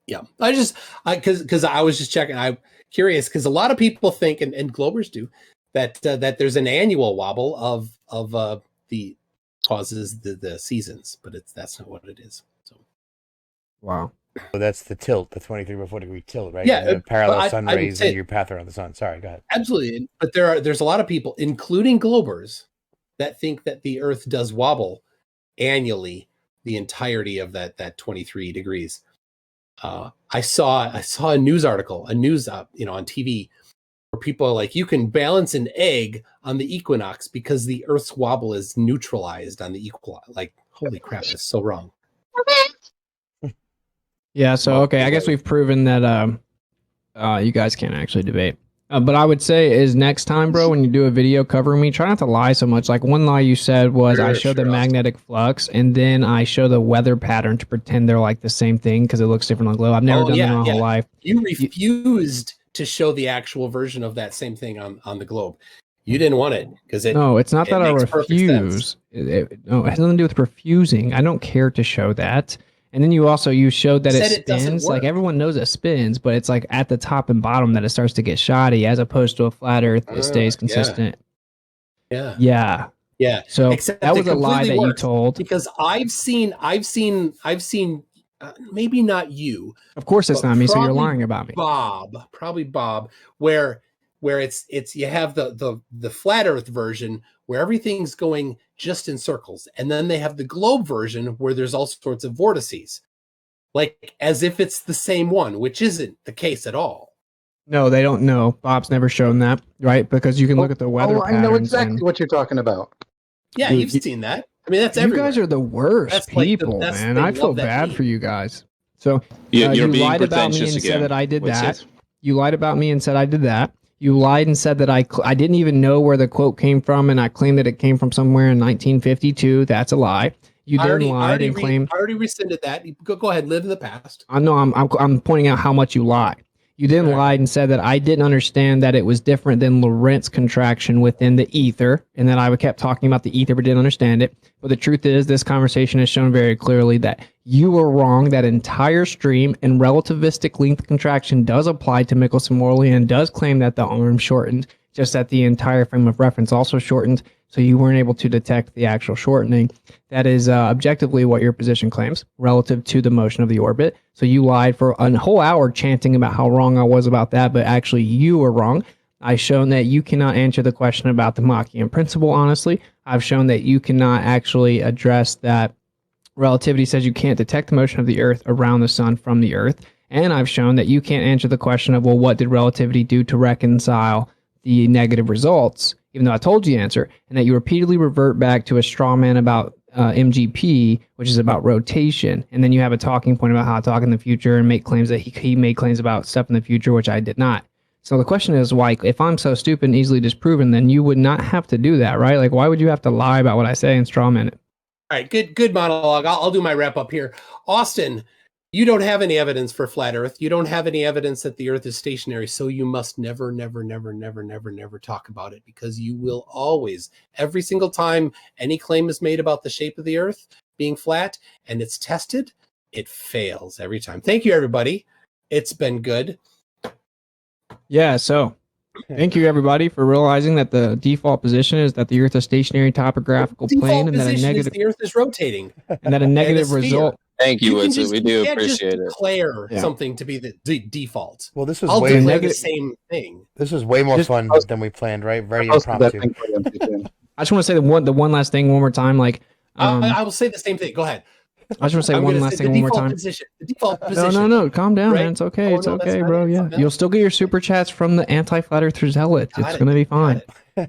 Yeah, because I was just checking. I'm curious because a lot of people think, and Globers do, that that there's an annual wobble of the causes the seasons, but that's not what it is. So wow. So that's the tilt, the 23/4 tilt, right? Yeah, And the parallel but sun I would rays say- and your path around the sun. Sorry, go ahead. absolutely, but there's a lot of people, including Globers, that think that the Earth does wobble annually the entirety of that 23 degrees. I saw a news article, on TV, where people are like, you can balance an egg on the equinox because the Earth's wobble is neutralized on the equinox. Like, holy crap, that's so wrong. Yeah, so okay, I guess we've proven that you guys can't actually debate. But I would say is next time, bro, when you do a video covering me, try not to lie so much. Like one lie you said was I showed the magnetic flux and then I show the weather pattern to pretend they're like the same thing because it looks different on glow. I've never done that in my whole life. You refused to show the actual version of that same thing on the globe. You didn't want it because it. No, it's not that I makes perfect refuse. sense. No, it has nothing to do with refusing. I don't care to show that. And then you showed that Said it it doesn't spins. Like work. everyone knows it spins, but it's like at the top and bottom that it starts to get shoddy, as opposed to a flat Earth that stays consistent. Yeah. Yeah. So Except that was it a lie completely that you works, told. because I've seen maybe not you. Of course, it's but not me. So you're probably lying about me. Probably Bob, where it's you have the flat Earth version where everything's going just in circles, and then they have the globe version where there's all sorts of vortices, like as if it's the same one, which isn't the case at all. No, they don't know. Bob's never shown that, right? Because you can look at the weather I patterns. know exactly and- what you're talking about. Yeah, Dude, you've seen that. I mean, that's you everywhere. guys are the worst That's like the people, best- man. they I feel love that bad meme. for you guys. So You're you being lied about me and pretentious said again. that I did Witsit. that. You lied about me and said I did that. You lied and said that I didn't even know where the quote came from, and I claimed that it came from somewhere in 1952. That's a lie. You then lied and claimed. I already rescinded that. You go ahead, live in the past. I know I'm pointing out how much you lie. You then lied and said that I didn't understand that it was different than Lorentz contraction within the ether, and that I kept talking about the ether but didn't understand it. But the truth is, this conversation has shown very clearly that you were wrong. That entire stream and relativistic length contraction does apply to Michelson-Morley and does claim that the arm shortened, just that the entire frame of reference also shortened, so you weren't able to detect the actual shortening. That is objectively what your position claims relative to the motion of the orbit. So you lied for a whole hour chanting about how wrong I was about that, but actually you were wrong. I've shown that you cannot answer the question about the Machian principle, honestly. I've shown that you cannot actually address that relativity says you can't detect the motion of the Earth around the sun from the Earth. And I've shown that you can't answer the question of, well, what did relativity do to reconcile the negative results, even though I told you the answer, and that you repeatedly revert back to a straw man about MGP, which is about rotation. And then you have a talking point about how to talk in the future and make claims that he made claims about stuff in the future, which I did not. So the question is, why, if I'm so stupid and easily disproven, then you would not have to do that, right? Like, why would you have to lie about what I say and straw man it? All right, good monologue. I'll do my wrap up here. Austin, you don't have any evidence for flat Earth. You don't have any evidence that the Earth is stationary. So you must never talk about it, because you will always, every single time any claim is made about the shape of the Earth being flat and it's tested, it fails every time. Thank you, everybody. It's been good. Yeah, so Thank you, everybody, for realizing that the default position is that the Earth is stationary topographical plane, and that a negative the Earth is rotating, and that a negative result. Thank you, Witsit. just, We do can't just appreciate it. declare Yeah. something to be the default. Well, this was I'll way declare the same thing. This was way more Just fun post- than we planned, right? Very Post that impromptu. thing for them, Toon. I just want to say the one last thing one more time. Like, I will say the same thing. Go ahead. I just want to say I'm one gonna last say thing the one more default time. position. The default No, position. no, calm down, Right? man. It's okay. Oh, It's no, that's okay, not bro. it. Yeah, you'll still get your super chats from the anti-flat earth zealots. Got It's it. gonna be fine.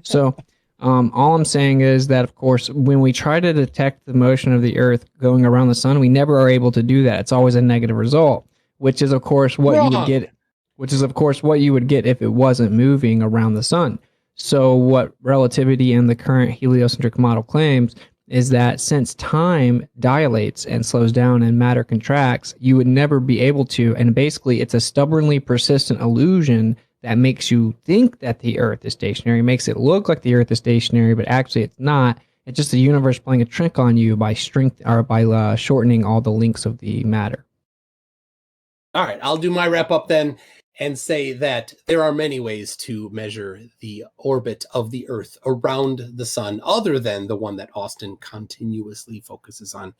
So, all I'm saying is that, of course, when we try to detect the motion of the Earth going around the sun, we never are able to do that. It's always a negative result, which is, of course, what you would get. Which is, of course, what you would get if it wasn't moving around the sun. So, what relativity and the current heliocentric model claims is that since time dilates and slows down and matter contracts, you would never be able to. And basically, it's a stubbornly persistent illusion that makes you think that the Earth is stationary, makes it look like the Earth is stationary, but actually it's not. It's just the universe playing a trick on you by shortening all the links of the matter. All right, I'll do my wrap up then and say that there are many ways to measure the orbit of the Earth around the sun, other than the one that Austin continuously focuses on.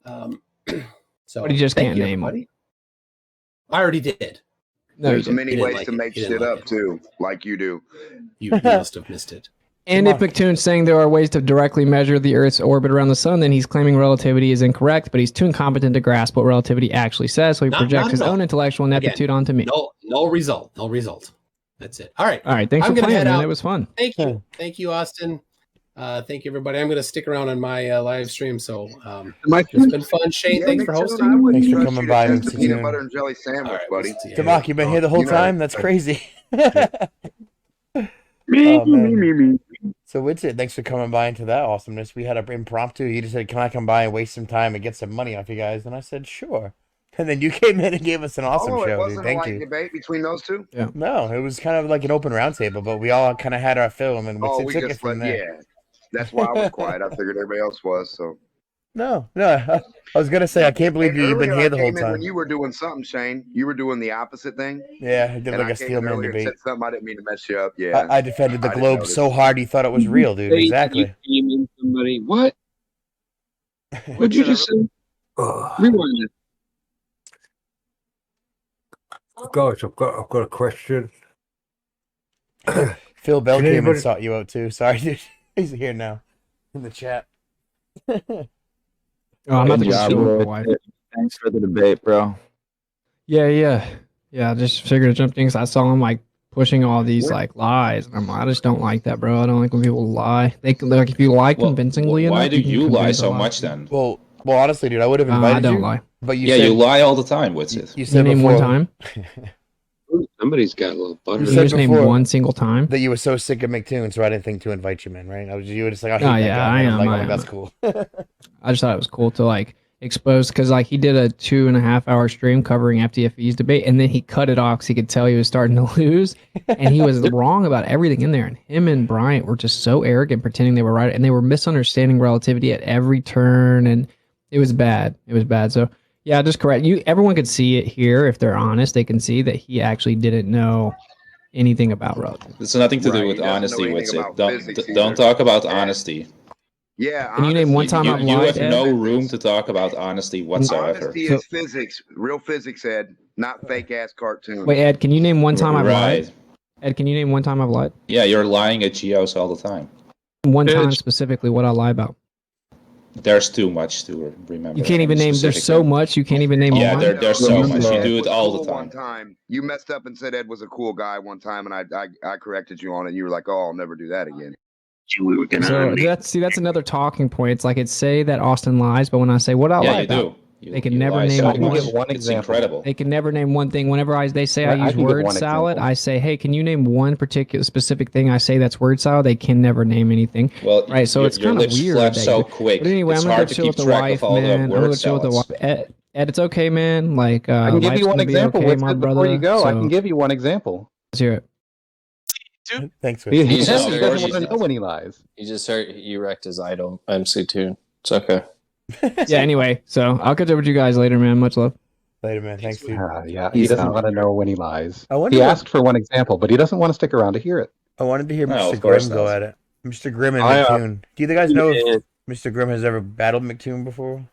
So, But you just thank can't you, name them. everybody. I already did. No, There's you many didn't ways like to it. make You didn't shit like up too, like you do. You must have missed it. And if McToon's saying there are ways to directly measure the Earth's orbit around the sun, then he's claiming relativity is incorrect, but he's too incompetent to grasp what relativity actually says, so he projects his own intellectual ineptitude onto me. No result. No result. That's it. All right. All right, thanks I'm for gonna playing, head man. out. It was fun. Thank you. Thank you, Austin. Thank you, everybody. I'm going to stick around on my live stream. So it's been fun. Shane, thanks for hosting. Thanks for coming by, Test the Mr. peanut Toon. butter and jelly sandwich, buddy. Demak, you've been here the whole time? That's crazy. Me, Oh, man. me. So Witsit, thanks for coming by into that awesomeness. We had an impromptu. You just said, "Can I come by and waste some time and get some money off you guys?" And I said, "Sure." And then you came in and gave us an awesome Oh, it show, wasn't dude. a Thank light you. debate between those two. Yeah. No, it was kind of like an open roundtable, but we all kind of had our film, and Oh, Witsit we took it just from let, there. yeah. That's why I was quiet. I figured everybody else was. So No, I was gonna say I can't believe And you've been earlier here I the whole came in time. when you were doing something, Shane. You were doing the opposite thing. Yeah, I did And like I a came steel in man earlier and debate. said something. I didn't mean to mess you up. Yeah, I defended the I didn't globe notice. so hard you thought it was real, dude. Hey, Exactly. You mean somebody? What? What'd you just say? Rewind it. Guys, I've got a question. Phil Bell Can came anybody- and sought you out too. Sorry, dude. He's here now in the chat. Oh, I'm about to Good go job, chill with bro. my wife. Thanks for the debate, bro. Yeah. I just figured to jump in because I saw him like pushing all these like lies, and I just don't like that, bro. I don't like when people lie. They can, like, if you lie convincingly Why enough, do can you lie convince a so lot. much then? Well, honestly, dude, I would have invited I don't you. lie. But you Yeah, said, you lie all the time. What's it? You said name before, one time. Somebody's got a little butter. You You said just named before one single time. that you were so sick of McToon, so I didn't think to invite you, man. Right? You were just like, I hate Oh that yeah, guy. I man. am. I'm I like, am. that's cool. I just thought it was cool to like expose because like he did a 2.5 hour stream covering FTFE's debate, and then he cut it off because he could tell he was starting to lose, and he was wrong about everything in there. And him and Bryant were just so arrogant, pretending they were right, and they were misunderstanding relativity at every turn, and it was bad. It was bad. So yeah, just correct you. Everyone could see it here if they're honest. They can see that he actually didn't know anything about relativity. It's nothing to Right, do he with doesn't know honesty. anything What's it? about Don't physics don't either. talk about honesty. Yeah. Can you name one time I've You lied, have Ed? no room to talk about honesty whatsoever. Honesty is physics, real physics, Ed, not fake ass cartoons. Wait, Ed, can you name one time I've lied? Right. Ed, can you name one time I've lied? Yeah, you're lying at Geos all the time. One time specifically, what I lie about? There's too much to remember. You can't even name. There's so specifically. much. You can't even name Yeah, one. there's so much. You Ed do it was all cool the One time. time, you messed up and said Ed was a cool guy one time, and I corrected you on it. You were like, "Oh, I'll never do that again." We were gonna So that's another talking point. It's like it's say that Austin lies, but when I say what I Yeah, lie you about, do. they can never name so one. much. It's incredible. They can never name one thing. Whenever they say I I use can give word one salad, example. I say, hey, can you name one particular specific thing I say that's word salad? They can never name anything. Well, right. So it's your kind of lips weird. flap that so you- quick. But anyway, It's I'm gonna go hard to chill keep with the track wife, of all the man. I'm gonna word go chill with the salads. wife. Ed, it's okay, man. Like I can give life's you one gonna be example. okay, my Witsit, before you brother. go, I So- can give you one example. Let's hear it. Thanks, He, he He's doesn't just- doesn't want to know when he lies. You just heard you wrecked his idol, MC Toon. It's okay. Yeah. Anyway, so I'll catch up with you guys later, man. Much love. Later, man. Thanks, dude. Yeah, he doesn't want to know when he lies. I wonder He what- asked for one example, but he doesn't want to stick around to hear it. I wanted to hear No, Mr. of course Grimm go not. at it. Mr. Grimm and I, McToon. Do you guys know yeah. if Mr. Grimm has ever battled McToon before?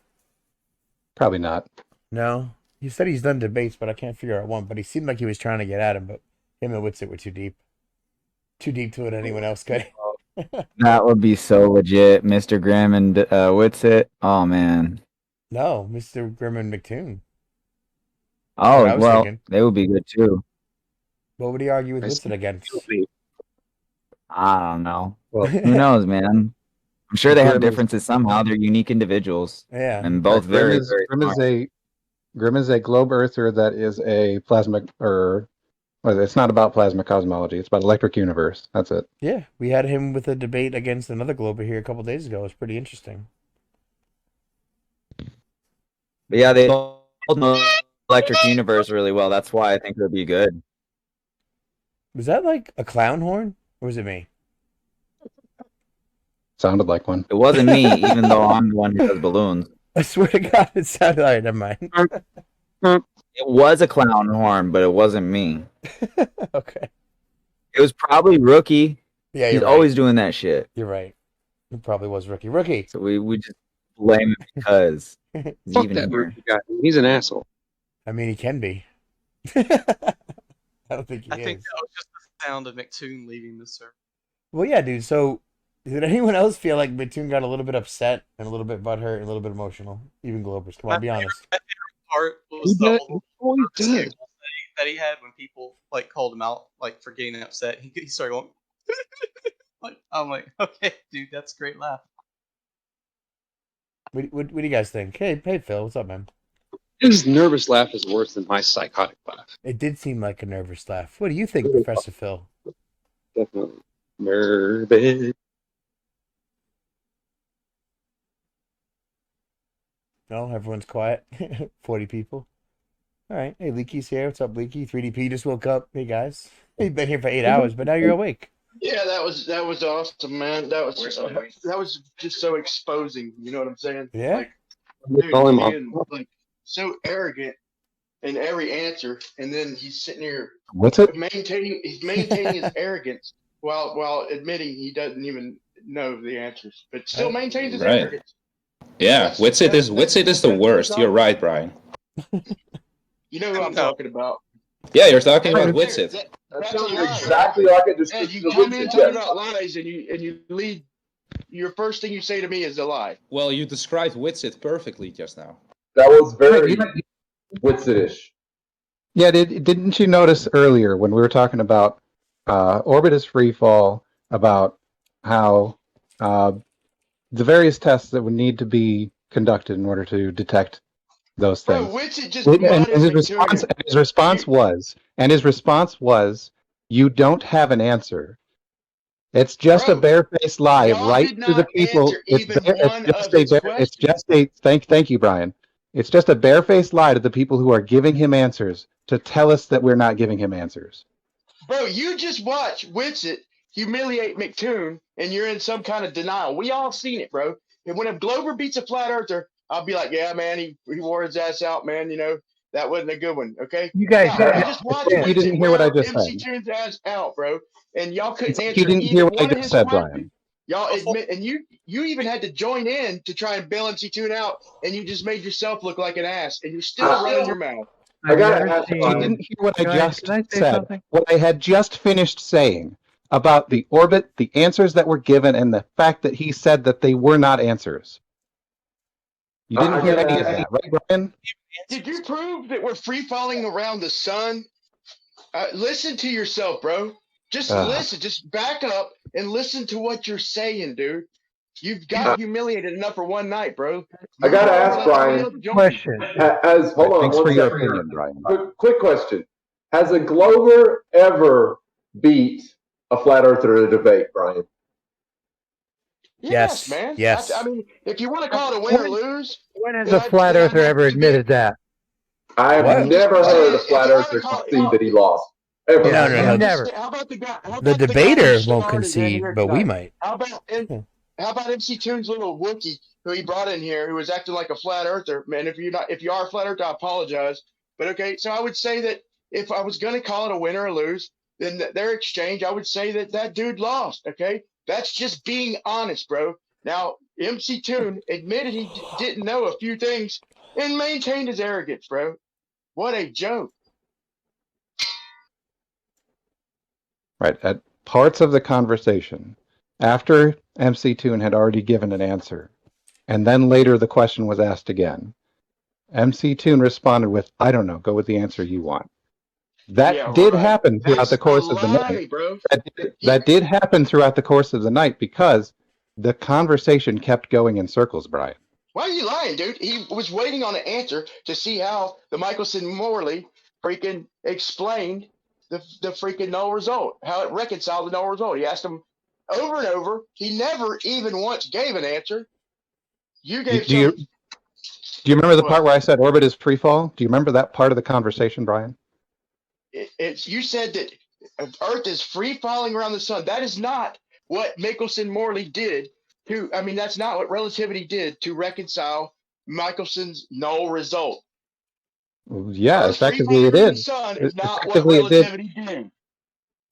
Probably not. No. He said he's done debates, but I can't figure out one. But he seemed like he was trying to get at him, but him and Witsit were too deep. Too deep to let anyone else could. That would be so legit, Mr. Grimm and Witsit. Oh man. No, Mr. Grimm and McToon. Oh what I was well, thinking. they would be good too. What would he argue with Witsit against? I don't know. Well, Who knows, man? I'm sure they have Grimm is- differences somehow. They're unique individuals. Yeah. And both Grimm very, is, very Grimm is smart. Grimm is a globe earther that is a plasma, or well, it's not about plasma cosmology. It's about electric universe. That's it. Yeah, we had him with a debate against another glober here a couple days ago. It was pretty interesting. But yeah, they both know electric universe really well. That's why I think it would be good. Was that like a clown horn? Or was it me? Sounded like one. It wasn't me, even though I'm the one who does balloons. I swear to God, it sounded like, never mind. It was a clown horn, but it wasn't me. Okay. It was probably Rookie. Yeah, He's you're always doing that shit. You're right. It probably was Rookie. Rookie. So we just blame him because he's Fuck even that here. Rookie guy. He's an asshole. I mean, he can be. I don't think he I is. think that was just the sound of McToon leaving the server. Well, yeah, dude. So, did anyone else feel like McToon got a little bit upset and a little bit butthurt and a little bit emotional? Even Globers. Come on, be honest. My favorite part was He the does. whole Oh, he does. giggle that he had when people like called him out like for getting upset. He started going like, I'm like, okay, dude, that's a great laugh. What do you guys think? Hey, Phil, what's up, man? His nervous laugh is worse than my psychotic laugh. It did seem like a nervous laugh. What do you think, Professor Phil? Definitely nervous. No, everyone's quiet. 40 people. All right. Hey, Leaky's here. What's up, Leaky? 3DP just woke up. Hey, guys. You've been here for 8 hours, but now you're awake. Yeah, that was awesome, man. That was just so exposing. You know what I'm saying? Yeah. Like, dude, Call him being, like so arrogant in every answer, and then he's sitting here What's it? maintaining his arrogance while admitting he doesn't even know the answers, but still maintains his Right. arrogance. Yeah, Witsit is the worst. You're right, Brian. You know who I'm talking about. Yeah, you're talking about Witsit. That sounds exactly like a Ed, description you of come in Witsit, talking yes. about lies, and you lead. Your first thing you say to me is a lie. Well, you described Witsit perfectly just now. That was very Witsitish. Yeah, didn't you notice earlier when we were talking about orbit is free fall, about how the various tests that would need to be conducted in order to detect those things? Bro, Witsit just And brought his his response was, "You don't have an answer. It's just a barefaced lie right to the people. Thank you, Brian. It's just a barefaced lie to the people who are giving him answers to tell us that we're not giving him answers." Bro, you just watch Witsit humiliate McToon, and you're in some kind of denial. We all seen it, bro. And when a Glover beats a flat earther, I'll be like, yeah, man, he wore his ass out, man. You know, that wasn't a good one, okay? You guys just watch You didn't hear what I just MC said. Toon's ass out, bro. And y'all couldn't answer You didn't even hear what I one of just his said, questions. Brian. Y'all admit, and you even had to join in to try and bail MC Toon out, and you just made yourself look like an ass, and you're still running your mouth. I gotta ask You Brian. didn't hear what I Guys, just can I say said. something? What I had just finished saying about the orbit, the answers that were given, and the fact that he said that they were not answers. You didn't hear any of that, right, Brian? Did you prove that we're free falling around the sun? Listen to yourself, bro. Just listen. Just back up and listen to what you're saying, dude. You've got humiliated enough for one night, bro. I gotta ask Brian. Question. Hold on Thanks one for your second. opinion, Brian. Quick question. Has a Glover ever beat a flat earther in a debate, Brian? Yes, man. yes. I mean, if you want to call it a win or lose, When has a flat earther ever admitted that? I have never heard a flat earther concede that he lost. Ever. No. Never. How about the guy? The debater won't concede, but we might. How about MC Toon's little Wookiee who he brought in here, who was acting like a flat earther? Man, if you are a flat earther, I apologize. But okay, so I would say that if I was going to call it a win or a lose, then their exchange, I would say that that dude lost. Okay, that's just being honest, bro. Now, MC Toon admitted he didn't know a few things and maintained his arrogance, bro. What a joke. Right. At parts of the conversation, after MC Toon had already given an answer, and then later the question was asked again, MC Toon responded with, I don't know, go with the answer you want. That did happen throughout the course of the night. Bro. That did happen throughout the course of the night because the conversation kept going in circles, Brian. Why are you lying, dude? He was waiting on an answer to see how the Michelson-Morley freaking explained the freaking null result, how it reconciled the null result. He asked him over and over. He never even once gave an answer. You gave Do you remember the part where I said orbit is free fall? Do you remember that part of the conversation, Brian? You said that Earth is free falling around the sun. That is not what Michelson-Morley did to. I mean, that's not what relativity did to reconcile Michelson's null result. Yeah, effectively it did. Effectively it did.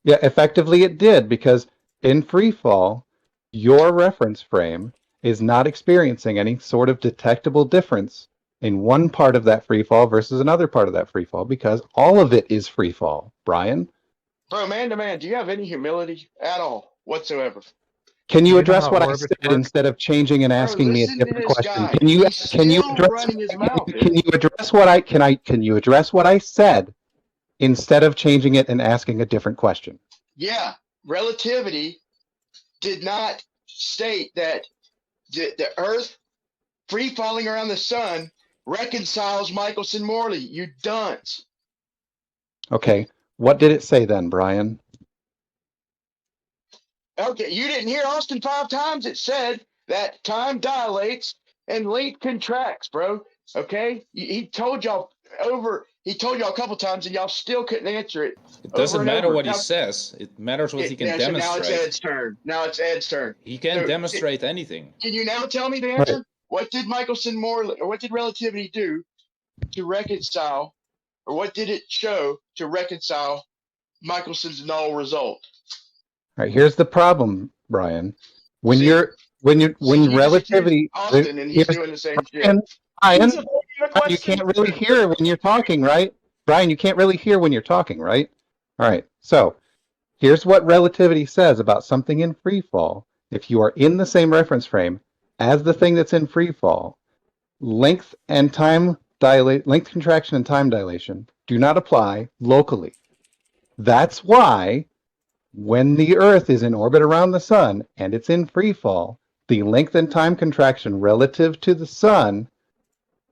Yeah, effectively it did because in free fall, your reference frame is not experiencing any sort of detectable difference in one part of that free fall versus another part of that free fall because all of it is free fall. Brian? Bro, man to man, do you have any humility at all whatsoever? Can you address what I said instead of changing and asking me a different question? Can you address what I said instead of changing it and asking a different question? Yeah, relativity did not state that the Earth free falling around the sun reconciles Michelson-Morley. You dunce. Okay, what did it say then, Brian? Okay, you didn't hear Austin 5 times. It said that time dilates and length contracts, bro. Okay, he told y'all He told y'all a couple times, and y'all still couldn't answer it. It doesn't matter what he says. It matters what he can demonstrate. So now it's Ed's turn. Now it's Ed's turn. He can demonstrate anything. Can you now tell me the answer? Right. What did Michelson-Morley, or what did relativity do to reconcile, or what did it show to reconcile Michelson's null result? All right, here's the problem, Brian. When relativity, Austin, and he's doing the same shit. Brian, you can't really hear when you're talking, right? Brian, you can't really hear when you're talking, right? All right. So here's what relativity says about something in free fall. If you are in the same reference frame as the thing that's in free fall, length contraction and time dilation do not apply locally. That's why when the Earth is in orbit around the sun and it's in free fall, the length and time contraction relative to the sun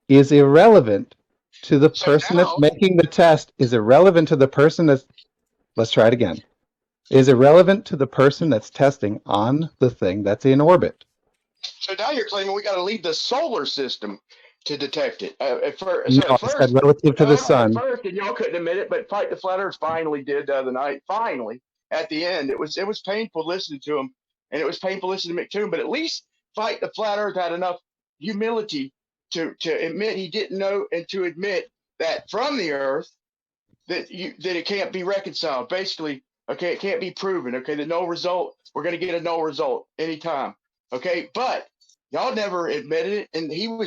is irrelevant to the person that's making the test, is irrelevant to the person that's, let's try it again, is irrelevant to the person that's testing on the thing that's in orbit. So now you're claiming we got to leave the solar system to detect it. I said relative to the sun. At first, and y'all couldn't admit it, but Fight the Flat Earth finally did the other night. Finally, at the end, it was painful listening to him, and it was painful listening to McToon, but at least Fight the Flat Earth had enough humility to admit he didn't know, and to admit that from the Earth that it can't be reconciled. Basically, okay, it can't be proven. Okay, the null result, we're going to get a null result anytime. Okay, but y'all never admitted it, and y'all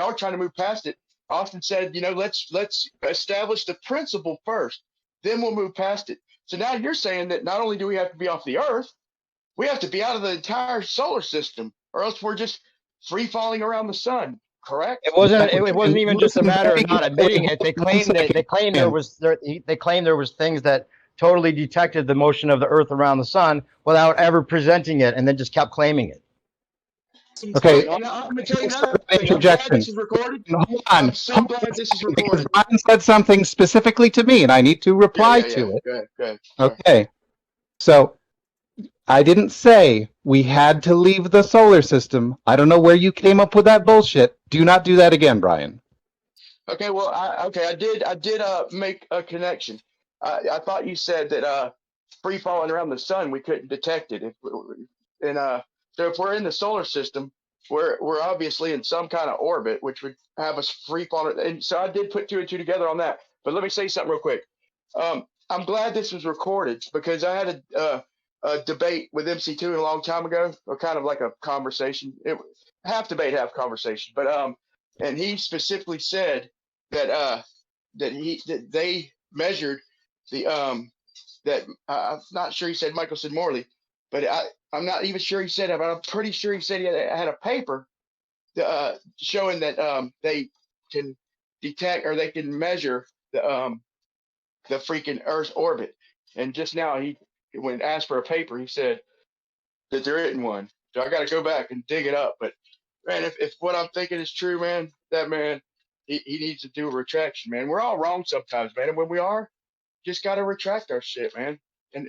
were trying to move past it. Austin said, let's establish the principle first, then we'll move past it. So now you're saying that not only do we have to be off the Earth, we have to be out of the entire solar system, or else we're just free falling around the sun. Correct? It wasn't even just a matter of not admitting it. They claimed there was things that totally detected the motion of the Earth around the sun without ever presenting it, and then just kept claiming it. Okay. I'm going to tell you now. Objection. This is recorded. Hold on. I'm so glad this is recorded. Brian said something specifically to me, and I need to reply to it. Go ahead. Okay. So I didn't say we had to leave the solar system. I don't know where you came up with that bullshit. Do not do that again, Brian. Okay. Well, I did make a connection. I thought you said that free falling around the sun, we couldn't detect it. So if we're in the solar system, we're obviously in some kind of orbit, which would have us free falling. And so I did put 2 and 2 together on that. But let me say something real quick. I'm glad this was recorded because I had a debate with MC2 a long time ago, or kind of like a conversation. Half debate, half conversation. But and he specifically said that that they measured the that I'm not sure he said Michelson Morley, but I'm not even sure he said it, but I'm pretty sure he said he had a paper showing that they can detect or they can measure the freaking Earth's orbit. And just now when asked for a paper, he said that there isn't one. So I got to go back and dig it up. But man, if what I'm thinking is true, man, that man, he needs to do a retraction, man. We're all wrong sometimes, man. And when we are, just got to retract our shit, man. And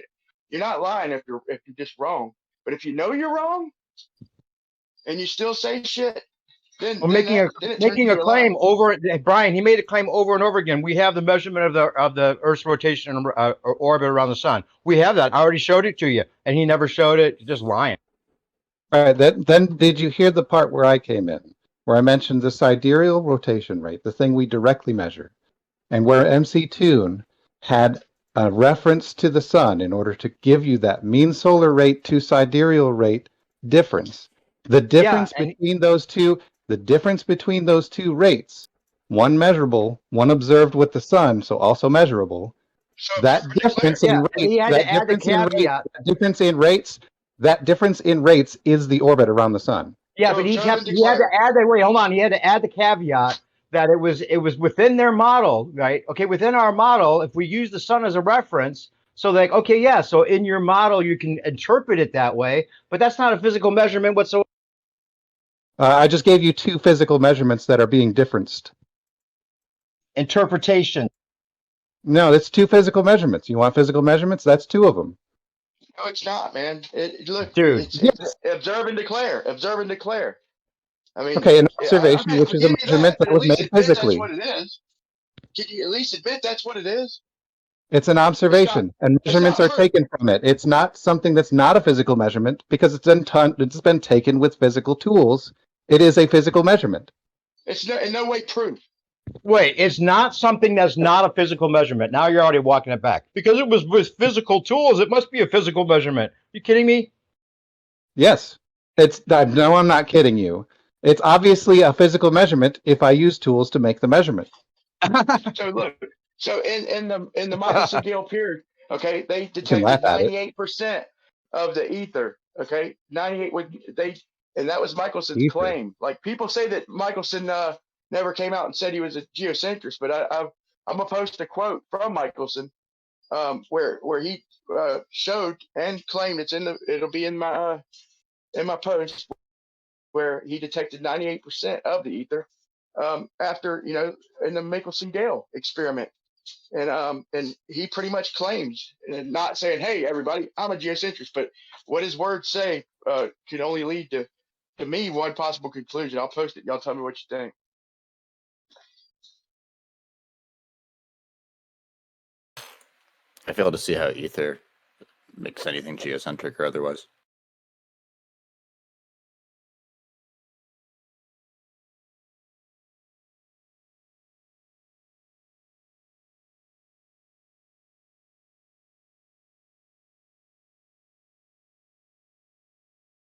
you're not lying if you're just wrong. But if you know you're wrong and you still say shit, then well, making a claim over, Brian, he made a claim over and over again. We have the measurement of the Earth's rotation or orbit around the sun. We have that. I already showed it to you, and he never showed it. Just lying. All right. Then did you hear the part where I came in, where I mentioned the sidereal rotation rate, the thing we directly measure, and where MC Toon had a reference to the sun in order to give you that mean solar rate to sidereal rate difference. The difference between those two. The difference between those two rates, one measurable, one observed with the sun, so also measurable. So that difference in rates, that difference in rates is the orbit around the sun. Yeah, but he had to add that. Wait, hold on. He had to add the caveat that it was within their model, right? Okay, within our model, if we use the sun as a reference, so like, okay, yeah, so in your model you can interpret it that way, but that's not a physical measurement whatsoever. I just gave you 2 physical measurements that are being differenced. Interpretation. No, it's 2 physical measurements. You want physical measurements? That's 2 of them. No, it's not, man. Look, dude, it's observe and declare. Observe and declare. I mean, okay, an observation, which is a measurement that was made physically. That's what it is. Can you at least admit that's what it is? It's an observation, and measurements are taken from it. It's not something that's not a physical measurement because it's been taken with physical tools. It is a physical measurement. It's in no way proof. Wait, it's not something that's not a physical measurement. Now you're already walking it back. Because it was with physical tools, it must be a physical measurement. You kidding me? Yes. No, I'm not kidding you. It's obviously a physical measurement if I use tools to make the measurement. So look, in the Michelson Gale period, okay, they detected 98% of the ether. Okay, 98 and that was Michelson's claim. Like people say that Michelson never came out and said he was a geocentrist, but I'm gonna post a quote from Michelson where he showed and claimed it'll be in my post where he detected 98% of the ether after in the Michelson Gale experiment. And he pretty much claims, and not saying, hey, everybody, I'm a geocentrist, but what his words say can only lead to me one possible conclusion. I'll post it. Y'all tell me what you think. I fail to see how ether makes anything geocentric or otherwise.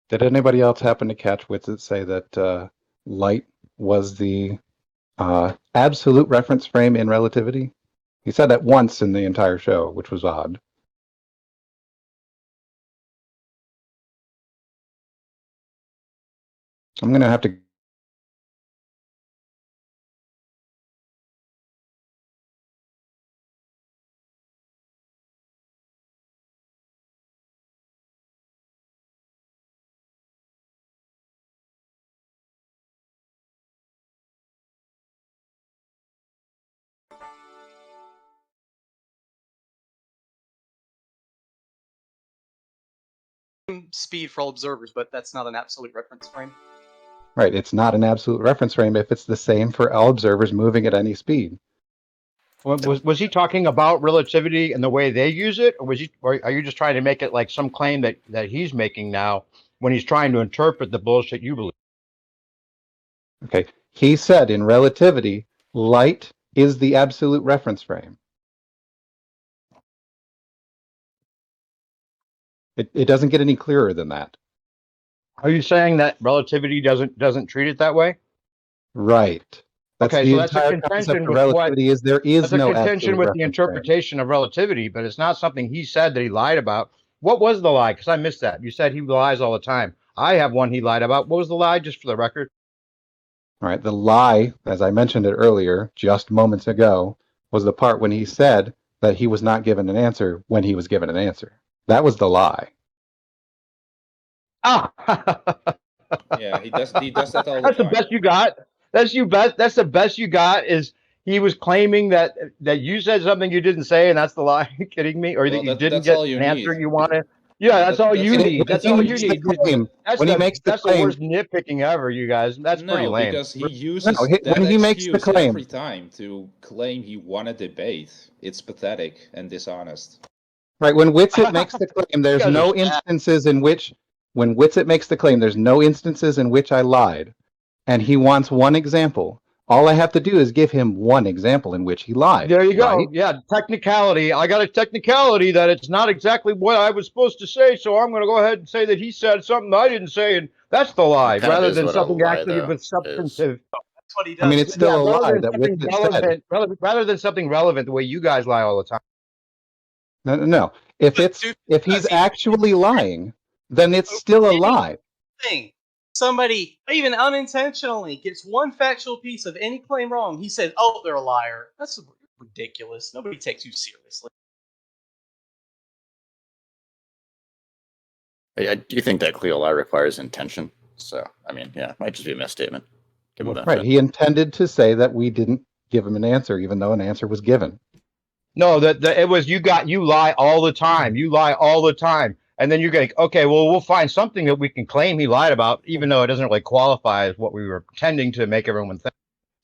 Did anybody else happen to catch Witsit say that light was the absolute reference frame in relativity? He said that once in the entire show, which was odd. I'm going to have to... Speed for all observers, but that's not an absolute reference frame. Right, it's not an absolute reference frame if it's the same for all observers moving at any speed. Was he talking about relativity and the way they use it, or are you just trying to make it like some claim that he's making now when he's trying to interpret the bullshit you believe? Okay. He said in relativity, light is the absolute reference frame. It doesn't get any clearer than that. Are you saying that relativity doesn't treat it that way? Right. That's Okay, the so that's a entire concept contention of with what relativity is there is that's a no contention absolute with the reference frame. interpretation of relativity, but it's not something he said that he lied about. What was the lie? Because I missed that. You said he lies all the time. I have one he lied about. What was the lie, just for the record? All right. The lie, as I mentioned it earlier, just moments ago, was the part when he said that he was not given an answer when he was given an answer. That was the lie. Ah, Yeah, he does that all the that's the time. best you got. That's the best you got. Is he was claiming that you said something you didn't say, and that's the lie? Are you kidding me? Or that you didn't That's get all you an answer need. you wanted? Yeah, that's all you need. That's all you need. When he makes the That's the claim, worst nitpicking ever, you guys. That's pretty No, lame. because he uses when that he makes the excuse claim, every time to claim he won a debate. It's pathetic and dishonest. right? When Witsit makes the claim, there's guys are no sad. instances in which, when Witsit makes the claim, there's no instances in which I lied, and he wants one example. All I have to do is give him one example in which he lied. There you go. Right? Yeah, technicality. I got a technicality that it's not exactly what I was supposed to say, so I'm going to go ahead and say that he said something I didn't say, and that's the lie, Kind of rather is than what a something lie, actually though, with substantive. That's what he does. I mean, it's still a rather lie than that something Witsit said. rather than something relevant, the way you guys lie all the time. No. If he's actually lying, then it's still a lie. Thing. Somebody, even unintentionally, gets one factual piece of any claim wrong. He says, "Oh, they're a liar." That's ridiculous. Nobody takes you seriously. I do think that clear lie requires intention. So, I mean, yeah, it might just be a misstatement. Give him the Right. benefit. He intended to say that we didn't give him an answer, even though an answer was given. No, it was you lie all the time. You lie all the time. And then you're going, okay, well, we'll find something that we can claim he lied about, even though it doesn't really qualify as what we were pretending to make everyone think.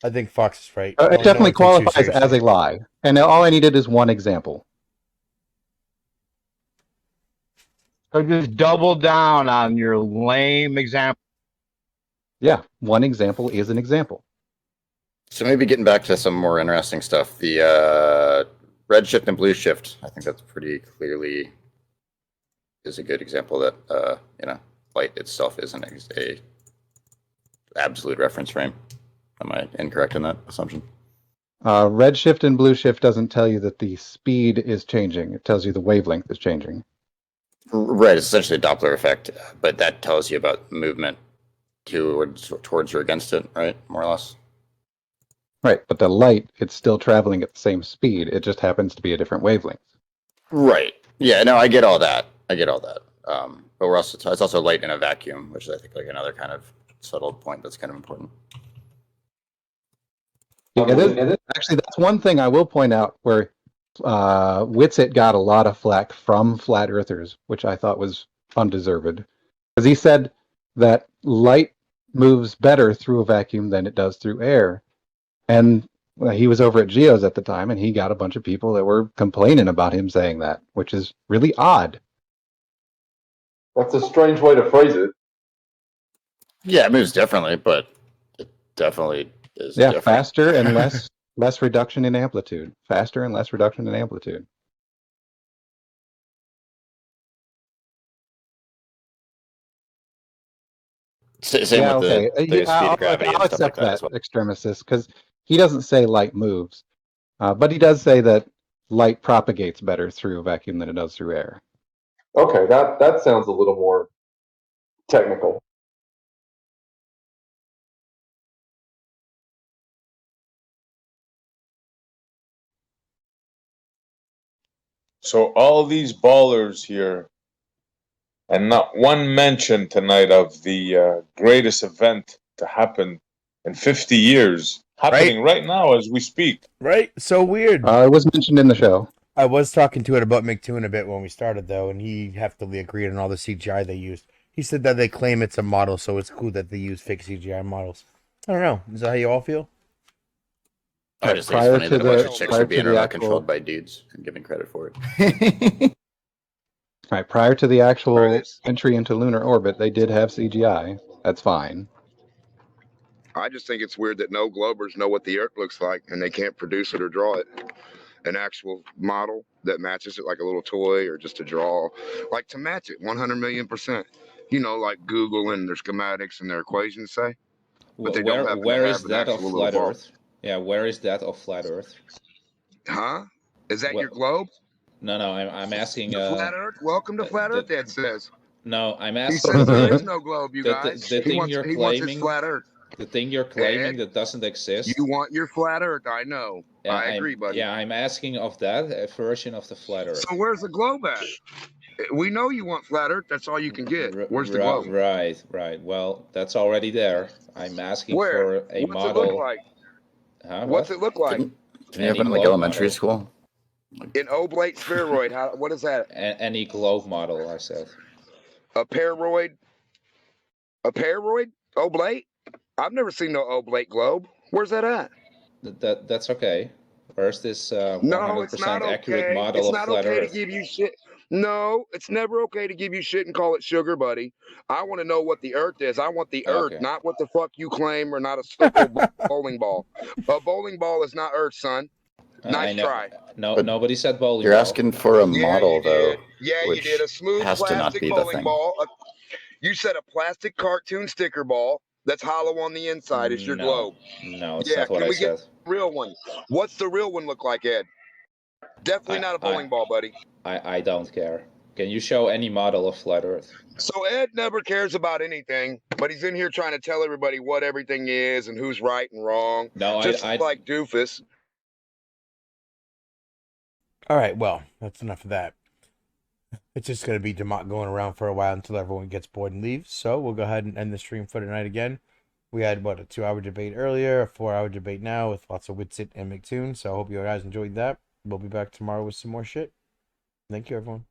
I think Fox is right. It definitely qualifies as a lie. And all I needed is one example. So just double down on your lame example. Yeah, one example is an example. So maybe getting back to some more interesting stuff. The red shift and blue shift, I think that's pretty clearly is a good example that light itself isn't a absolute reference frame. Am I incorrect in that assumption? Red shift and blue shift doesn't tell you that the speed is changing. It tells you the wavelength is changing. Right, it's essentially a Doppler effect, but that tells you about movement towards or against it, right? More or less. Right, but the light, it's still traveling at the same speed. It just happens to be a different wavelength. Right. Yeah, no, I get all that. But we're also it's also light in a vacuum, which is, I think, like another kind of subtle point that's kind of important. Actually, that's one thing I will point out where Witsit got a lot of flack from flat earthers, which I thought was undeserved. Because he said that light moves better through a vacuum than it does through air. And he was over at Geo's at the time, and he got a bunch of people that were complaining about him saying that, which is really odd. That's a strange way to phrase it. Yeah, it moves differently, but it definitely is different. Faster and less reduction in amplitude. Faster and less reduction in amplitude. Same with the speed of gravity I'll and stuff accept like that as well. Extremistus, because he doesn't say light moves, but he does say that light propagates better through a vacuum than it does through air. Okay, that sounds a little more technical. So all these ballers here, and not one mention tonight of the greatest event to happen in 50 years, happening right now as we speak. Right? So weird. It was mentioned in the show. I was talking to it about McToon a bit when we started, though, and he heftily agreed on all the CGI they used. He said that they claim it's a model, so it's cool that they use fake CGI models. I don't know. Is that how you all feel? I just think it's funny that a bunch of chicks are being remote controlled by dudes and giving credit for it. Right, prior to the actual entry into lunar orbit, they did have CGI. That's fine. I just think it's weird that no Globers know what the Earth looks like and they can't produce it or draw it. An actual model that matches it, like a little toy, or just to draw, like to match it 100 million%. You know, like Google and their schematics and their equations say. But they don't happen Where to is have an that of actual little flat ball. Earth? Yeah, where is that of flat Earth? Huh? Is that your globe? No, I'm asking. The flat Earth? Welcome to Flat Earth, Dad says. No, I'm He asking. says there is no globe, you The guys. thing you're He wants his claiming. flat Earth. The thing you're claiming Ed, that doesn't exist. you want your flat Earth, I know. I agree, buddy. Yeah, I'm asking of that version of the flat Earth. So where's the globe at? We know you want flat Earth. That's all you can get. Where's the globe? Right. Well, that's already there. I'm asking Where? for a What's model. it look like? Huh? What's it look like? Didn't you have it in like elementary school? An oblate spheroid. What is that? Any globe model, I said. A paroid? A paroid? Oblate? I've never seen no oblate globe. Where's that at? That's okay. Where's this No, it's 100% not accurate okay. model It's of not flat okay Earth? to give you shit. No, it's never okay to give you shit and call it sugar, buddy. I want to know what the Earth is. I want the Earth, not what the fuck you claim, or not a circle bowling ball. A bowling ball is not Earth, son. Nice try. No, nobody said bowling You're ball. asking for a model, though. Yeah, you which did. A smooth has to not plastic be the bowling thing. ball. You said a plastic cartoon sticker ball that's hollow on the inside is your globe. No, it's Yeah, not what can I we said. get a real one? What's the real one look like, Ed? Definitely not a bowling ball, buddy. I don't care. Can you show any model of flat Earth? So Ed never cares about anything, but he's in here trying to tell everybody what everything is and who's right and wrong. No, just like doofus. All right, well, that's enough of that. It's just going to be Demont going around for a while until everyone gets bored and leaves. So we'll go ahead and end the stream for tonight again. We had, a 2-hour debate earlier, a 4-hour debate now with lots of Witsit and McToon. So I hope you guys enjoyed that. We'll be back tomorrow with some more shit. Thank you, everyone.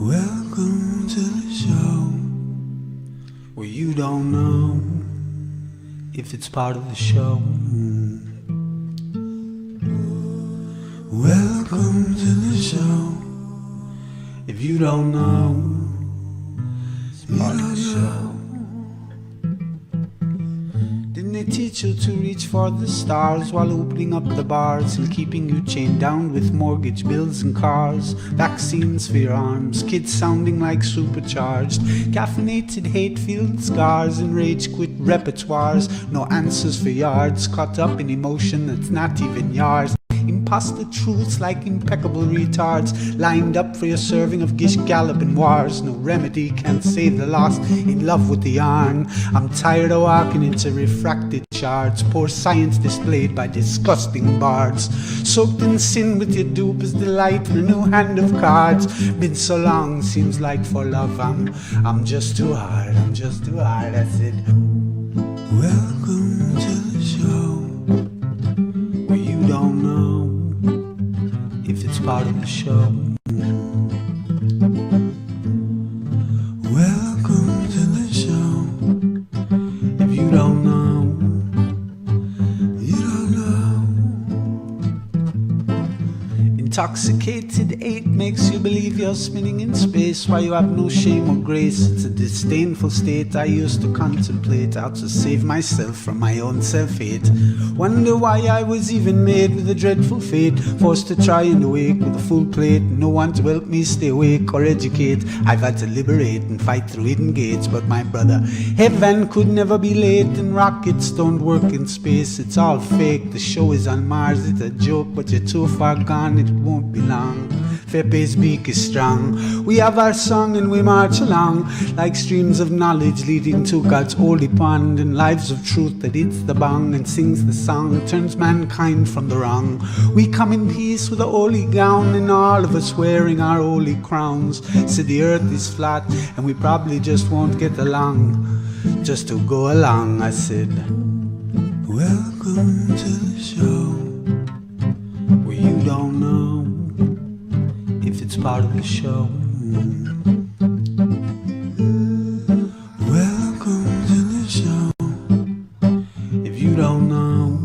Welcome to the show where you don't know if it's part of the show. Welcome to the show if you don't know it's part of the show. Didn't they teach you to reach for the stars while opening up the bars and keeping you chained down with mortgage bills and cars? Vaccines for your arms, kids sounding like supercharged, caffeinated hate-filled scars and rage-quit repertoires. No answers for yards, caught up in emotion that's not even yours. Imposter truths like impeccable retards, lined up for your serving of gish galloping wars. No remedy can save the lost, in love with the yarn. I'm tired of walking into refracted shards, poor science displayed by disgusting bards. Soaked in sin with your dupe's delight and a new hand of cards. Been so long, seems like for love I'm just too hard, I'm just too hard, I said. Welcome to the show where you don't know if it's part of the show. Welcome to the show. If you don't know, you don't know. Intoxicated 8 makes you believe you're spinning in space while you have no shame or grace. It's a disdainful state I used to contemplate how to save myself from my own self-hate. Wonder why I was even made with a dreadful fate, forced to try and awake with a full plate. No one to help me stay awake or educate. I've had to liberate and fight through hidden gates, but my brother, heaven could never be late, and rockets don't work in space. It's all fake, the show is on Mars. It's a joke, but you're too far gone, it won't be long. Fepe's beak is strong. We have our song and we march along like streams of knowledge leading to God's holy pond, and lives of truth that hits the bong and sings the song, turns mankind from the wrong. We come in peace with a holy gown and all of us wearing our holy crowns. Said the earth is flat and we probably just won't get along, just to go along. I said, welcome to the show where you don't know if it's part of the show. Welcome to the show if you don't know